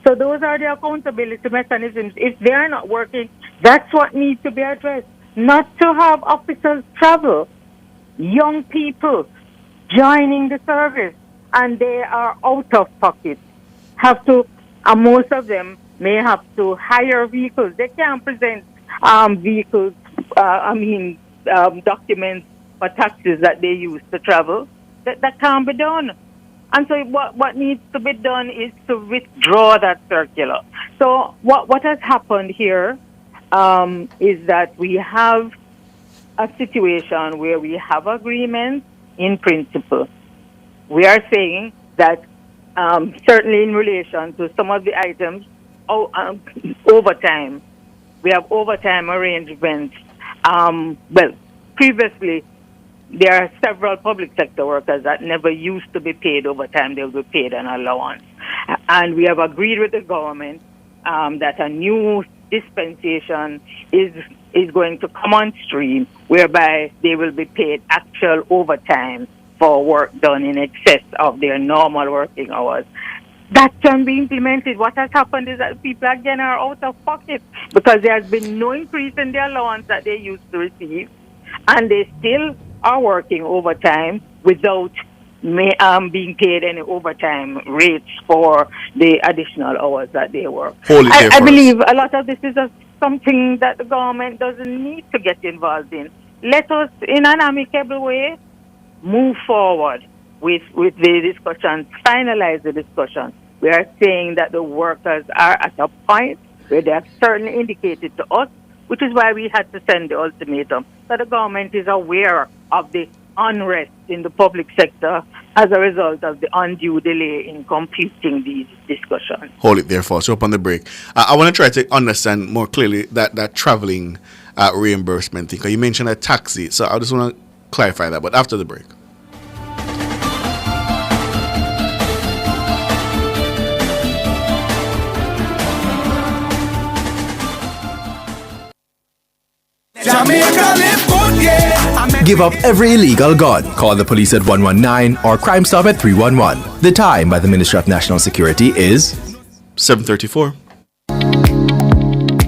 So those are the accountability mechanisms. If they are not working, that's what needs to be addressed. Not to have officers travel, young people joining the service, and they are out of pocket. And most of them may have to hire vehicles. They can't present vehicles, documents or taxes that they use to travel. That can't be done. And so what needs to be done is to withdraw that circular. So what has happened here is that we have a situation where we have agreements in principle. We are saying that certainly in relation to some of the items, overtime, we have overtime arrangements. Previously, there are several public sector workers that never used to be paid overtime. They will be paid an allowance. And we have agreed with the government that a new dispensation is going to come on stream whereby they will be paid actual overtime for work done in excess of their normal working hours. That can be implemented. What has happened is that people again are out of pocket because there has been no increase in the allowance that they used to receive, and they still are working overtime without being paid any overtime rates for the additional hours that they work. I believe a lot of this is something that the government doesn't need to get involved in. Let us, in an amicable way, move forward with the discussion, finalize the discussion. We are saying that the workers are at a point where they have certainly indicated to us, which is why we had to send the ultimatum, that the government is aware of the unrest in the public sector as a result of the undue delay in completing these discussions. Hold it there for us. We're up on the break. I want to try to understand more clearly that traveling reimbursement thing. You mentioned a taxi, so I just want to clarify that, but after the break. Give up every illegal gun. Call the police at 119 or Crime Stop at 311. The time by the Ministry of National Security is 7:34.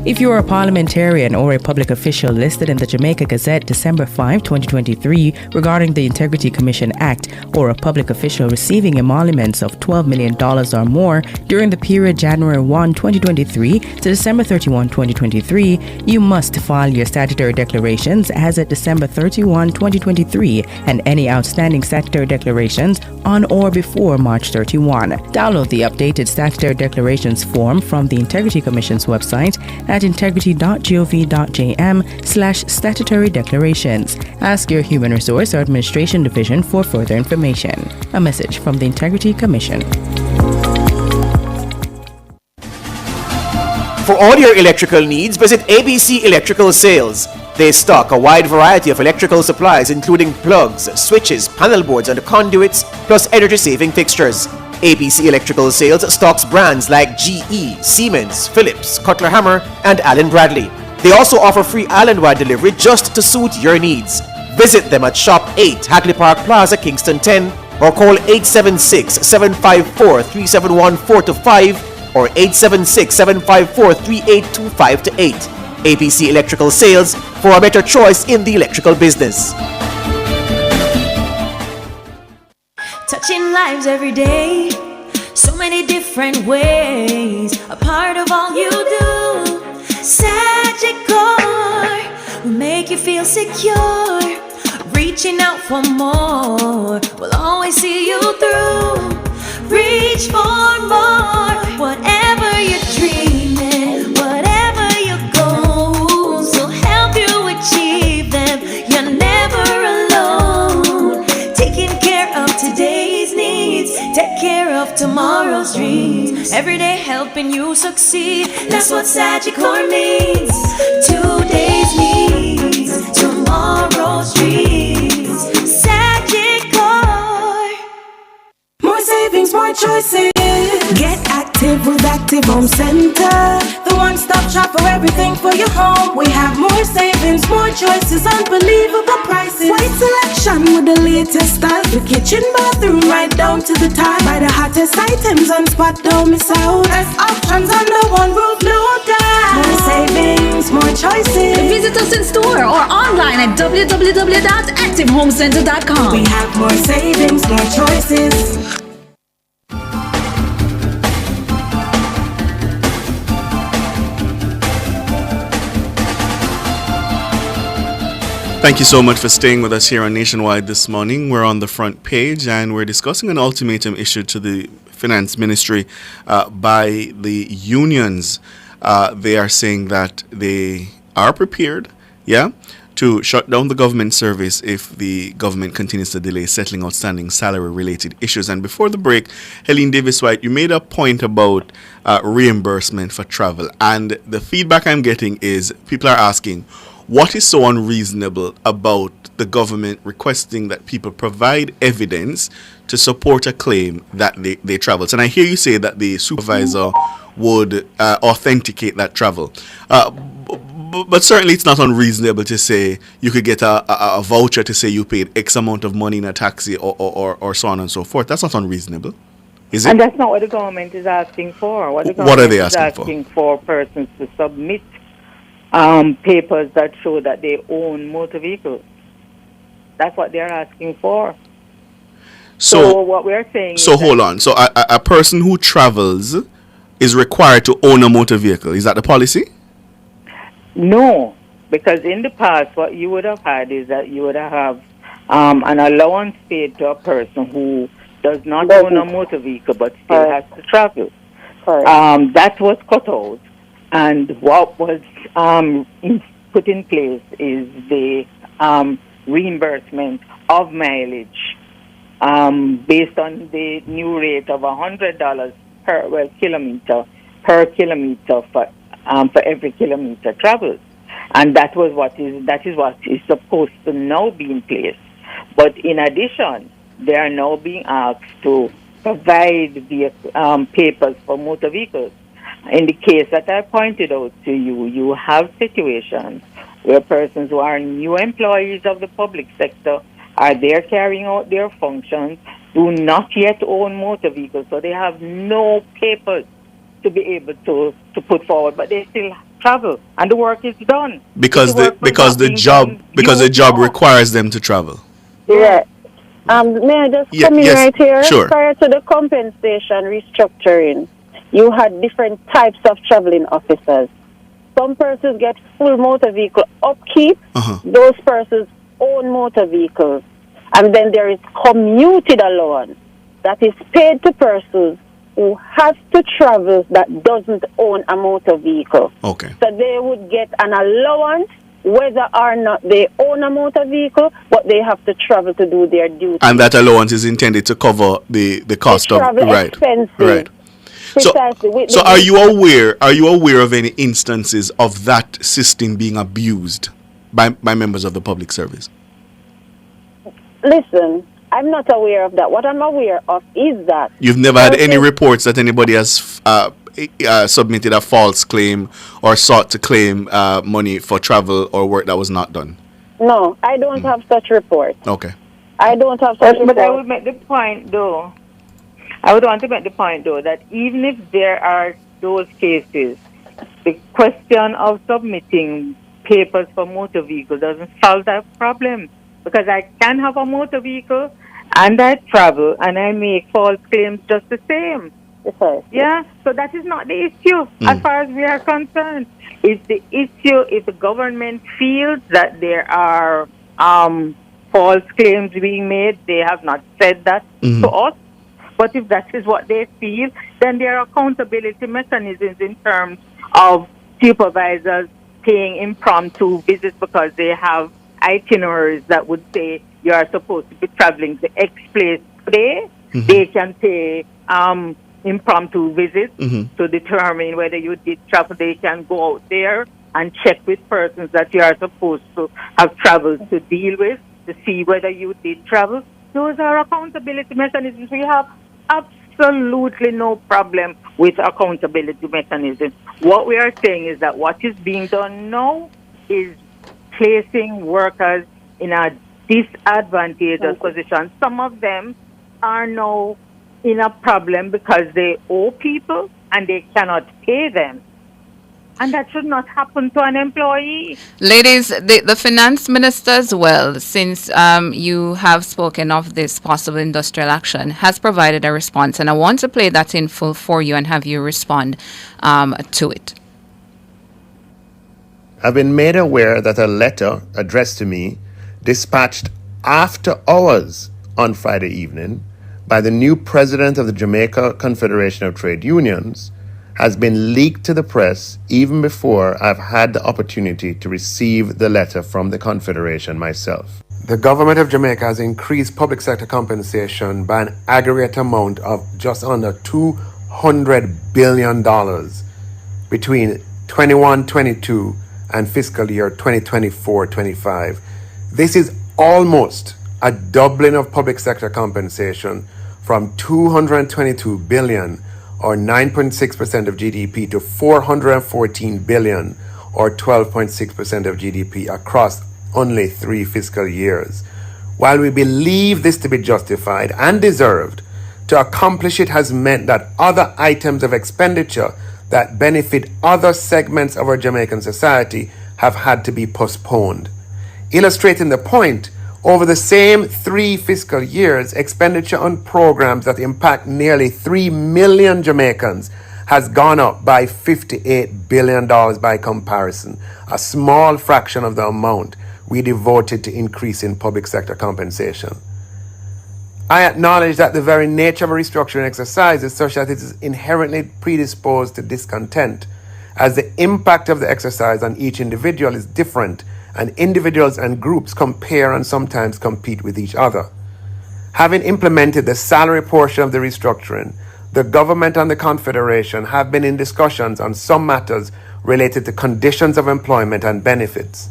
If you are a parliamentarian or a public official listed in the Jamaica Gazette December 5, 2023 regarding the Integrity Commission Act, or a public official receiving emoluments of $12 million or more during the period January 1, 2023 to December 31, 2023, you must file your statutory declarations as of December 31, 2023 and any outstanding statutory declarations on or before March 31. Download the updated statutory declarations form from the Integrity Commission's website at integrity.gov.jm/statutory declarations. Ask your Human Resource or Administration Division for further information. A message from the Integrity Commission. For all your electrical needs, visit ABC Electrical Sales. They stock a wide variety of electrical supplies including plugs, switches, panel boards and conduits, plus energy-saving fixtures. ABC Electrical Sales stocks brands like GE, Siemens, Philips, Cutler Hammer, and Allen Bradley. They also offer free island-wide delivery just to suit your needs. Visit them at Shop 8, Hagley Park Plaza, Kingston 10, or call 876-754-3714-5 or 876-754-3825-8. ABC Electrical Sales, for a better choice in the electrical business. Touching lives every day, so many different ways. days, a part of all you do. Sagicor will make you feel secure. Reaching out for more, we'll always see you through. Reach for more, whatever you're dreaming, whatever your goals, will help you achieve them. You're never alone. Taking care of today's needs, take care of tomorrow's dreams. Every day helping you succeed, that's what Sagicor means. Today's needs, tomorrow's dreams. Sagicor. More savings, more choices. Get active with Active Home Center, the one-stop shop for everything for your home. We have more savings, more choices, unbelievable prices. Wide selection with the latest style. The kitchen, bathroom, right down to the tile. Buy the hottest items on spot, don't miss out. Best options under one roof, no doubt. More savings, more choices. Visit us in store or online at www.activehomecenter.com. We have more savings, more choices. Thank you so much for staying with us here on Nationwide this morning. We're on the front page and we're discussing an ultimatum issued to the Finance Ministry by the unions. They are saying that they are prepared, to shut down the government service if the government continues to delay settling outstanding salary-related issues. And before the break, Helene Davis-White, you made a point about reimbursement for travel. And the feedback I'm getting is people are asking, what is so unreasonable about the government requesting that people provide evidence to support a claim that they traveled? And I hear you say that the supervisor would authenticate that travel. But certainly it's not unreasonable to say you could get a voucher to say you paid X amount of money in a taxi or so on and so forth. That's not unreasonable, is it? And that's not what the government is asking for. What are they asking for? Persons to submit papers that show that they own motor vehicles. That's what they're asking for. So what we're saying is hold on. So a person who travels is required to own a motor vehicle. Is that the policy? No, because in the past, what you would have had is that you would have an allowance paid to a person who does not own a motor vehicle but still has to travel. That was cut out. And what was put in place is the reimbursement of mileage based on the new rate of $100 per kilometer for every kilometer traveled. And that is what is supposed to now be in place. But in addition, they are now being asked to provide the papers for motor vehicles. In the case that I pointed out to you, you have situations where persons who are new employees of the public sector are there carrying out their functions, do not yet own motor vehicles, so they have no papers to be able to put forward, but they still travel, and the work is done. Because the job requires them to travel. Yeah. May I just come in right here? Sure. Prior to the compensation restructuring, you had different types of traveling officers. Some persons get full motor vehicle upkeep. Those persons own motor vehicles. And then there is commuted allowance that is paid to persons who have to travel that doesn't own a motor vehicle. Okay. So they would get an allowance whether or not they own a motor vehicle, but they have to travel to do their duty. And that allowance is intended to cover the cost of expenses. Right. So are you aware of any instances of that system being abused by members of the public service? Listen, I'm not aware of that. What I'm aware of is that you've never had any reports that anybody has submitted a false claim or sought to claim money for travel or work that was not done? No, I don't have such reports. Okay. I don't have such reports. But I would make the point, though. I would want to make the point, though, that even if there are those cases, the question of submitting papers for motor vehicle doesn't solve that problem. Because I can have a motor vehicle and I travel and I make false claims just the same. Yeah, so that is not the issue as far as we are concerned. It's the issue if the government feels that there are false claims being made. They have not said that to us. But if that is what they feel, then there are accountability mechanisms in terms of supervisors paying impromptu visits because they have itineraries that would say you are supposed to be traveling to X place today. They can pay impromptu visits to determine whether you did travel. They can go out there and check with persons that you are supposed to have traveled to deal with to see whether you did travel. Those are accountability mechanisms. We have absolutely no problem with accountability mechanisms. What we are saying is that what is being done now is placing workers in a disadvantageous position. Some of them are now in a problem because they owe people and they cannot pay them. And that should not happen to an employee. Ladies, the finance minister as well, since you have spoken of this possible industrial action, has provided a response. And I want to play that in full for you and have you respond to it. I've been made aware that a letter addressed to me, dispatched after hours on Friday evening by the new president of the Jamaica Confederation of Trade Unions, has been leaked to the press even before I've had the opportunity to receive the letter from the Confederation myself. The government of Jamaica has increased public sector compensation by an aggregate amount of just under $200 billion between 21-22 and fiscal year 2024-25. This is almost a doubling of public sector compensation from $222 billion or 9.6% of GDP to $414 billion or 12.6% of GDP across only 3 fiscal years. While we believe this to be justified and deserved, to accomplish it has meant that other items of expenditure that benefit other segments of our Jamaican society have had to be postponed. Illustrating the point, over the same 3 fiscal years, expenditure on programs that impact nearly 3 million Jamaicans has gone up by $58 billion by comparison, a small fraction of the amount we devoted to increasing public sector compensation. I acknowledge that the very nature of a restructuring exercise is such that it is inherently predisposed to discontent, as the impact of the exercise on each individual is different, and individuals and groups compare and sometimes compete with each other. Having implemented the salary portion of the restructuring, the government and the Confederation have been in discussions on some matters related to conditions of employment and benefits.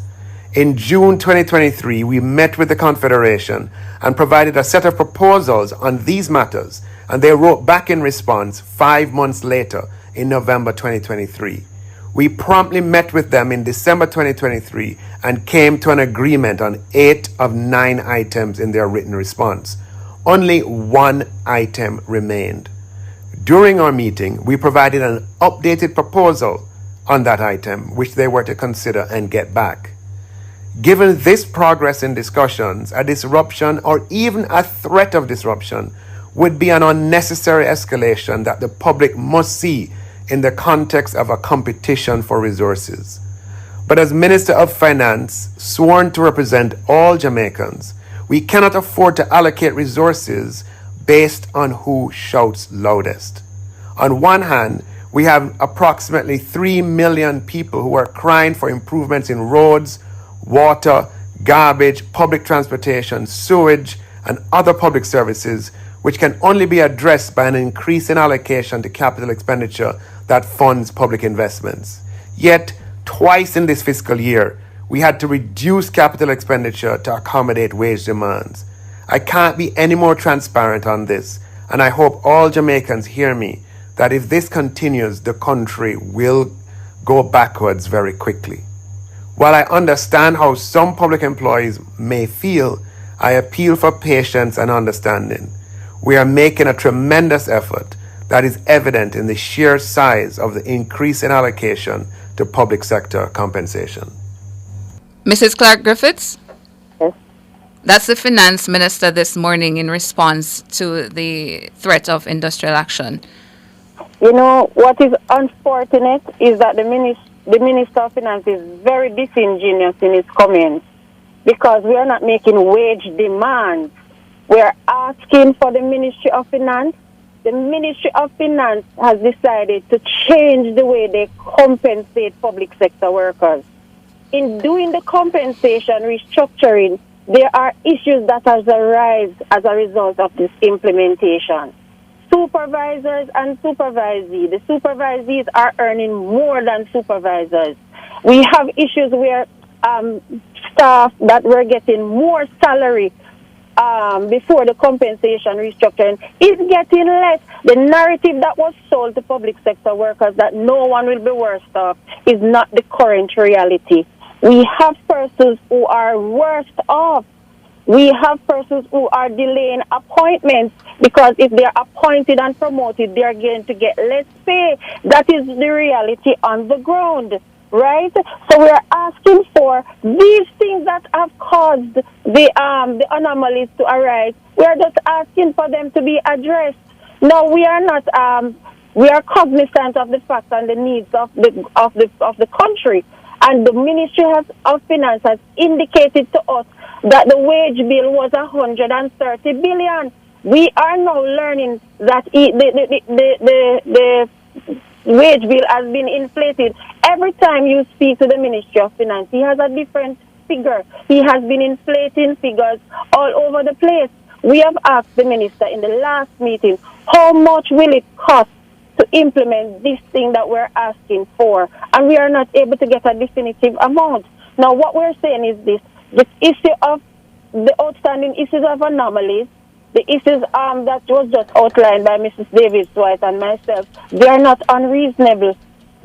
In June 2023, we met with the Confederation and provided a set of proposals on these matters, and they wrote back in response 5 months later in November 2023. We promptly met with them in December 2023 and came to an agreement on 8 of 9 items in their written response. Only 1 item remained. During our meeting, we provided an updated proposal on that item, which they were to consider and get back. Given this progress in discussions, a disruption or even a threat of disruption would be an unnecessary escalation that the public must see in the context of a competition for resources. But as Minister of Finance, sworn to represent all Jamaicans, we cannot afford to allocate resources based on who shouts loudest. On one hand, we have approximately 3 million people who are crying for improvements in roads, water, garbage, public transportation, sewage, and other public services, which can only be addressed by an increase in allocation to capital expenditure that funds public investments. Yet, twice in this fiscal year, we had to reduce capital expenditure to accommodate wage demands. I can't be any more transparent on this, and I hope all Jamaicans hear me, that if this continues, the country will go backwards very quickly. While I understand how some public employees may feel, I appeal for patience and understanding. We are making a tremendous effort that is evident in the sheer size of the increase in allocation to public sector compensation. Mrs. Clark Griffiths? Yes. That's the finance minister this morning in response to the threat of industrial action. You know, what is unfortunate is that the Minister of Finance is very disingenuous in his comments because we are not making wage demands. We are asking for the Ministry of Finance. The Ministry of Finance has decided to change the way they compensate public sector workers. In doing the compensation restructuring, there are issues that has arisen as a result of this implementation. Supervisors and supervisees. The supervisees are earning more than supervisors. We have issues where staff that were getting more salary before the compensation restructuring is getting less. The narrative that was sold to public sector workers that no one will be worse off is not the current reality. We have persons who are worse off. We have persons who are delaying appointments because if they're appointed and promoted, they're going to get less pay. That is the reality on the ground, right? So we're asking for these things that have caused the anomalies to arise. We're just asking for them to be addressed. No, we are not. We are cognizant of the facts and the needs of the country, and the Ministry of Finance has indicated to us that the wage bill was 130 billion. We are now learning that the wage bill has been inflated. Every time you speak to the Ministry of Finance, he has a different figure. He has been inflating figures all over the place. We have asked the minister in the last meeting, how much will it cost to implement this thing that we're asking for? And we are not able to get a definitive amount. Now, what we're saying is this. The issue of the outstanding issues of anomalies, the issues that was just outlined by Mrs. Davis-White and myself, they are not unreasonable.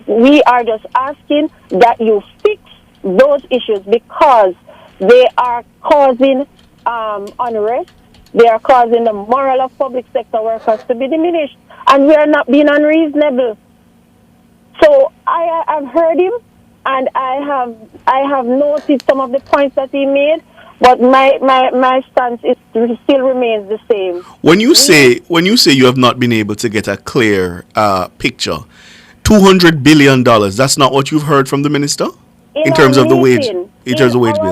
We are just asking that you fix those issues because they are causing unrest. They are causing the morale of public sector workers to be diminished. And we are not being unreasonable. So I have heard him, and I have noted some of the points that he made, but my stance still remains the same. When you say you have not been able to get a clear picture, $200 billion, that's not what you've heard from the minister in terms of the wage bill.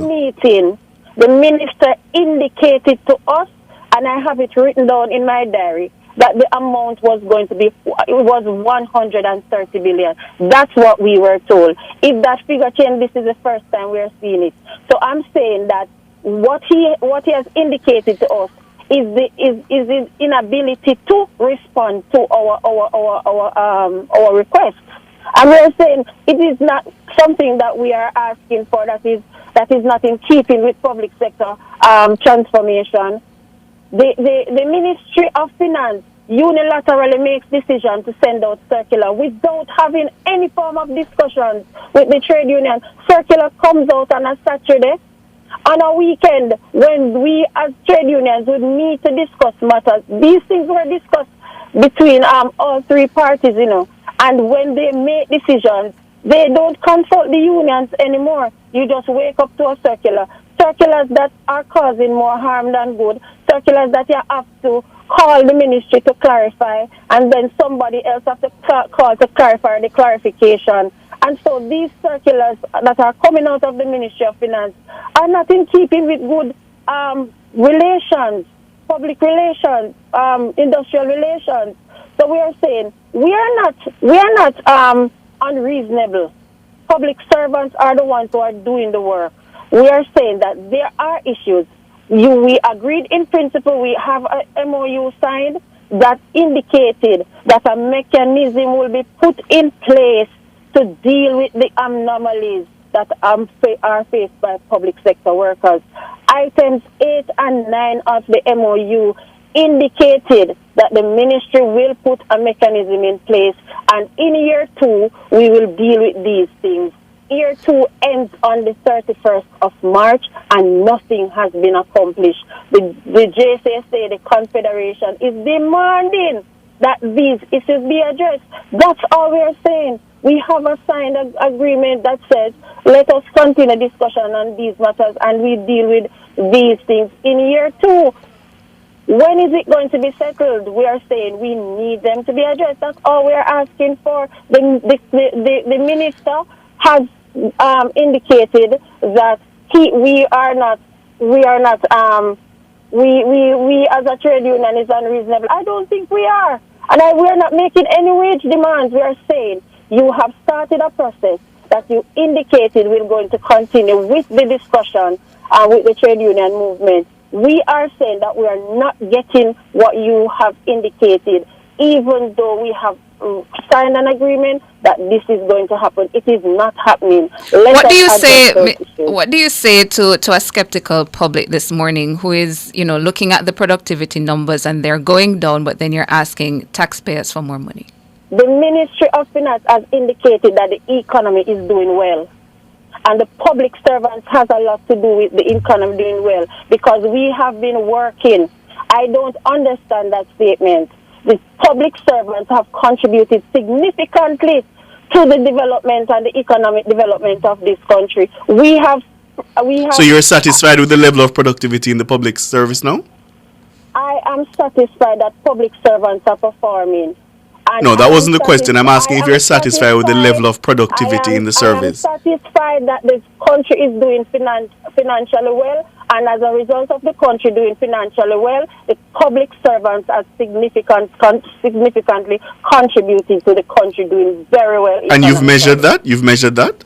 Meeting, the minister indicated to us, and I have it written down in my diary, that the amount was going to be, it was 130 billion. That's what we were told. If that figure changed, this is the first time we are seeing it. So I'm saying that what he has indicated to us is his inability to respond to our requests. And we're saying it is not something that we are asking for that is not in keeping with public sector transformation. The Ministry of Finance unilaterally makes decision to send out circular without having any form of discussions with the trade union. Circular comes out on a Saturday. On a weekend, when we as trade unions would meet to discuss matters, these things were discussed between all three parties, and when they make decisions, they don't consult the unions anymore. You just wake up to a circular. Circulars that are causing more harm than good. Circulars that you have to call the ministry to clarify, and then somebody else has to call to clarify the clarification. And so these circulars that are coming out of the Ministry of Finance are not in keeping with good relations, public relations, industrial relations. So we are saying we are not unreasonable. Public servants are the ones who are doing the work. We are saying that there are issues. We agreed in principle. We have a MOU signed that indicated that a mechanism will be put in place to deal with the anomalies that are faced by public sector workers. Items 8 and 9 of the MOU indicated that the ministry will put a mechanism in place, and in year 2, we will deal with these things. Year 2 ends on the 31st of March, and nothing has been accomplished. The JCSA, the Confederation, is demanding that these issues be addressed. That's all we are saying. We have a signed agreement that says, let us continue discussion on these matters, and we deal with these things in year 2. When is it going to be settled? We are saying we need them to be addressed. That's all we are asking for. The minister has indicated that we as a trade union is unreasonable. I don't think we are. And we are not making any wage demands. We are saying you have started a process that you indicated we're going to continue with the discussion with the trade union movement. We are saying that we are not getting what you have indicated, even though we have signed an agreement that this is going to happen. It is not happening. What do you say to a skeptical public this morning who is, looking at the productivity numbers and they're going down, but then you're asking taxpayers for more money? The Ministry of Finance has indicated that the economy is doing well. And the public servants has a lot to do with the economy doing well, because we have been working. I don't understand that statement. The public servants have contributed significantly to the development and the economic development of this country. We have. So you're satisfied with the level of productivity in the public service now? I am satisfied that public servants are performing. No, that wasn't the question. I'm asking if you're satisfied with the level of productivity in the service. I am satisfied that the country is doing financially well, and as a result of the country doing financially well, the public servants are significantly contributing to the country doing very well. And you've measured that? You've measured that?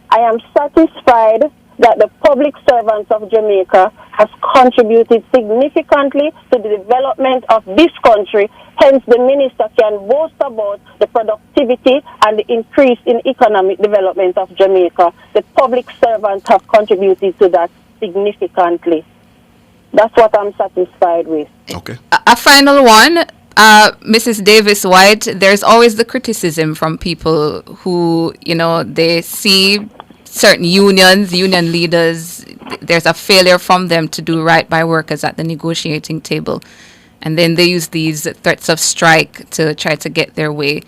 I am satisfied that the public servants of Jamaica have contributed significantly to the development of this country. Hence, the minister can boast about the productivity and the increase in economic development of Jamaica. The public servants have contributed to that significantly. That's what I'm satisfied with. Okay. A final one. Mrs. Davis White, there's always the criticism from people who, they see certain union leaders, there's a failure from them to do right by workers at the negotiating table. And then they use these threats of strike to try to get their way.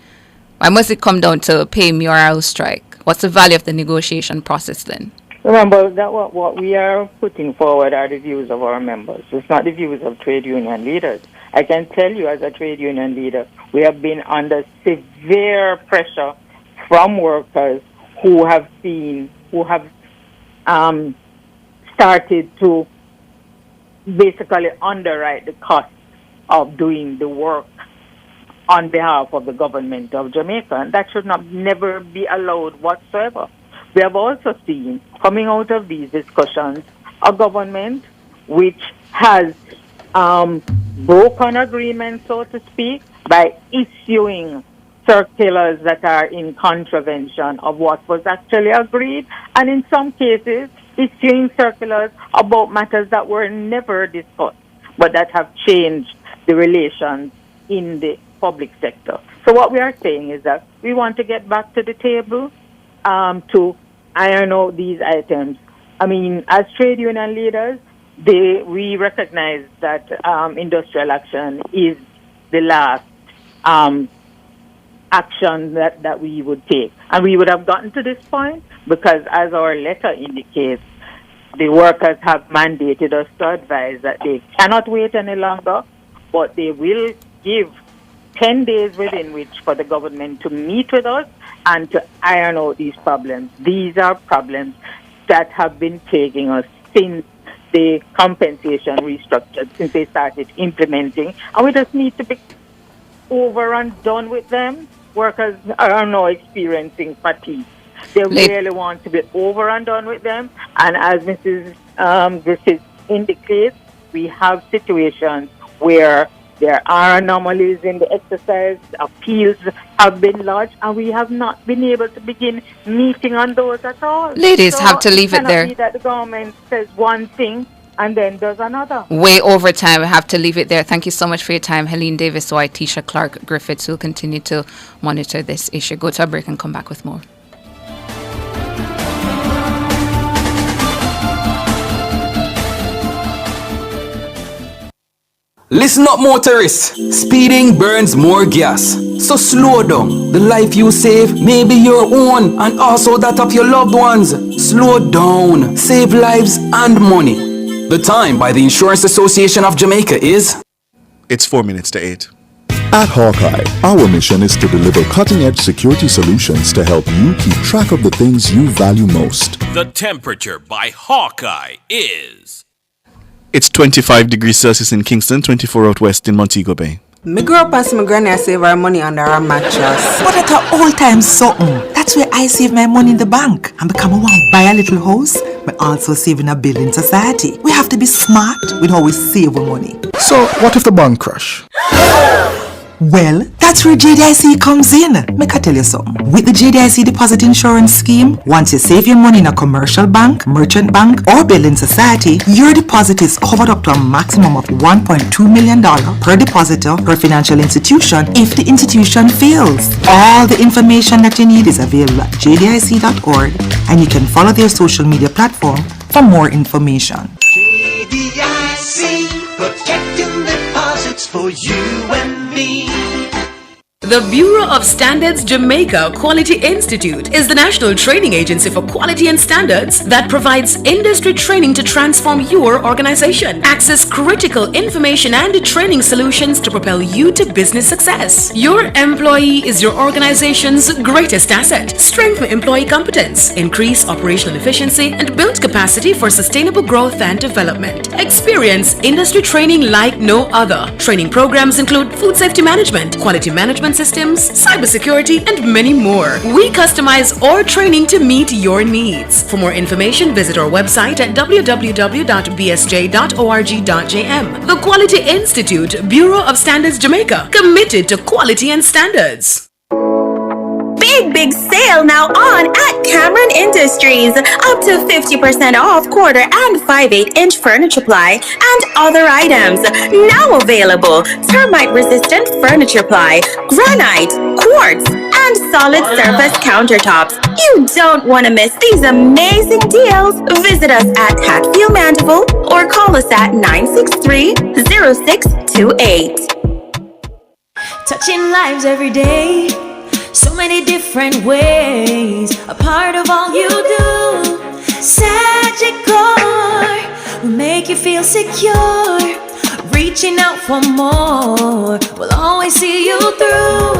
Why must it come down to pay me or I'll strike? What's the value of the negotiation process then? Remember that what we are putting forward are the views of our members. It's not the views of trade union leaders. I can tell you as a trade union leader, we have been under severe pressure from workers who have started to basically underwrite the cost of doing the work on behalf of the government of Jamaica, and that should never be allowed whatsoever. We have also seen, coming out of these discussions, a government which has broken agreement, so to speak, by issuing circulars that are in contravention of what was actually agreed, and in some cases, issuing circulars about matters that were never discussed, but that have changed the relations in the public sector. So what we are saying is that we want to get back to the table to iron out these items. I mean, as trade union leaders, we recognize that industrial action is the last action that we would take. And we would have gotten to this point because, as our letter indicates, the workers have mandated us to advise that they cannot wait any longer, but they will give 10 days within which for the government to meet with us and to iron out these problems. These are problems that have been plaguing us since the compensation restructured, since they started implementing, and we just need to be over and done with them. Workers are now experiencing fatigue. They really want to be over and done with them, and as Mrs. Griffiths indicates, we have situations where there are anomalies in the exercise, appeals have been lodged, and we have not been able to begin meeting on those at all. Ladies, have to leave it there. It cannot be that the government says one thing and then does another. Way over time. I have to leave it there. Thank you so much for your time. Helene Davis White, Tisha Clark Griffiths will continue to monitor this issue. Go to a break and come back with more. Listen up, motorists. Speeding burns more gas. So slow down. The life you save may be your own and also that of your loved ones. Slow down. Save lives and money. The time by the Insurance Association of Jamaica is... It's 4 minutes to 8. At Hawkeye, our mission is to deliver cutting-edge security solutions to help you keep track of the things you value most. The temperature by Hawkeye is... It's 25 degrees Celsius in Kingston, 24 out west in Montego Bay. Me grew up as my granny save her money under her mattress. But at an old time something, that's where I save my money in the bank. And become a one buy a little house, but also save in a building society. We have to be smart with how we save our money. So, what if the bank crash? Well, that's where JDIC comes in. Make I tell you something. With the JDIC Deposit Insurance Scheme, once you save your money in a commercial bank, merchant bank, or building society, your deposit is covered up to a maximum of $1.2 million per depositor per financial institution if the institution fails. All the information that you need is available at jdic.org, and you can follow their social media platform for more information. JDIC, protecting deposits for you and me. The Bureau of Standards Jamaica Quality Institute is the national training agency for quality and standards that provides industry training to transform your organization. Access critical information and training solutions to propel you to business success. Your employee is your organization's greatest asset. Strengthen employee competence, increase operational efficiency, and build capacity for sustainable growth and development. Experience industry training like no other. Training programs include food safety management, quality management systems, cybersecurity, and many more. We customize our training to meet your needs. For more information, visit our website at www.bsj.org.jm. The Quality Institute, Bureau of Standards Jamaica, committed to quality and standards. Big sale now on at Cameron Industries. Up to 50% off quarter and 5/8-inch furniture ply and other items. Now available. Termite resistant furniture ply, granite, quartz, and solid surface countertops. You don't want to miss these amazing deals. Visit us at Hatfield Mandeville or call us at 963-0628. Touching lives every day, so many different ways, a part of all you do. Sagicor will make you feel secure, reaching out for more, will always see you through.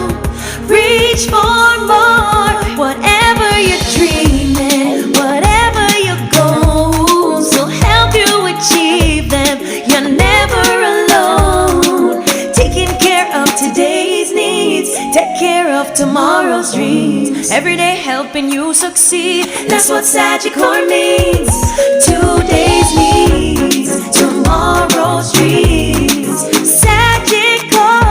Reach for more, whatever you're dreaming, whatever your goals, will help you achieve them. You're never alone, taking care of today's needs, take care of tomorrow's dreams, every day helping you succeed. That's what Sagicor means. Today's needs, tomorrow's dreams. Sagicor.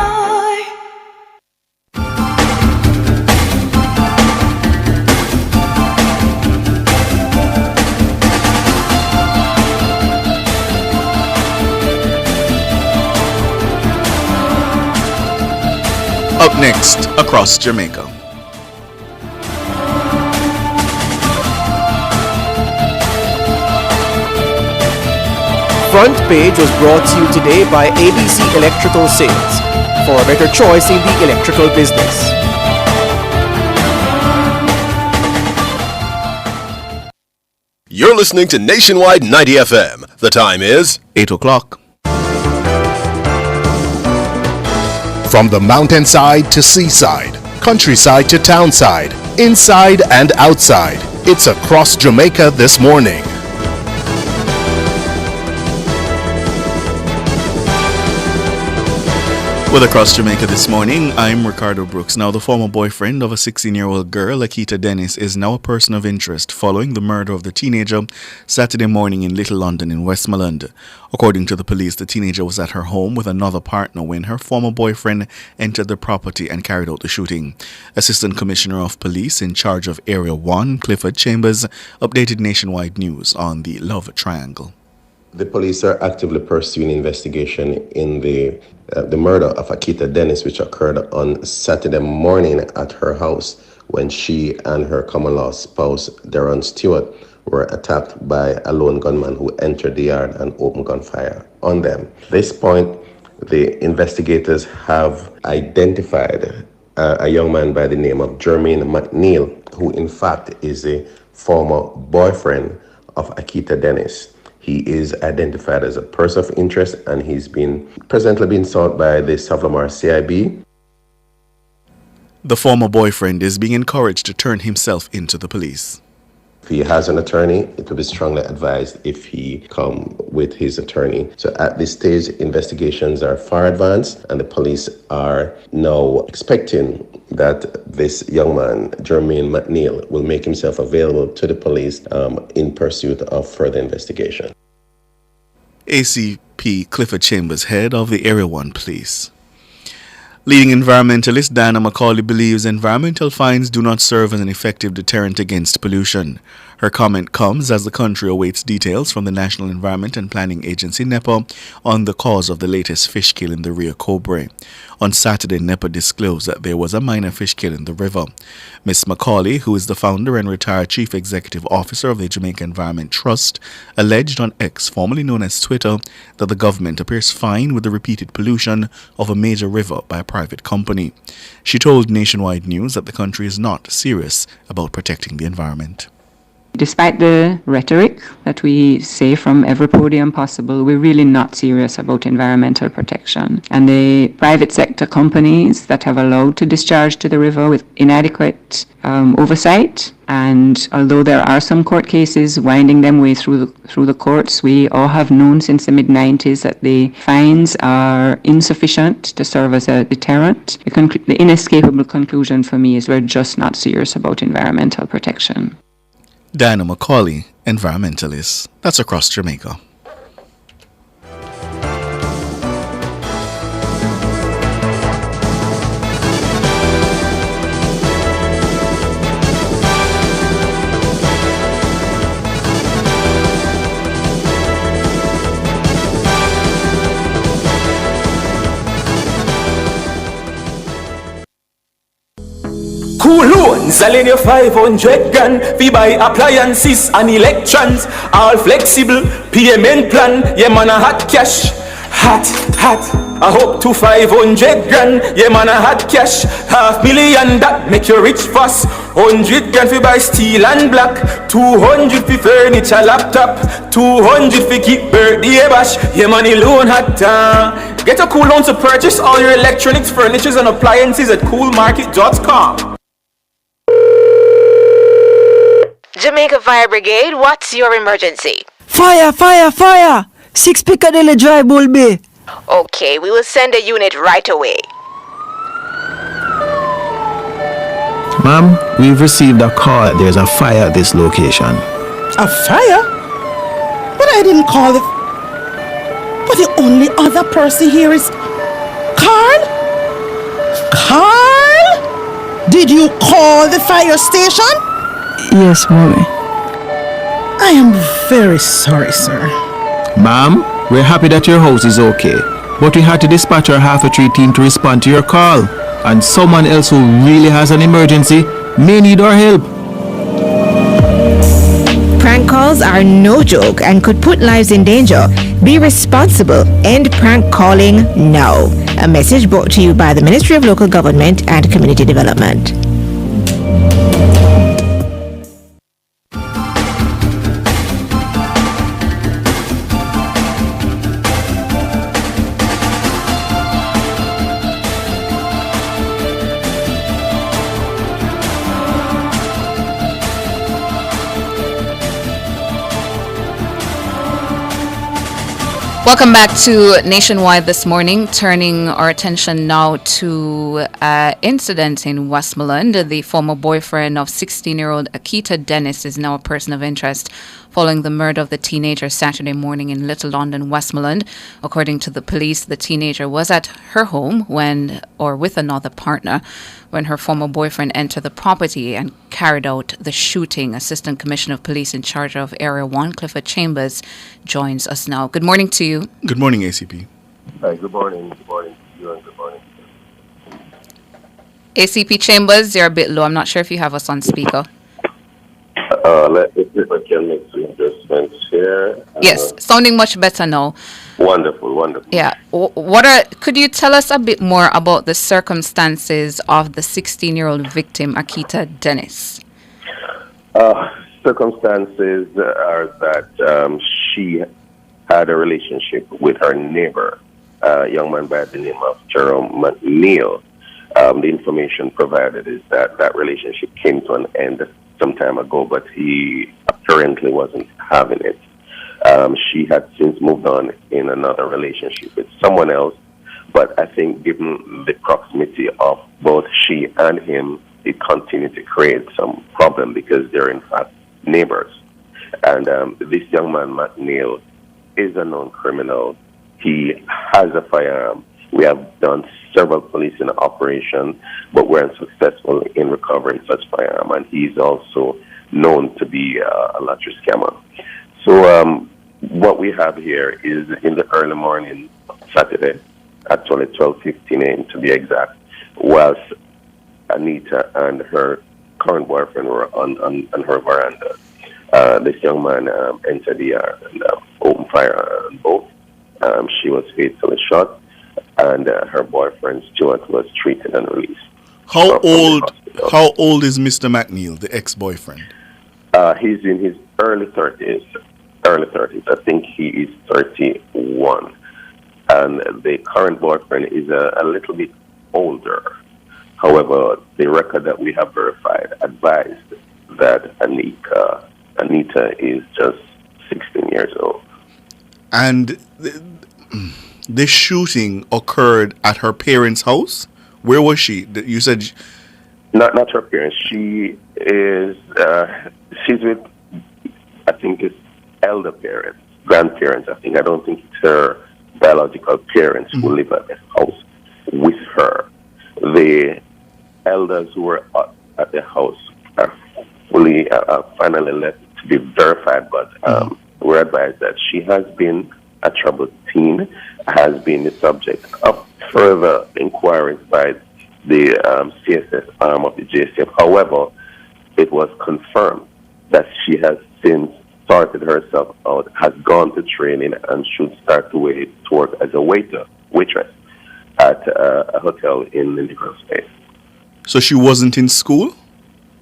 Up next, across Jamaica. Front Page was brought to you today by ABC Electrical Sales, for a better choice in the electrical business. You're listening to Nationwide 90 FM. The time is 8 o'clock. From the mountainside to seaside, countryside to townside, inside and outside, it's across Jamaica this morning. With Across Jamaica this morning, I'm Ricardo Brooks. Now, the former boyfriend of a 16-year-old girl, Akita Dennis, is now a person of interest following the murder of the teenager Saturday morning in Little London in Westmoreland. According to the police, the teenager was at her home with another partner when her former boyfriend entered the property and carried out the shooting. Assistant Commissioner of Police in charge of Area 1, Clifford Chambers, updated Nationwide News on the love triangle. The police are actively pursuing investigation in the murder of Akita Dennis, which occurred on Saturday morning at her house when she and her common-law spouse, Darren Stewart, were attacked by a lone gunman who entered the yard and opened gunfire on them. At this point, the investigators have identified a young man by the name of Jermaine McNeil, who in fact is a former boyfriend of Akita Dennis. He is identified as a person of interest, and he's presently being sought by the Savlamar CIB. The former boyfriend is being encouraged to turn himself into the police. If he has an attorney, it would be strongly advised if he come with his attorney. So at this stage, investigations are far advanced, and the police are now expecting that this young man, Jermaine McNeil, will make himself available to the police in pursuit of further investigation. ACP Clifford Chambers, head of the Area 1 Police. Leading environmentalist Diana Macaulay believes environmental fines do not serve as an effective deterrent against pollution. Her comment comes as the country awaits details from the National Environment and Planning Agency, NEPA, on the cause of the latest fish kill in the Rio Cobre. On Saturday, NEPA disclosed that there was a minor fish kill in the river. Ms. Macaulay, who is the founder and retired Chief Executive Officer of the Jamaica Environment Trust, alleged on X, formerly known as Twitter, that the government appears fine with the repeated pollution of a major river by a private company. She told Nationwide News that the country is not serious about protecting the environment. Despite the rhetoric that we say from every podium possible, we're really not serious about environmental protection. And the private sector companies that have allowed to discharge to the river with inadequate oversight, and although there are some court cases winding them way through the courts, we all have known since the mid-90s that the fines are insufficient to serve as a deterrent. The inescapable conclusion for me is we're just not serious about environmental protection. Diana Macaulay, environmentalist. That's across Jamaica. Cool loans, selling your 500 grand. We buy appliances and electrons. All flexible, payment plan. Yeah man a hot cash. Hot. I hope to 500 grand. Yeah man a hot cash. $500,000 that make you rich fast. 100 grand fi buy steel and black. 200 fi furniture laptop. 200 fi keep birthday bash. Yeah money loan hot. Get a cool loan to purchase all your electronics, furnitures and appliances at coolmarket.com. Jamaica Fire Brigade, what's your emergency? Fire! 6 Piccadilly Drive, Bull Bay. Okay, we will send a unit right away. Ma'am, we've received a call. There's a fire at this location. A fire? But I didn't call it. But the only other person here is Carl? Carl? Did you call the fire station? Yes, Mommy. I am very sorry, sir. Ma'am, we're happy that your house is okay, but we had to dispatch our Half a Tree team to respond to your call, and someone else who really has an emergency may need our help. Prank calls are no joke and could put lives in danger. Be responsible. End prank calling now. A message brought to you by the Ministry of Local Government and Community Development. Welcome back to Nationwide this morning, turning our attention now to incident in Westmoreland. The former boyfriend of 16-year-old Akita Dennis is now a person of interest following the murder of the teenager Saturday morning in Little London, Westmoreland. According to the police, the teenager was at her home with another partner when her former boyfriend entered the property and carried out the shooting. Assistant Commissioner of Police in charge of Area 1, Clifford Chambers, joins us now. Good morning to you. Good morning, ACP. Hi, good morning. Good morning to you and good morning. ACP Chambers, you're a bit low. I'm not sure if you have us on speaker. Let me see if I can make some adjustments here. Yes, sounding much better now. Wonderful. Yeah. Could you tell us a bit more about the circumstances of the 16-year-old victim, Akita Dennis? Circumstances are that she had a relationship with her neighbor, a young man by the name of Jerome McNeil. The information provided is that that relationship came to an end some time ago, but he apparently wasn't having it. She had since moved on in another relationship with someone else, but I think given the proximity of both she and him, it continued to create some problem because they're in fact neighbors. And this young man, McNeil, is a known criminal. He has a firearm. We have done several policing operations, but we're unsuccessful in recovering such firearm. And he's also known to be a lottery scammer. So what we have here is in the early morning, Saturday, actually 12:15 a.m. to be exact, whilst Anita and her current boyfriend were on her veranda. This young man entered the yard and opened fire on both. She was fatally shot, and her boyfriend Stuart was treated and released. How old is Mr. McNeil, the ex-boyfriend? He's in his early 30s. I think he is 31. And the current boyfriend is a little bit older. However, the record that we have verified advised that Anita is just 16 years old. And the shooting occurred at her parents' house? Where was she? You said... Not her parents. She is... she's with, I think it's elder parents, grandparents, I think. I don't think it's her biological parents who live at the house with her. The elders who were at the house are fully, finally left to be verified, but we're advised that she has been a troubled teen, has been the subject of further inquiries by the CSS arm of the JCF. However, it was confirmed that she has since sorted herself out, has gone to training, and should start to work as a waitress at a hotel in the Negro Space. So she wasn't in school?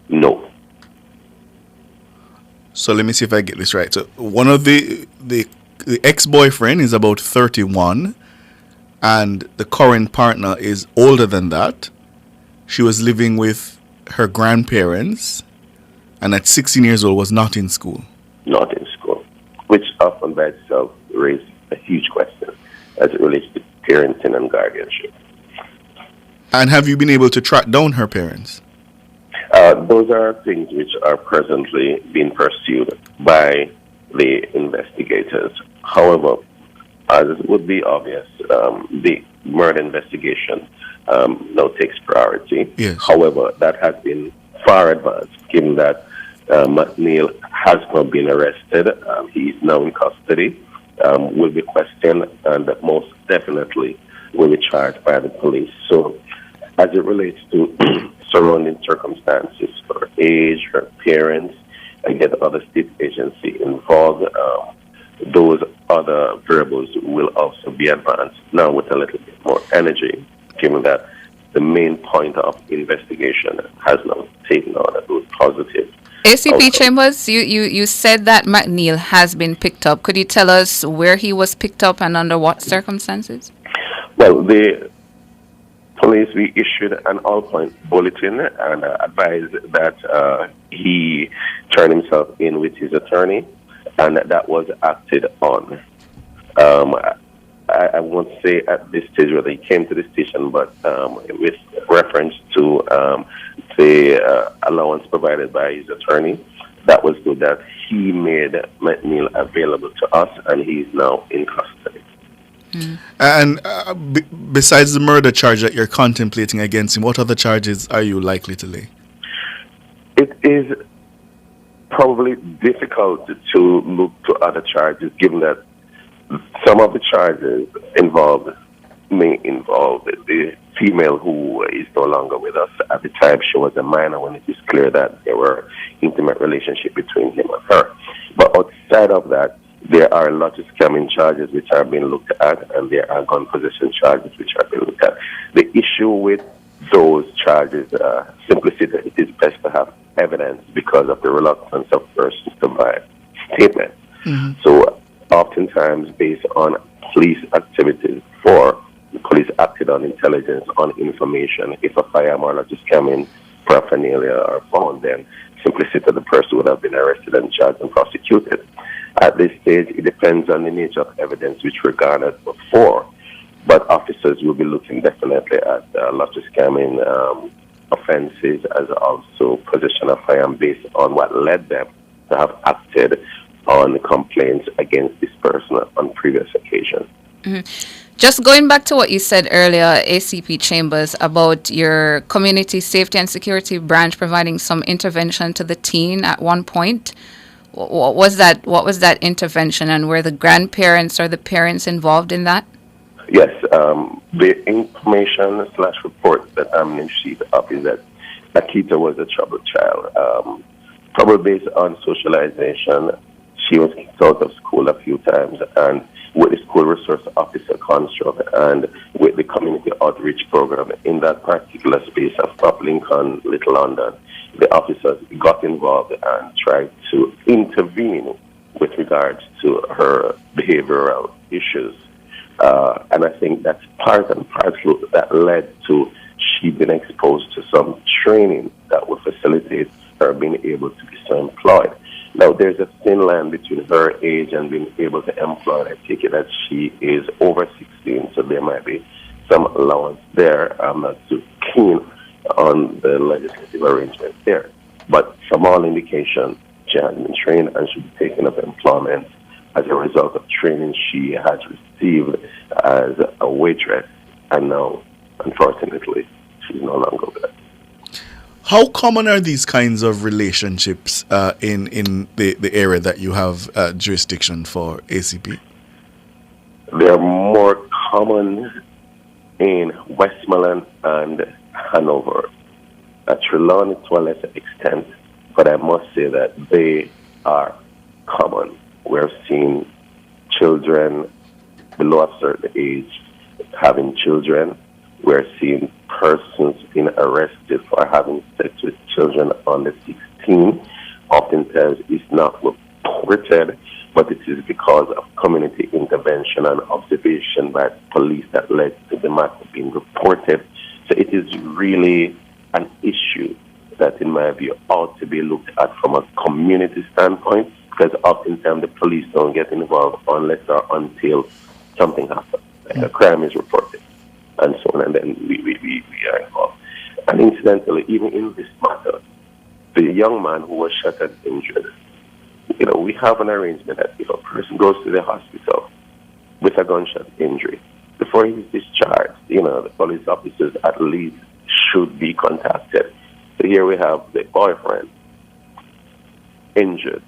No. So let me see if I get this right. So one of the ex-boyfriend is about 31, and the current partner is older than that. She was living with her grandparents, and at 16 years old was not in school. Not in school, which often by itself raises a huge question as it relates to parenting and guardianship. And have you been able to track down her parents? Those are things which are presently being pursued by the investigators. However, as it would be obvious, the murder investigation now takes priority. Yes. However, that has been far advanced, given that McNeil has not been arrested. He is now in custody, will be questioned, and most definitely will be charged by the police. So, as it relates to surrounding circumstances, her age, her parents, and get other state agency involved, those other variables will also be advanced now with a little bit more energy, given that the main point of investigation has now taken on a good positive. ACP Chambers, you said that McNeil has been picked up. Could you tell us where he was picked up and under what circumstances? Well, the police, we issued an all-point bulletin and advised that he turned himself in with his attorney, and that was acted on. I won't say at this stage whether he came to the station, but with reference to the allowance provided by his attorney, that was good that he made McNeil available to us, and he's now in custody. And besides the murder charge that you're contemplating against him, what other charges are you likely to lay? It is probably difficult to look to other charges, given that some of the charges may involve the female who is no longer with us. At the time, she was a minor when it is clear that there were intimate relationship between him and her. But outside of that, there are a lot of scamming charges which are being looked at, and there are gun possession charges which are being looked at. The issue with those charges, simply said, it is best to have evidence because of the reluctance of persons to buy statements. So oftentimes based on police activities. The police acted on intelligence, on information. If a firearm or just came in paraphernalia or found, then simplicity the person would have been arrested and charged and prosecuted. At this stage, it depends on the nature of evidence which were garnered before, but officers will be looking definitely at lottery scamming offenses as also possession of firearm based on what led them to have acted on complaints against this person on previous occasions. Just going back to what you said earlier, ACP Chambers, about your community safety and security branch providing some intervention to the teen at one point. What was that intervention, and were the grandparents or the parents involved in that? Yes, the information / report that I'm in receipt of is that Akita was a troubled child. Probably based on socialization, she was kicked out of school a few times, and with the school resource officer construct and with the community outreach program in that particular space of Top Lincoln, Little London, the officers got involved and tried to intervene with regards to her behavioral issues. And I think that's part and parcel that led to she being exposed to some training that would facilitate her being able to be self-employed. Now, there's a thin line between her age and being able to employ. I take it that she is over 16, so there might be some allowance there. I'm not too keen on the legislative arrangement there. But from all indication, she has been trained and should be taking up employment as a result of training she has received as a waitress. And now, unfortunately, she's no longer there. How common are these kinds of relationships in the area that you have jurisdiction for, ACP? They're more common in Westmoreland and Hanover. At Trelawney to a lesser extent, but I must say that they are common. We're seeing children below a certain age having children. We're seeing persons being arrested for having sex with children under 16. Oftentimes it's not reported, but it is because of community intervention and observation by police that led to the matter being reported. So it is really an issue that, in my view, ought to be looked at from a community standpoint, because oftentimes the police don't get involved unless or until something happens, like a crime is reported, and so on, and then we are involved. And incidentally, even in this matter, the young man who was shot and injured, we have an arrangement that if a person goes to the hospital with a gunshot injury, before he's discharged, the police officers at least should be contacted. So here we have the boyfriend injured,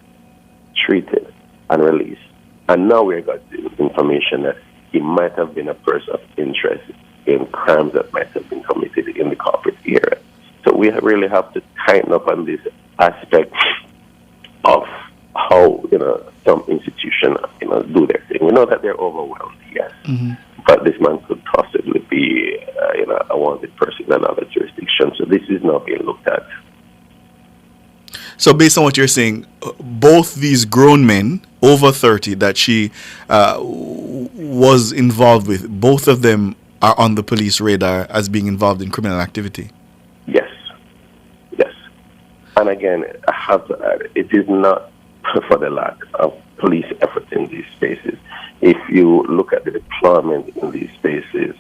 treated, and released. And now we got the information that he might have been a person of interest in crimes that might have been committed in the corporate area. So we really have to tighten up on this aspect of how some institutions do their thing. We know that they're overwhelmed, yes, but this man could possibly be a wanted person in another jurisdiction. So this is not being looked at. So based on what you're saying, both these grown men over 30 that she was involved with, both of them are on the police radar as being involved in criminal activity? Yes. And again, I have to add, it is not for the lack of police effort in these spaces. If you look at the deployment in these spaces,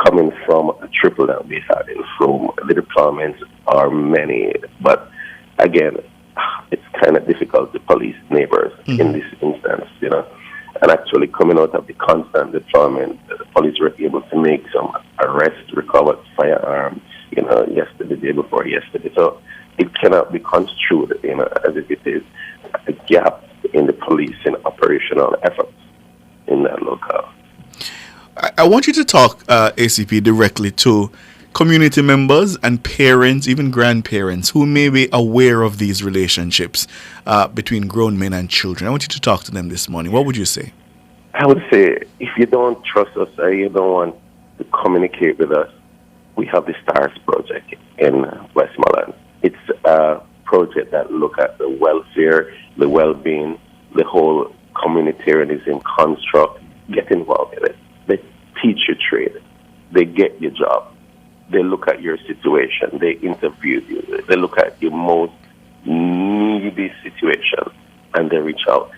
coming from a triple that we had in Frome, the deployments are many, but again, it's kind of difficult to police neighbors in this instance, And actually coming out of the constant deployment, the police were able to make some arrests, recovered firearms, yesterday, the day before yesterday. So it cannot be construed, as if it is a gap in the police and operational efforts in that locale. I want you to talk, ACP, directly to community members and parents, even grandparents, who may be aware of these relationships between grown men and children. I want you to talk to them this morning. What would you say? I would say, if you don't trust us or you don't want to communicate with us, we have the STARS project in Westmoreland. It's a project that looks at the welfare, the well-being, the whole communitarianism construct, get involved in it. They teach you trade. They get your job. They look at your situation. They interview you. They look at your most needy situation, and they reach out.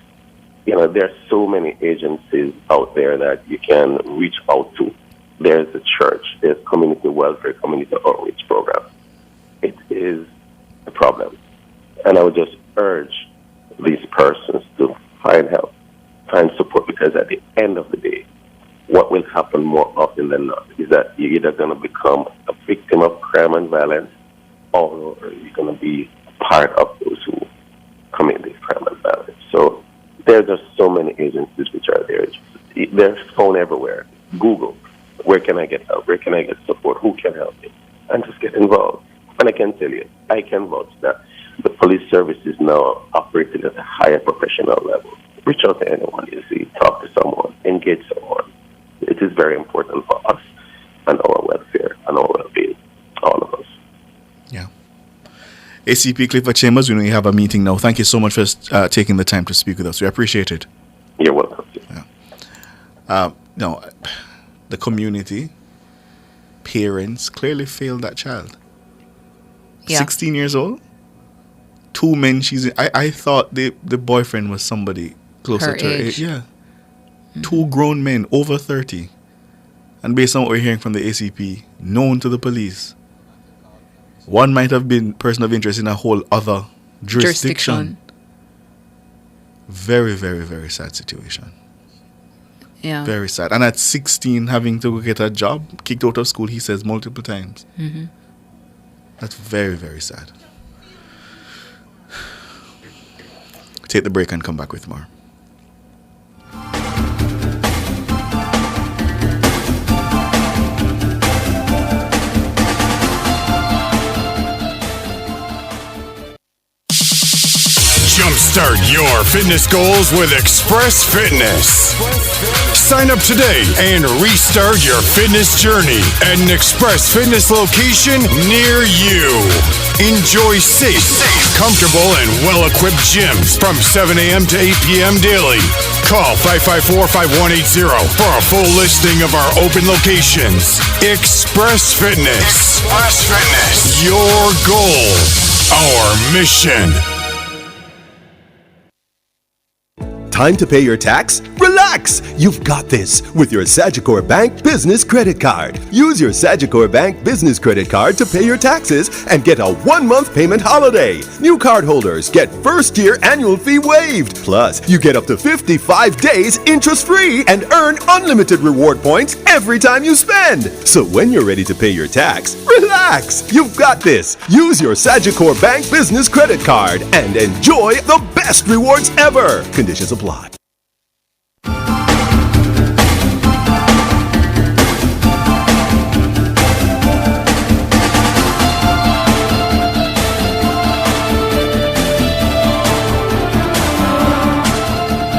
You know, there are so many agencies out there that you can reach out to. There's the church. There's community welfare, community outreach program. It is a problem. And I would just urge these persons to find help, find support, because at the end of the day, what will happen more often than not is that you're either going to become a victim of crime and violence, or you're going to be part of those who commit this crime and violence. So there are just so many agencies which are there. They're found everywhere. Google, where can I get help? Where can I get support? Who can help me? And just get involved. And I can tell you, I can vouch that the police service is now operating at a higher professional level. Reach out to anyone you see, talk to someone, engage someone. It is very important for us and our welfare and our well-being, all of us. Yeah. ACP Clifford Chambers, we know you have a meeting now. Thank you so much for taking the time to speak with us. We appreciate it. You're welcome. Yeah. No, the community, parents clearly failed that child. Yeah. 16 years old, 2 men. I thought the boyfriend was somebody closer to her age. Yeah. 2 grown men over 30. And based on what we're hearing from the ACP, known to the police, one might have been person of interest in a whole other jurisdiction. Very, very, very sad situation. Yeah. Very sad. And at 16, having to go get a job, kicked out of school, he says multiple times. Mm-hmm. That's very, very sad. Take the break and come back with more. Jumpstart your fitness goals with Express Fitness. Sign up today and restart your fitness journey at an Express Fitness location near you. Enjoy safe, comfortable, and well-equipped gyms from 7 a.m. to 8 p.m. daily. Call 554-5180 for a full listing of our open locations. Express Fitness. Express Fitness. Your goal, our mission. Time to pay your tax? Relax! You've got this with your Sagicor Bank Business Credit Card. Use your Sagicor Bank Business Credit Card to pay your taxes and get a 1-month payment holiday. New cardholders get first-year annual fee waived. Plus, you get up to 55 days interest-free and earn unlimited reward points every time you spend. So when you're ready to pay your tax, relax! You've got this. Use your Sagicor Bank Business Credit Card and enjoy the best rewards ever. Conditions apply.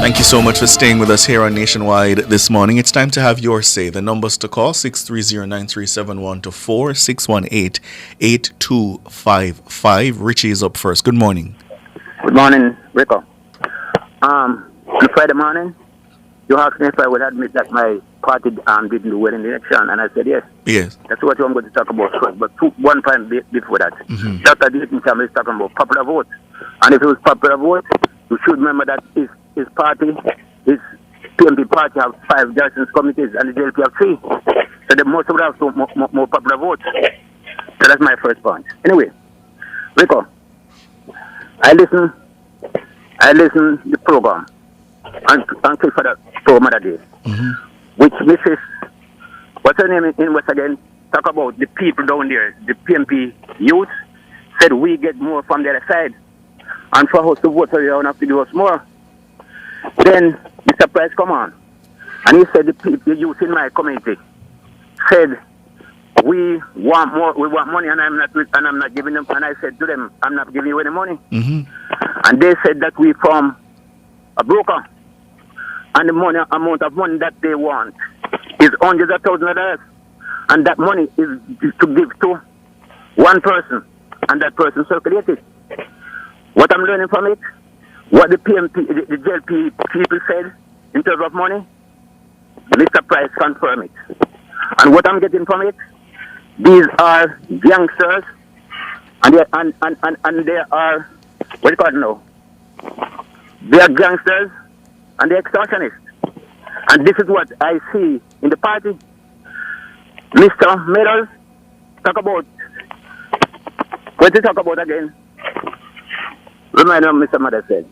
Thank you so much for staying with us here on Nationwide this morning. It's time to have your say. The numbers to call 630-9371 to 4-618-8255. Richie is up first. Good morning. Good morning, Rico. On Friday morning, you asked me if I would admit that my party didn't do well in the election, and I said yes. Yes. That's what I'm going to talk about. But one point before that, Dr. Dayton Campbell is talking about popular vote. And if it was popular vote, you should remember that his party, his PMP party have 5 justice committees and the JLP have 3. So the most would have more popular votes. So that's my first point. Anyway, Rico, I listen the program and click for that program that day, which Mrs. What's her name in West again? Talk about the people down there, the PMP youth said we get more from the other side, and for us to vote for you, we have to do us more. Then Mr. Price come on, and he said the youth in my community said we want more, we want money, and I'm not giving them. And I said to them, I'm not giving you any money. And they said that we from a broker, and the amount of money that they want is hundreds of thousands of dollars, and that money is to give to one person, and that person circulates it. What I'm learning from it, what the PMP, the JLP people said in terms of money, Mr. Price confirmed it. And what I'm getting from it, these are youngsters, and they are, what do you call it now? They are gangsters and they're extortionists. And this is what I see in the party. Mr. Meadows, talk about, what did he talk about again? Remind me what Mr. Meadows said.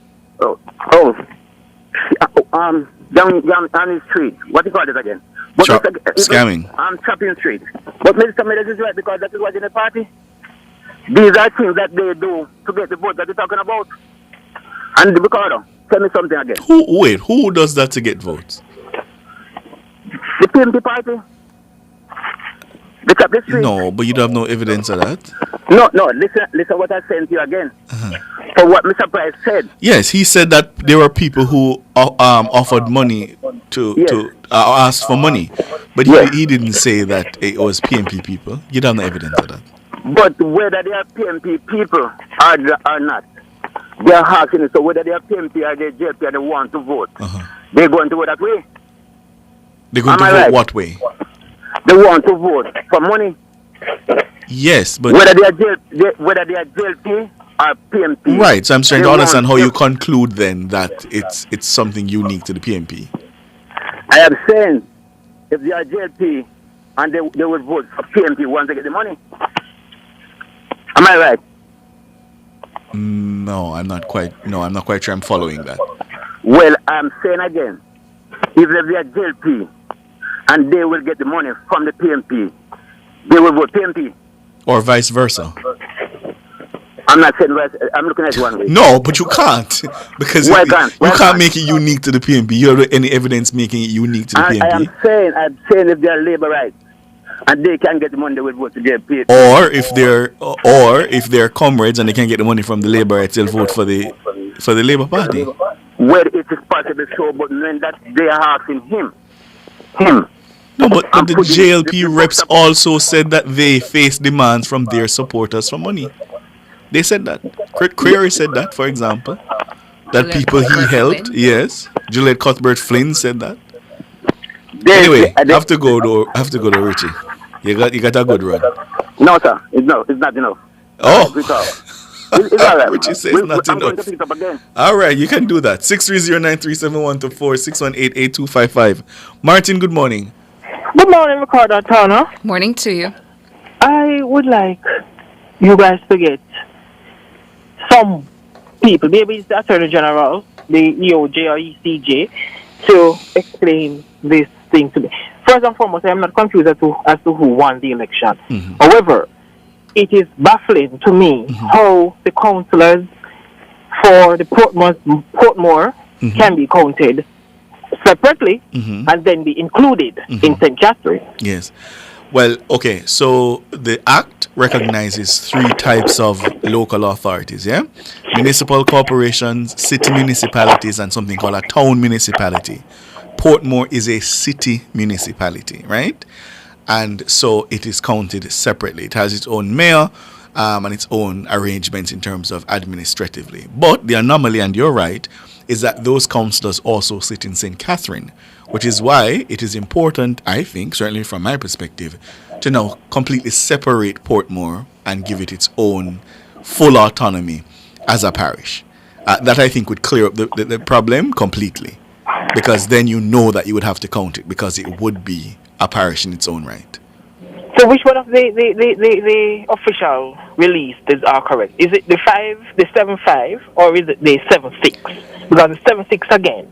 Down on the street. What do you call it again? But Scamming. Chopping street. But Mr. Meadows is right because that is what in the party. These are things that they do to get the vote that you're talking about. And Ricardo, tell me something again. Who does that to get votes? The PMP party. They chop the street. No, but you don't have no evidence of that. No, listen what I sent you again. For what Mr. Price said. Yes, he said that there were people who offered money to ask for money. But he didn't say that it was PMP people. You don't have no evidence of that. But whether they are PMP people or not, they are asking it. So whether they are PMP or they JP or they want to vote, they're going to vote that way. They're going to vote what way? They want to vote for money. Yes, but whether they are JLP or PMP. Right. So I'm trying to understand how you conclude then that it's something unique to the PMP. I am saying if they are JLP and they will vote for PMP once they get the money. Am I right? No, I'm not quite sure I'm following that. Well, I'm saying again, if they are JLP and they will get the money from the PMP, they will vote PMP. Or vice versa. I'm not saying vice. I'm looking at it one way. No, but you can't. Because you can't make it unique to the PMP. You have any evidence making it unique to the PMP? I'm saying if they are labor rights and they can get the money, they will vote to JLP. Or if they're comrades and they can get the money from the labor rights, they'll vote for the Labour Party. Well, it is possible so, but when that they are asking him. No, but the JLP reps also said that they face demands from their supporters for money. They said that. Creary said that, for example. That people he helped, yes. Juliet Cuthbert-Flynn said that. Anyway, I have to go to Richie. You got a good run. No, sir. It's not enough. Oh. It's all right. Richie says not I'm going enough. to pick it up again. All right, you can do that. 630-9371-4 618-8255. Martin, good morning. Good morning, Ricardo Turner. Morning to you. I would like you guys to get some people, maybe it's the Attorney General, the EOJ or ECJ, to explain this thing to me. First and foremost, I am not confused as to who won the election. However, it is baffling to me how the councillors for the Portmore can be counted separately and then be included in St. Catherine. Yes. Well, okay, so the Act recognizes three types of local authorities, yeah? Municipal corporations, city municipalities, and something called a town municipality. Portmore is a city municipality, right? And so it is counted separately. It has its own mayor and its own arrangements in terms of administratively. But the anomaly, and you're right, is that those councillors also sit in St. Catherine, which is why it is important, I think, certainly from my perspective, to now completely separate Portmore and give it its own full autonomy as a parish. That I think would clear up the problem completely, because then you know that you would have to count it, because it would be a parish in its own right. So which one of the official release are correct? Is it the 7-5, or is it the 7-6? Because the 7-6 again,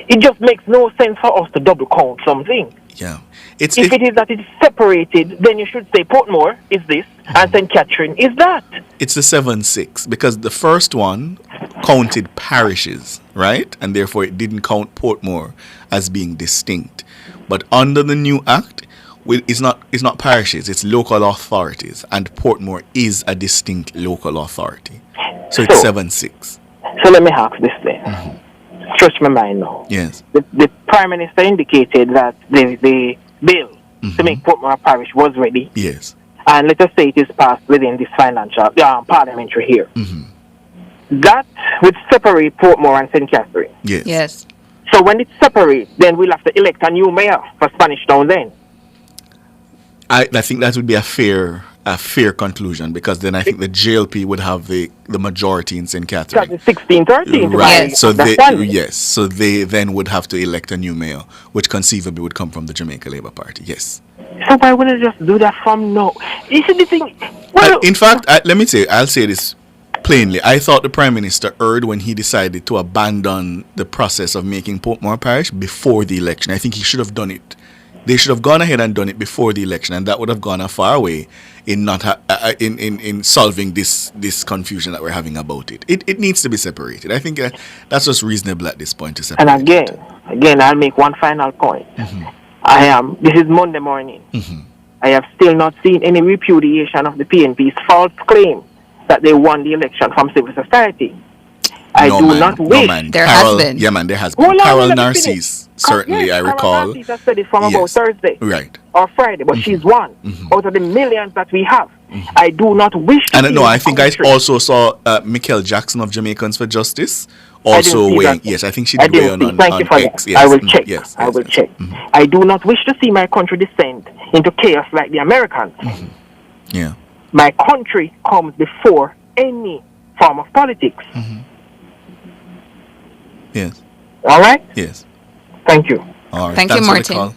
it just makes no sense for us to double count something. Yeah. If it is that it's separated, then you should say Portmore is this and St. Catherine is that. It's the 7-6 because the first one counted parishes, right? And therefore it didn't count Portmore as being distinct. But under the new Act, it's not parishes, it's local authorities, and Portmore is a distinct local authority. So it's 7-6. So let me ask this then. Stretch my mind now. Yes. The Prime Minister indicated that the bill to make Portmore a parish was ready. Yes. And let us say it is passed within this financial parliamentary year. that would separate Portmore and St. Catherine. Yes. Yes. So when it separates, then we'll have to elect a new mayor for Spanish Town then. I think that would be a fair conclusion, because then I think the JLP would have the majority in St. Catherine. Because it's 16-13. Right. So they then would have to elect a new mayor, which conceivably would come from the Jamaica Labour Party. Yes. So why wouldn't they just do that from now? You see the thing. Well, In fact, I'll say this plainly. I thought the Prime Minister erred when he decided to abandon the process of making Portmore Parish before the election. I think he should have done it. They should have gone ahead and done it before the election, and that would have gone a far way in not in solving this confusion that we're having about it. It needs to be separated. I think that's just reasonable at this point to separate. And again, I'll make one final point. This is Monday morning. I have still not seen any repudiation of the PNP's false claim that they won the election from civil society. I do not wish. There has been. Yeah, man, there has been. Carol Narcisse, certainly, yes, I recall. Narcisse has said it from about Thursday. Right. Or Friday, but she's one out of the millions that we have. I do not wish to And see no, I this think country. I also saw Mikel Jackson of Jamaicans for Justice also see weighing. that. Yes, I think she I did weigh didn't on see. Thank you for X. that. Yes. I will check. Yes. I will check. I do not wish to see my country descend into chaos like the Americans. Yeah. My country comes before any form of politics. Yes. All right? Yes. Thank you. All right. Thank you, Thanks for the Martin. call.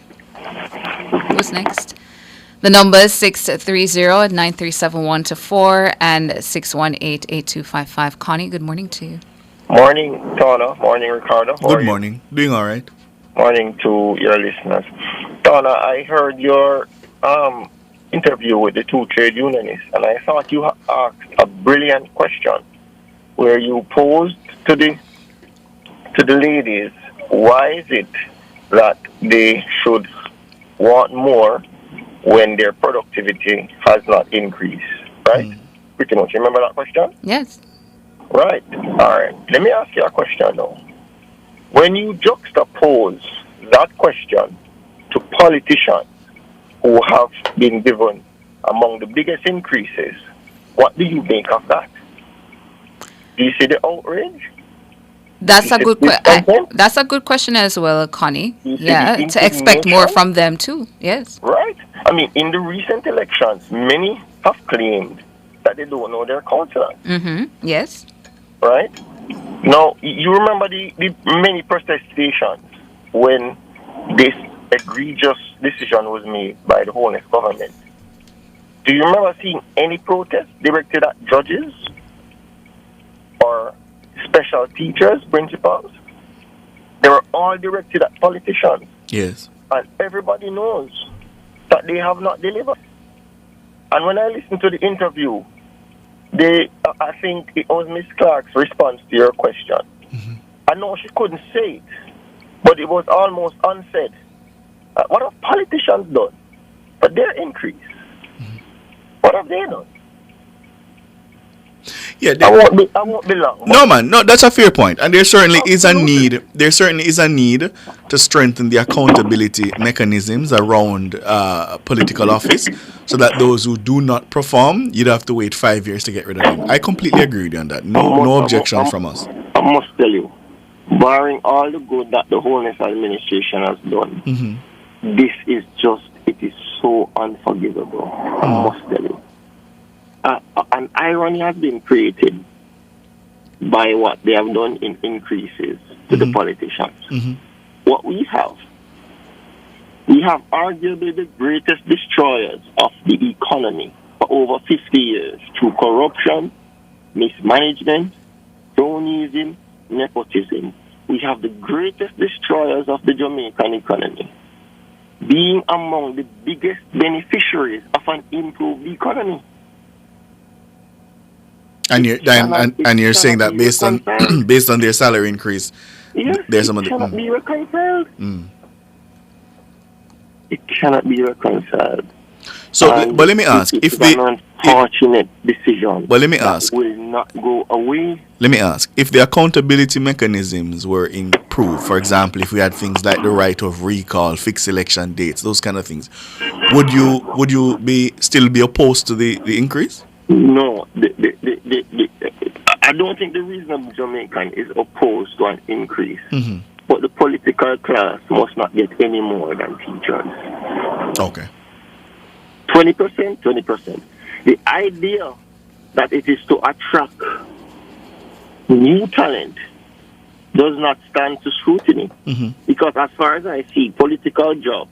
Who's next? The number is 630-9371-4 and 618-8255. Connie, good morning to you. Morning, Donna. Morning, Ricardo. How are Good you? morning. Doing all right. Morning to your listeners. Donna, I heard your interview with the two trade unionists, and I thought you asked a brilliant question where you posed to the ladies, why is it that they should want more when their productivity has not increased, right? Pretty much. Remember that question? Yes. Right. All right. Let me ask you a question now. When you juxtapose that question to politicians who have been given among the biggest increases, what do you make of that? Do you see the outrage? That's a good that's a good question as well, Connie. Yeah, to expect more from them too. Yes. Right. I mean, in the recent elections, many have claimed that they don't know their councillors. Yes. Right? Now, you remember the many protestations when this egregious decision was made by the Holness government. Do you remember seeing any protest directed at judges or special teachers, principals? They were all directed at politicians. Yes. And everybody knows that they have not delivered. And when I listened to the interview, I think it was Miss Clark's response to your question. I know she couldn't say it, but it was almost unsaid. What have politicians done for their increase? What have they done? Yeah, I won't be long. No, man, no, that's a fair point, and there certainly is a need. There certainly is a need to strengthen the accountability mechanisms around political office, so that those who do not perform, you'd have to wait 5 years to get rid of them. I completely agree with you on that. No objection from us. I must tell you, barring all the good that the Holness administration has done, this is it is so unforgivable. I must tell you. An irony has been created by what they have done in increases to the politicians. What we have arguably the greatest destroyers of the economy for over 50 years through corruption, mismanagement, cronyism, nepotism. We have the greatest destroyers of the Jamaican economy being among the biggest beneficiaries of an improved economy. And you're saying that based on based on their salary increase, there's some of the cannot be reconciled. It cannot be reconciled. So, but let me ask, if the unfortunate decision, but let me ask, will not go away. Let me ask, if the accountability mechanisms were improved, for example, if we had things like the right of recall, fixed election dates, those kind of things, would you still be opposed to the increase? No, I don't think the reasonable Jamaican is opposed to an increase. But the political class must not get any more than teachers. Okay. 20%, 20%. The idea that it is to attract new talent does not stand to scrutiny. Because as far as I see, political jobs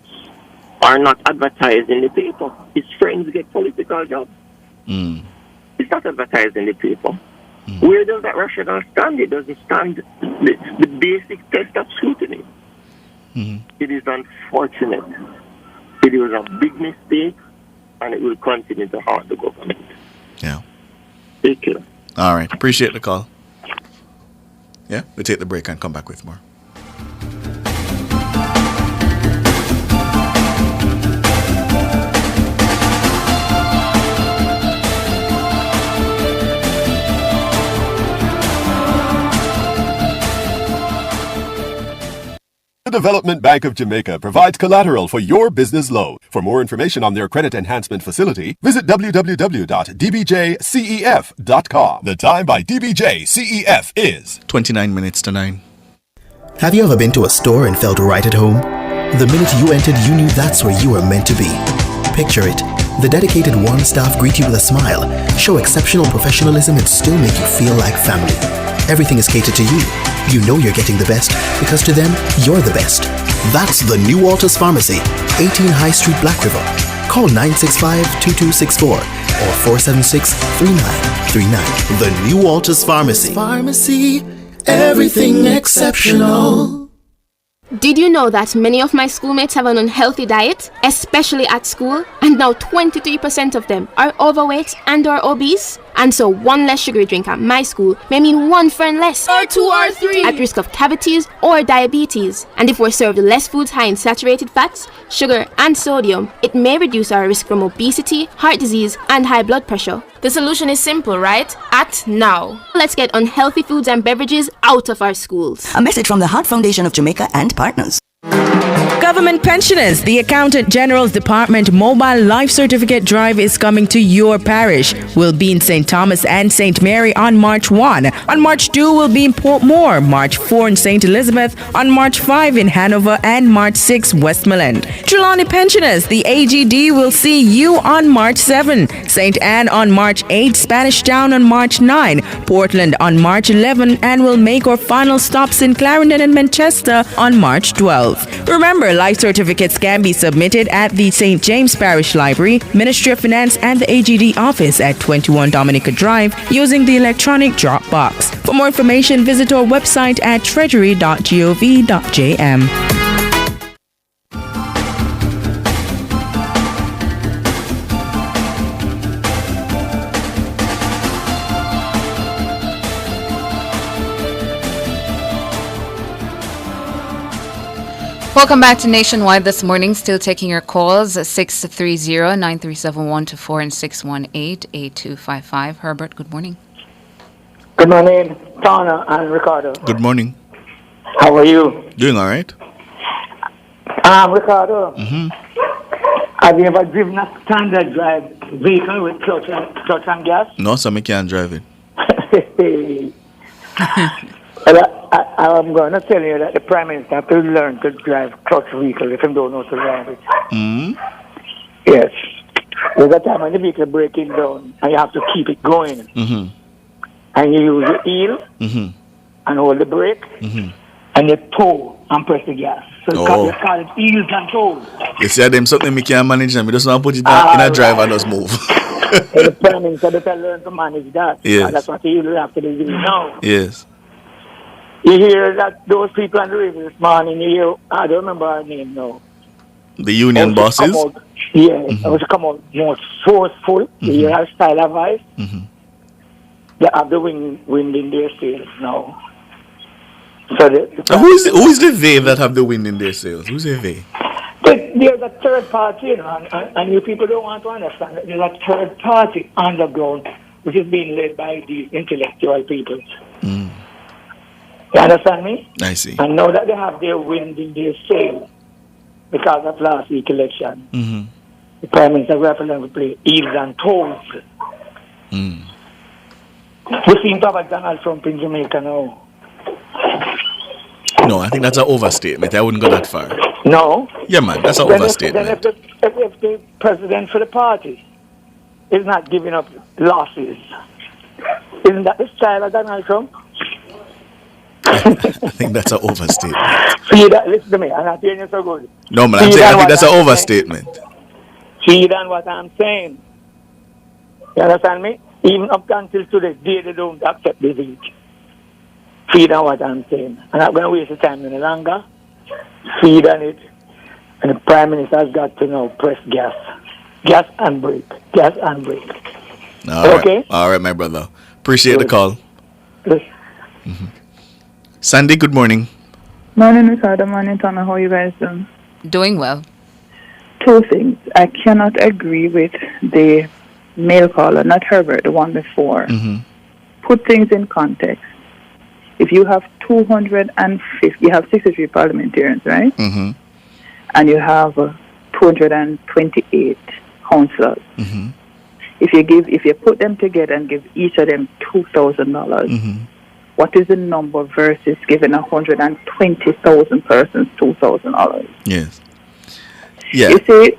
are not advertised in the paper. His friends get political jobs. It's not advertised in the paper. Where does that rationale stand? It doesn't stand the basic test of scrutiny. It is unfortunate. It was a big mistake, and it will continue to haunt the government. Yeah. Take care. All right. Appreciate the call. Yeah, we'll take the break and come back with more. The Development Bank of Jamaica provides collateral for your business loan. For more information on their credit enhancement facility, visit www.dbjcef.com. The time by DBJ-CEF is 29 minutes to 9. Have you ever been to a store and felt right at home? The minute you entered, you knew that's where you were meant to be. Picture it. The dedicated warm staff greet you with a smile, show exceptional professionalism, and still make you feel like family. Everything is catered to you. You know you're getting the best, because to them, you're the best. That's the New Walters Pharmacy, 18 High Street, Black River. Call 965-2264 or 476-3939. The New Walters Pharmacy. Pharmacy, everything exceptional. Did you know that many of my schoolmates have an unhealthy diet, especially at school? And now 23% of them are overweight and or obese? And so one less sugary drink at my school may mean one friend less, or 2 or 3, at risk of cavities or diabetes. And if we're served less foods high in saturated fats, sugar and sodium, it may reduce our risk from obesity, heart disease and high blood pressure. The solution is simple, right? Act now. Let's get unhealthy foods and beverages out of our schools. A message from the Heart Foundation of Jamaica and partners. Government pensioners, the Accountant General's Department Mobile Life Certificate Drive is coming to your parish. We'll be in St. Thomas and St. Mary on March 1. On March 2, we'll be in Portmore. March 4 in St. Elizabeth. On March 5 in Hanover and March 6 Westmoreland. Trelawney pensioners, the AGD will see you on March 7. St. Anne on March 8. Spanish Town on March 9. Portland on March 11. And we'll make our final stops in Clarendon and Manchester on March 12. Remember, life certificates can be submitted at the St. James Parish Library, Ministry of Finance, and the AGD office at 21 Dominica Drive using the electronic drop box. For more information, visit our website at treasury.gov.jm. Welcome back to Nationwide this morning. Still taking your calls, 630-9371-4 and 618-8255. Herbert, good morning. Good morning, Tana and Ricardo. Good morning. How are you? Doing all right. Ricardo, have you ever driven a standard drive vehicle with clutch and gas? No, so I can't drive it. Well, I'm going to tell you that the Prime Minister has to learn to drive clutch vehicle if he don't know to drive it. Yes. There's a time when the vehicle breaking down and you have to keep it going. And you use the heel and hold the brake and you tow and press the gas. So you call it heels and toes. You see them something me can't manage and me just want to put it in a drive and just move. So the Prime Minister has to learn to manage that. Yes. And that's what he will have to do now. Yes. You hear that those people on the river this morning, I don't remember her name now. The union bosses? It was come out more forceful. You hear her style of voice. They have the wind in their sails now. So who is the they that have the wind in their sails? Who's the they? There's a third party, you know, and you people don't want to understand that there's a third party underground which is being led by these intellectual people. You understand me? I see. And now that they have their wind in their sail because of last week's election, the Prime Minister will have to learn to play heels and toes. We seem to have a Donald Trump in Jamaica now. No, I think that's an overstatement. I wouldn't go that far. No? Yeah, man, that's an Then overstatement. if the president for the party is not giving up losses, isn't that the style of Donald Trump? I think that's an overstatement. See that? Listen to me. I'm not hearing you so good. No, man, I'm saying I think that's an overstatement. Feed on what I'm saying. You understand me? Even up until today, they don't accept defeat. Feed on what I'm saying. I'm not going to waste the time any longer. Feed on it. And the Prime Minister has got to now press gas. Gas and brake. Gas and brake. Okay? All right, my brother. Appreciate the call. Yes. Sandy, good morning. Morning, Ricardo. Morning, Tana. How are you guys doing? Doing well. Two things. I cannot agree with the male caller, not Herbert, the one before. Put things in context. If you have 250, you have 63 parliamentarians, right? And you have 228 councillors. If you put them together and give each of them $2,000, what is the number versus giving 120,000 persons $2,000? Yes. Yeah. You see,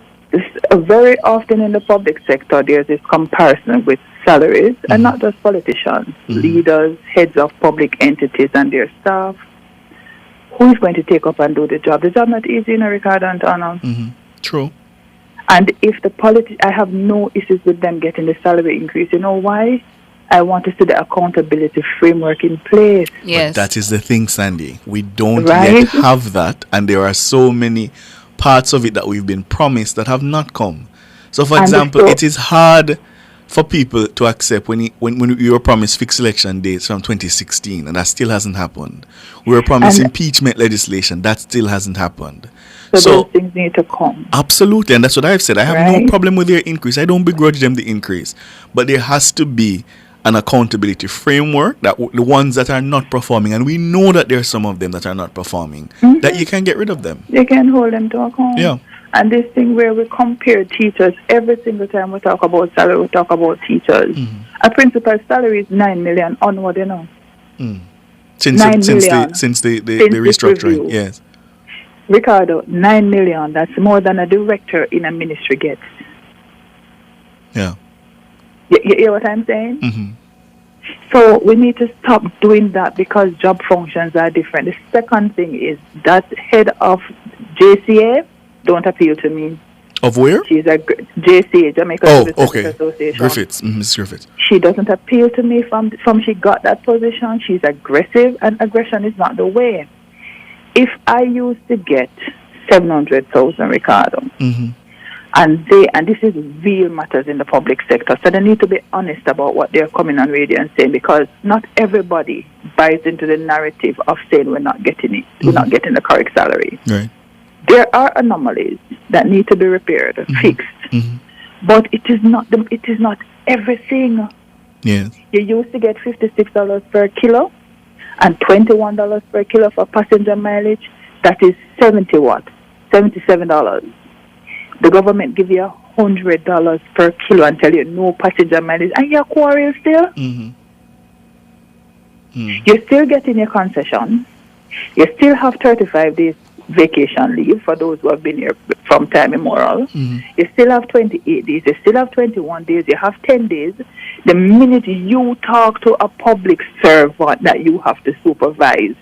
very often in the public sector, there's this comparison with salaries, and not just politicians, leaders, heads of public entities and their staff. Who is going to take up and do the job? The job not easy, Ricardo and Donald. True. And if the I have no issues with them getting the salary increase. You know why? I want to see the accountability framework in place. But that is the thing, Sandy. We don't yet have that, and there are so many parts of it that we've been promised that have not come. So, for example, it is hard for people to accept when we were promised fixed election dates from 2016, and that still hasn't happened. We were promised impeachment legislation, that still hasn't happened. So those things need to come. Absolutely, and that's what I've said. I have no problem with their increase. I don't begrudge them the increase, but there has to be an accountability framework that the ones that are not performing, and we know that there are some of them that are not performing, that you can get rid of them. You can hold them to account. Yeah. And this thing where we compare teachers, every single time we talk about salary, we talk about teachers. A principal's salary is 9 million onward, you know. Since the restructuring, review. yes. Ricardo, 9 million, that's more than a director in a ministry gets. Yeah. You hear what I'm saying? So we need to stop doing that because job functions are different. The second thing is that head of JCA don't appeal to me. Of where? She's a JCA, Jamaica Civil Service Association. Griffiths, Miss Griffiths. She doesn't appeal to me from she got that position. She's aggressive, and aggression is not the way. If I used to get 700,000, Ricardo, and this is real matters in the public sector, so they need to be honest about what they're coming on radio and saying, because not everybody buys into the narrative of saying we're not getting it, we're not getting the correct salary. Right. There are anomalies that need to be repaired, fixed, but it is not everything. Yes. You used to get $56 per kilo and $21 per kilo for passenger mileage. That is $77. The government give you $100 per kilo and tell you no passenger mileage, and you're quarrel still. You're still getting your concession. You still have 35 days vacation leave for those who have been here from time immemorial. You still have 28 days. You still have 21 days. You have 10 days. The minute you talk to a public servant that you have to supervise,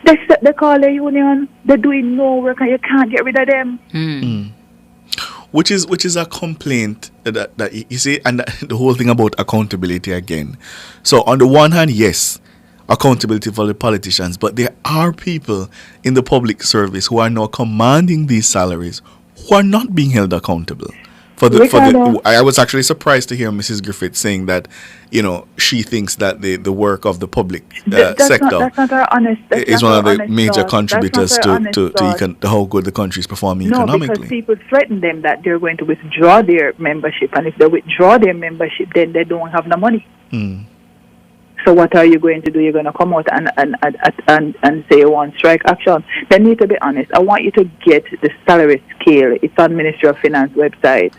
they call a union. They're doing no work and you can't get rid of them. Which is a complaint that you see, and the whole thing about accountability again. So on the one hand, yes, accountability for the politicians, but there are people in the public service who are now commanding these salaries who are not being held accountable. I was actually surprised to hear Mrs. Griffith saying that, she thinks that the work of the public sector is one of the major contributors to how good the country is performing economically. No, because people threaten them that they're going to withdraw their membership, and if they withdraw their membership, then they don't have the money. So what are you going to do? You're going to come out and say you want strike action. They need to be honest. I want you to get the salary scale. It's on Ministry of Finance website.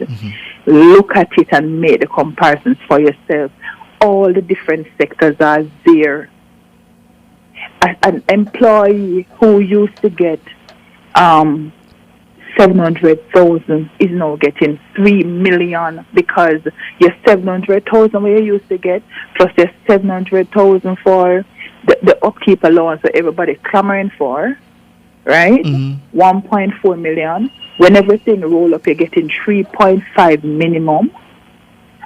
Look at it and make the comparisons for yourself. all the different sectors are there. An employee who used to get 700,000 is now getting 3 million because your 700,000 where you used to get plus your 700,000 for the upkeep allowance that everybody clamoring for, right? 1.4 million. When everything roll up, you're getting 3.5 minimum.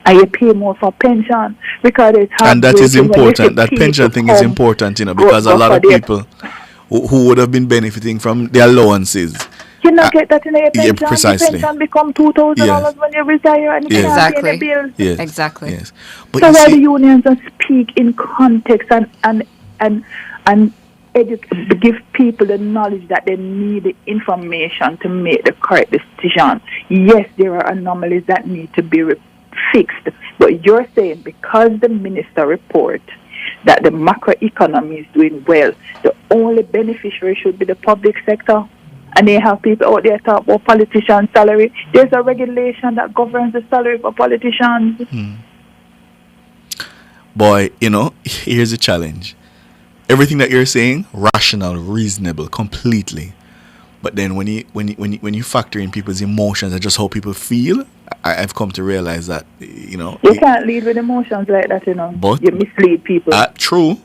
And you pay more for pension because it's hard. And that is important. That pension thing is important, because a lot of people who would have been benefiting from the allowances. You not get that in your pension. Yeah, precisely. The pension become $2,000 when you retire and you can't pay the bill. Yes. Exactly. Yes. But so you why see, the unions don't speak in context and give people the knowledge that they need the information to make the correct decision. Yes, there are anomalies that need to be fixed, but you're saying because the minister report that the macroeconomy is doing well, the only beneficiary should be the public sector, and they have people out there talk about politicians' salary. There's a regulation that governs the salary for politicians. Boy, here's the challenge. Everything that you're saying, rational, reasonable, completely. But then when you factor in people's emotions and just how people feel, I've come to realize that you can't lead with emotions like that. But you mislead people. True.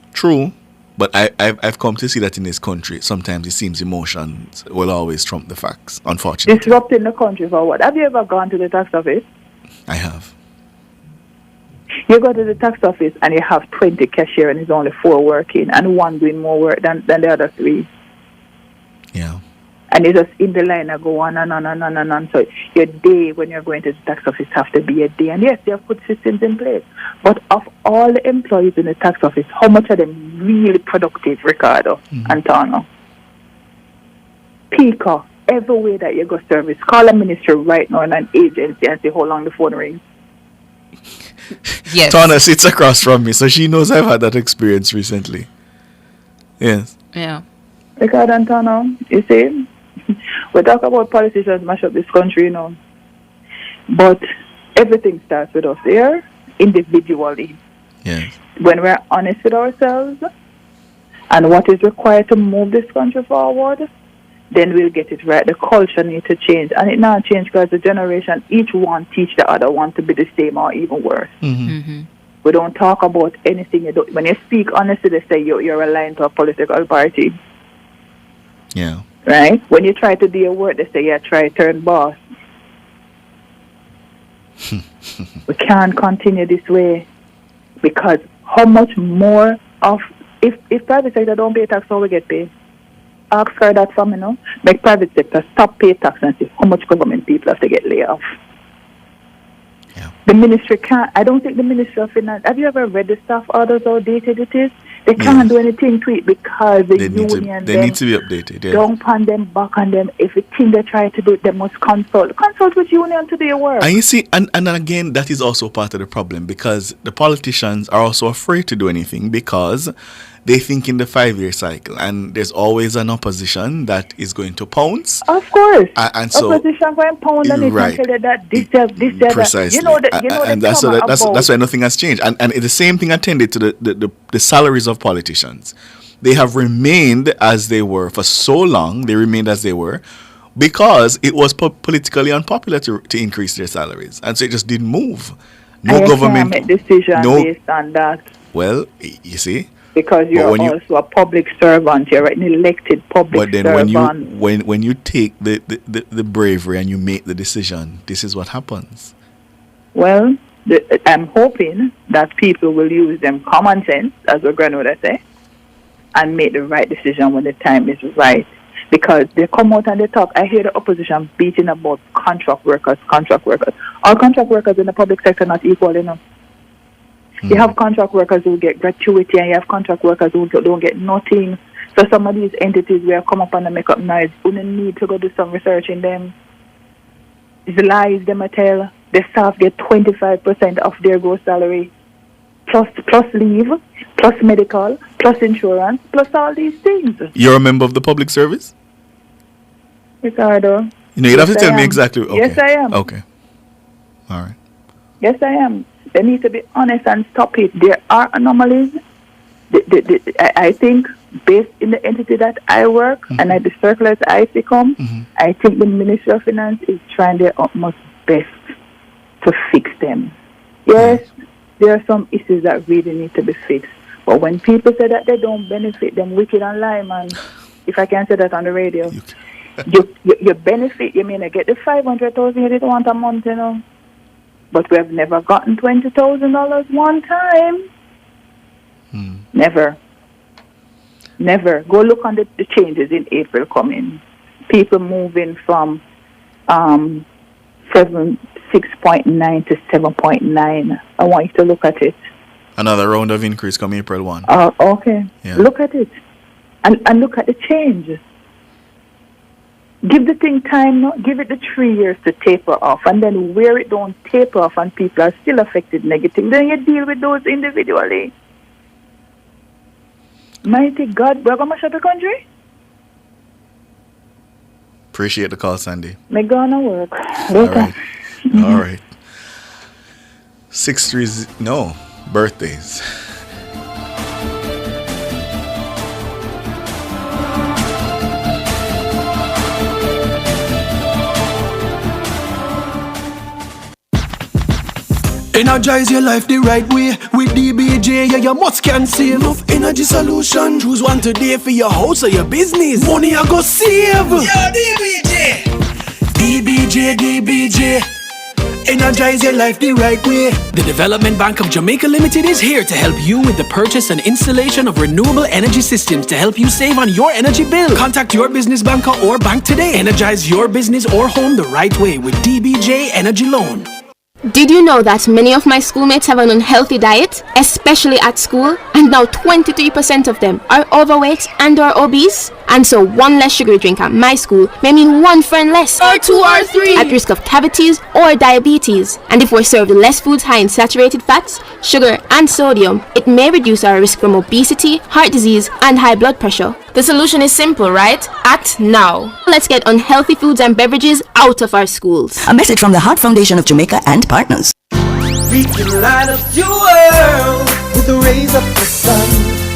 But I've come to see that in this country, sometimes it seems emotions will always trump the facts. Unfortunately, disrupting the country for what? Have you ever gone to the tax office? I have. You go to the tax office and you have 20 cashier and there's only 4 working and one doing more work than the other 3. Yeah. And you just in the line and go on and on and on and on. So your day when you're going to the tax office have to be a day. And yes, they have put systems in place. But of all the employees in the tax office, how much are them really productive, Ricardo and Tano? Pico, every way that you go service, call a ministry right now in an agency and say how long the phone rings. Yes. Tana sits across from me, so she knows I've had that experience recently. Yes. Yeah. Ricardo and Tano, you see, we talk about politicians mash up this country, but everything starts with us here, individually. Yes. When we're honest with ourselves and what is required to move this country forward, then we'll get it right. The culture needs to change. And it not change because the generation, each one teach the other one to be the same or even worse. We don't talk about anything. When you speak honestly, they say you're aligned to a political party. Yeah. Right? When you try to do your work, they say, try turn boss. We can't continue this way because how much more of, if private sector don't pay tax, how we get paid? Ask her that from, make private sector stop pay tax and see how much government people have to get laid off. Yeah. The ministry can't, I don't think the Ministry of Finance, have you ever read the staff orders, how dated it is? They can't do anything to it because the union they need to be updated. Yeah. Don't pan them back on them. Everything they try to do, they must consult with union to do your work. And you see, and again, that is also part of the problem because the politicians are also afraid to do anything because they think in the 5-year cycle, and there's always an opposition that is going to pounce. Of course, and so opposition going pound on it and tell you that this, precisely. And that's why nothing has changed. And the same thing attended to the salaries of politicians. They have remained as they were for so long. They remained as they were because it was politically unpopular to increase their salaries, and so it just didn't move. No government can't make decisions based on that. Well, you see. Because you're also a public servant, you're an elected public servant. But then when you take the bravery and you make the decision, this is what happens. Well, I'm hoping that people will use them common sense, as our grandmother say, and make the right decision when the time is right. Because they come out and they talk. I hear the opposition beating about contract workers. All contract workers in the public sector are not equal enough. You have contract workers who get gratuity and you have contract workers who don't get nothing. So some of these entities will come up and make up noise. We need to go do some research in them. It's lies them I tell. The staff get 25% of their gross salary, plus leave, plus medical, plus insurance, plus all these things. You're a member of the public service? Ricardo. You'd have to tell me exactly. Okay. Yes, I am. Okay. All right. Yes, I am. They need to be honest and stop it. There are anomalies. I think, based in the entity that I work and at the circle that I become, I think the Ministry of Finance is trying their utmost best to fix them. Yes, there are some issues that really need to be fixed. But when people say that they don't benefit, them wicked and lie, man. If I can say that on the radio, you benefit. You mean I get the 500,000 you didn't want a month, you know? But we have never gotten $20,000 one time. Never. Go look on the changes in April coming. People moving from 6.9 to 7.9. I want you to look at it. Another round of increase coming April 1. Okay. Yeah. Look at it. And look at the change. Give the thing time, no? Give it the 3 years to taper off. And then where it don't taper off and people are still affected negatively, then you deal with those individually. Mighty God, we're going to mash up the country? Appreciate the call, Sandy. May God not work. All right. All right. 630, no, birthdays. Energize your life the right way with DBJ. Yeah, you must can save enough energy solution. Choose one today for your house or your business. Money I go save. Yeah, DBJ. Energize your life the right way. The Development Bank of Jamaica Limited is here to help you with the purchase and installation of renewable energy systems to help you save on your energy bill. Contact your business banker or bank today. Energize your business or home the right way with DBJ Energy Loan. Did you know that many of my schoolmates have an unhealthy diet, especially at school, and now 23% of them are overweight and or obese? And so one less sugary drink at my school may mean one friend less, or two or three, at risk of cavities or diabetes. And if we're served less foods high in saturated fats, sugar and sodium, it may reduce our risk from obesity, heart disease and high blood pressure. The solution is simple, right? Act now. Let's get unhealthy foods and beverages out of our schools. A message from the Heart Foundation of Jamaica and partners. We can light up your world with the rays of the sun,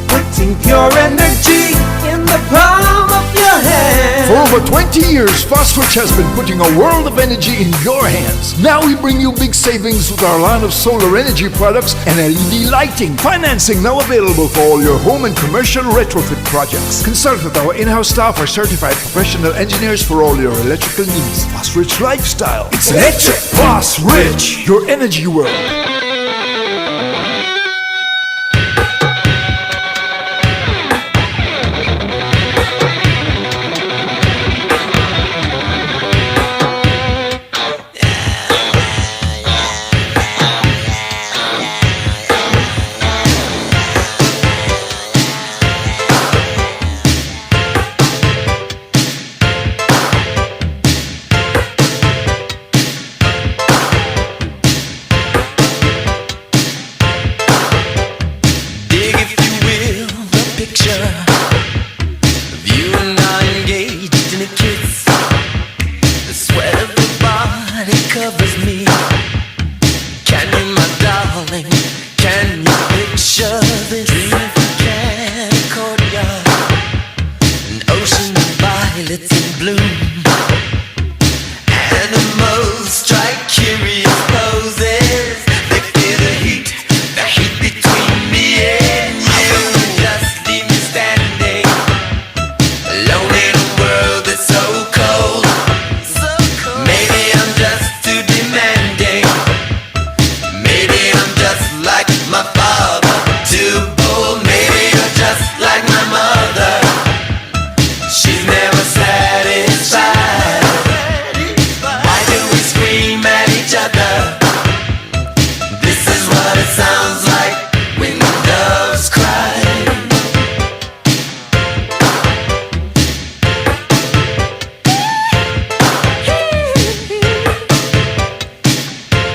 putting pure energy in the palm of your hand. For over 20 years, Fosrich has been putting a world of energy in your hands. Now we bring you big savings with our line of solar energy products and LED lighting. Financing now available for all your home and commercial retrofit projects. Consult with our in-house staff or certified professional engineers for all your electrical needs. Fosrich Lifestyle. It's electric. Fosrich, your energy world.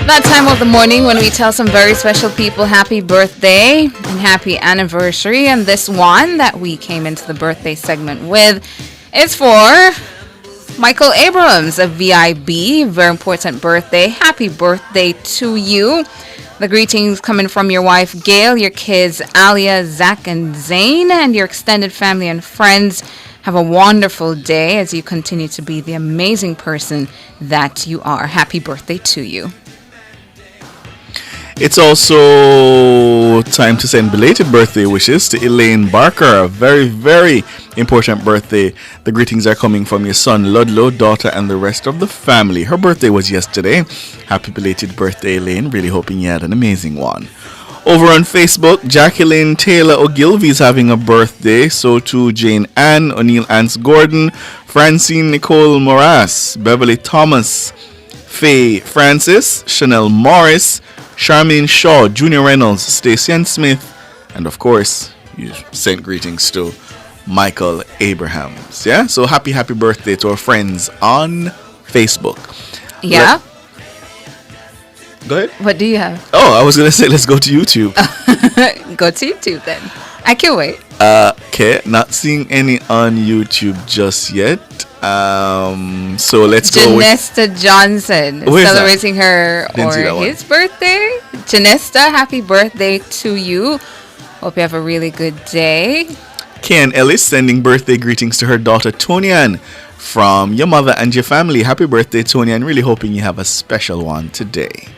That time of the morning when we tell some very special people happy birthday and happy anniversary. And this one that we came into the birthday segment with is for Michael Abrams of VIB. Very important birthday. Happy birthday to you. The greetings coming from your wife, Gail, your kids, Alia, Zach, and Zane, and your extended family and friends. Have a wonderful day as you continue to be the amazing person that you are. Happy birthday to you. It's also time to send belated birthday wishes to Elaine Barker. A very, very important birthday. The greetings are coming from your son Ludlow, daughter, and the rest of the family. Her birthday was yesterday. Happy belated birthday, Elaine. Really hoping you had an amazing one. Over on Facebook, Jacqueline Taylor Ogilvy is having a birthday. So too Jane Ann, O'Neill Ance Gordon, Francine Nicole Moras, Beverly Thomas, Faye Francis, Chanel Morris, Charmaine Shaw, Junior Reynolds, Stacey Ann Smith, and of course, you sent greetings to Michael Abrahams. Yeah, so happy birthday to our friends on Facebook. Yeah. Go ahead. What do you have? Oh, I was gonna say let's go to YouTube. Go to YouTube then. I can't wait. Okay, not seeing any on YouTube just yet. So let's go with Janesta Johnson celebrating her or his birthday. Janesta, happy birthday to you. Hope you have a really good day. Ken Ellis sending birthday greetings to her daughter Tonian from your mother and your family. Happy birthday, Tonian. Really hoping you have a special one today.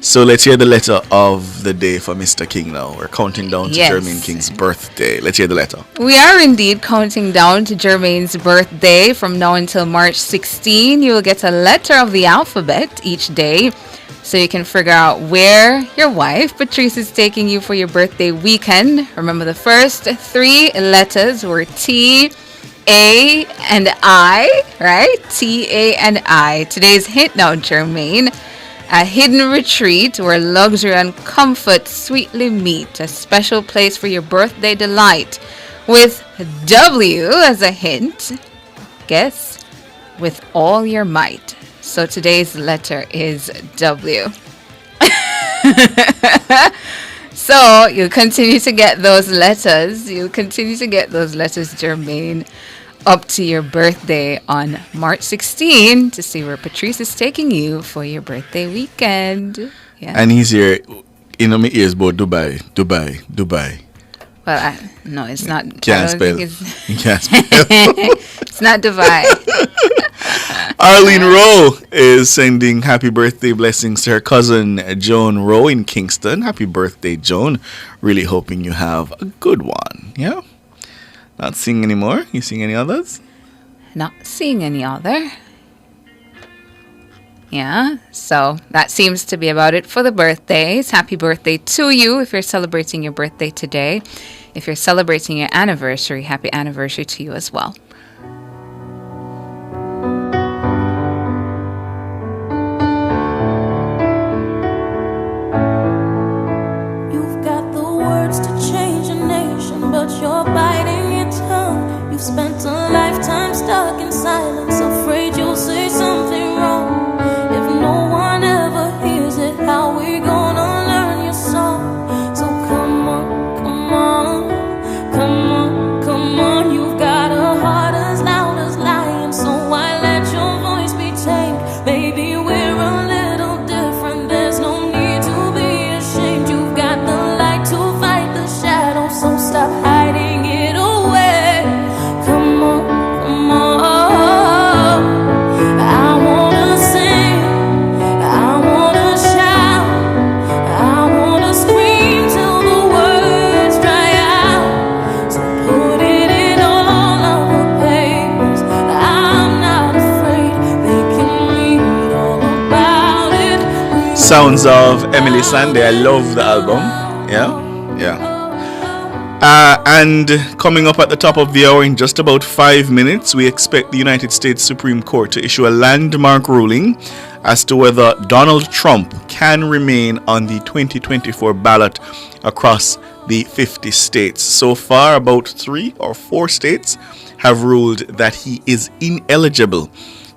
So let's hear the letter of the day for Mr. King now. We're counting down to Jermaine King's birthday. Let's hear the letter. We are indeed counting down to Jermaine's birthday. From now until March 16, you will get a letter of the alphabet each day, so you can figure out where your wife, Patrice, is taking you for your birthday weekend. Remember, the first three letters were T, A, and I, right? T, A, and I. Today's hint now, Jermaine. A hidden retreat where luxury and comfort sweetly meet. A special place for your birthday delight. With W as a hint. Guess with all your might. So today's letter is W. So you'll continue to get those letters. You'll continue to get those letters, Jermaine, up to your birthday on March 16 to see where Patrice is taking you for your birthday weekend. Yeah. And he's here in my ears about Dubai. Well, no, it's not. Can't spell. He can't spell. It's not Dubai. Arlene Rowe is sending happy birthday blessings to her cousin Joan Rowe in Kingston. Happy birthday, Joan. Really hoping you have a good one. Yeah. Not seeing any more? You seeing any others? Not seeing any other. Yeah, so that seems to be about it for the birthdays. Happy birthday to you if you're celebrating your birthday today. If you're celebrating your anniversary, happy anniversary to you as well. You've got the words to change a nation, but you're biting your tongue. You've spent a lifetime stuck in silence, afraid you'll say something wrong. If no one ever hears it, how we gonna learn your song? So come on, come on, come on, come on. You've got a heart as loud as lion, so why let your voice be tamed? Baby, we're a little different, there's no need to be ashamed. You've got the light to fight the shadow, so stop hiding it away. Come on, come on. I wanna sing, I wanna shout, I wanna scream till the words dry out. So put it in all of the papers, I'm not afraid, they can read all about it. Sounds of Emily Sande. I love the album. Yeah. And coming up at the top of the hour in just about 5 minutes, we expect the United States Supreme Court to issue a landmark ruling as to whether Donald Trump can remain on the 2024 ballot across the 50 states. So far, about 3 or 4 states have ruled that he is ineligible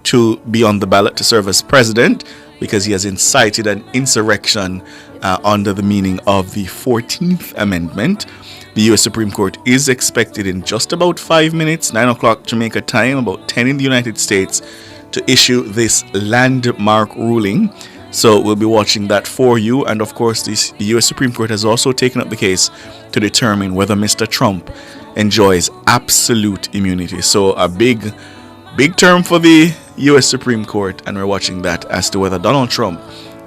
to be on the ballot to serve as president because he has incited an insurrection under the meaning of the 14th Amendment. The U.S. Supreme Court is expected in just about 5 minutes, 9 o'clock Jamaica time, about 10 in the United States, to issue this landmark ruling. So we'll be watching that for you. And of course, the U.S. Supreme Court has also taken up the case to determine whether Mr. Trump enjoys absolute immunity. So a big term for the U.S. Supreme Court, and we're watching that as to whether Donald Trump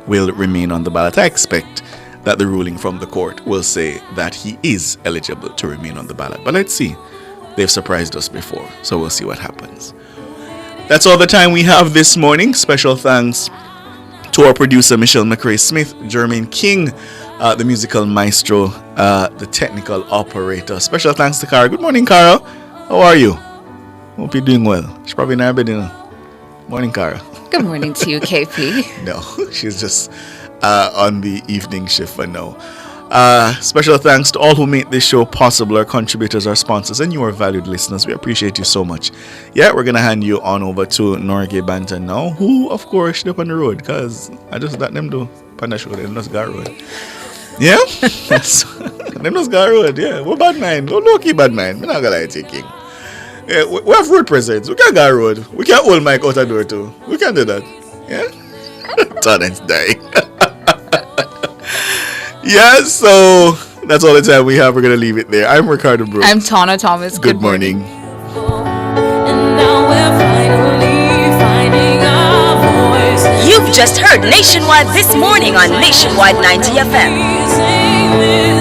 will remain on the ballot. I expect that the ruling from the court will say that he is eligible to remain on the ballot. But let's see. They've surprised us before, so we'll see what happens. That's all the time we have this morning. Special thanks to our producer, Michelle McRae Smith, Jermaine King, the musical maestro, the technical operator. Special thanks to Cara. Good morning, Cara. How are you? Hope you're doing well. She's probably in her bed, you know. Morning, Cara. Good morning to you, KP. No, she's just on the evening shift for now. Special thanks to all who make this show possible, our contributors, our sponsors, and you, our valued listeners. We appreciate you so much. Yeah, we're going to hand you on over to Norgay Banton now, who, of course, should up on the road, because I just let them do Panda Show, they just got road. Yeah? Them just got road, yeah. We're bad mind. We're low-key bad mind. We're not going to lie to you, King. Yeah, we have road presence. We can't go road. We can't hold Mike out the door too. We can't do that. Yeah? Torrance dying. Yeah, so that's all the time we have. We're going to leave it there. I'm Ricardo Brooks. I'm Tana Thomas. Good morning. You've just heard Nationwide this morning on Nationwide 90 FM.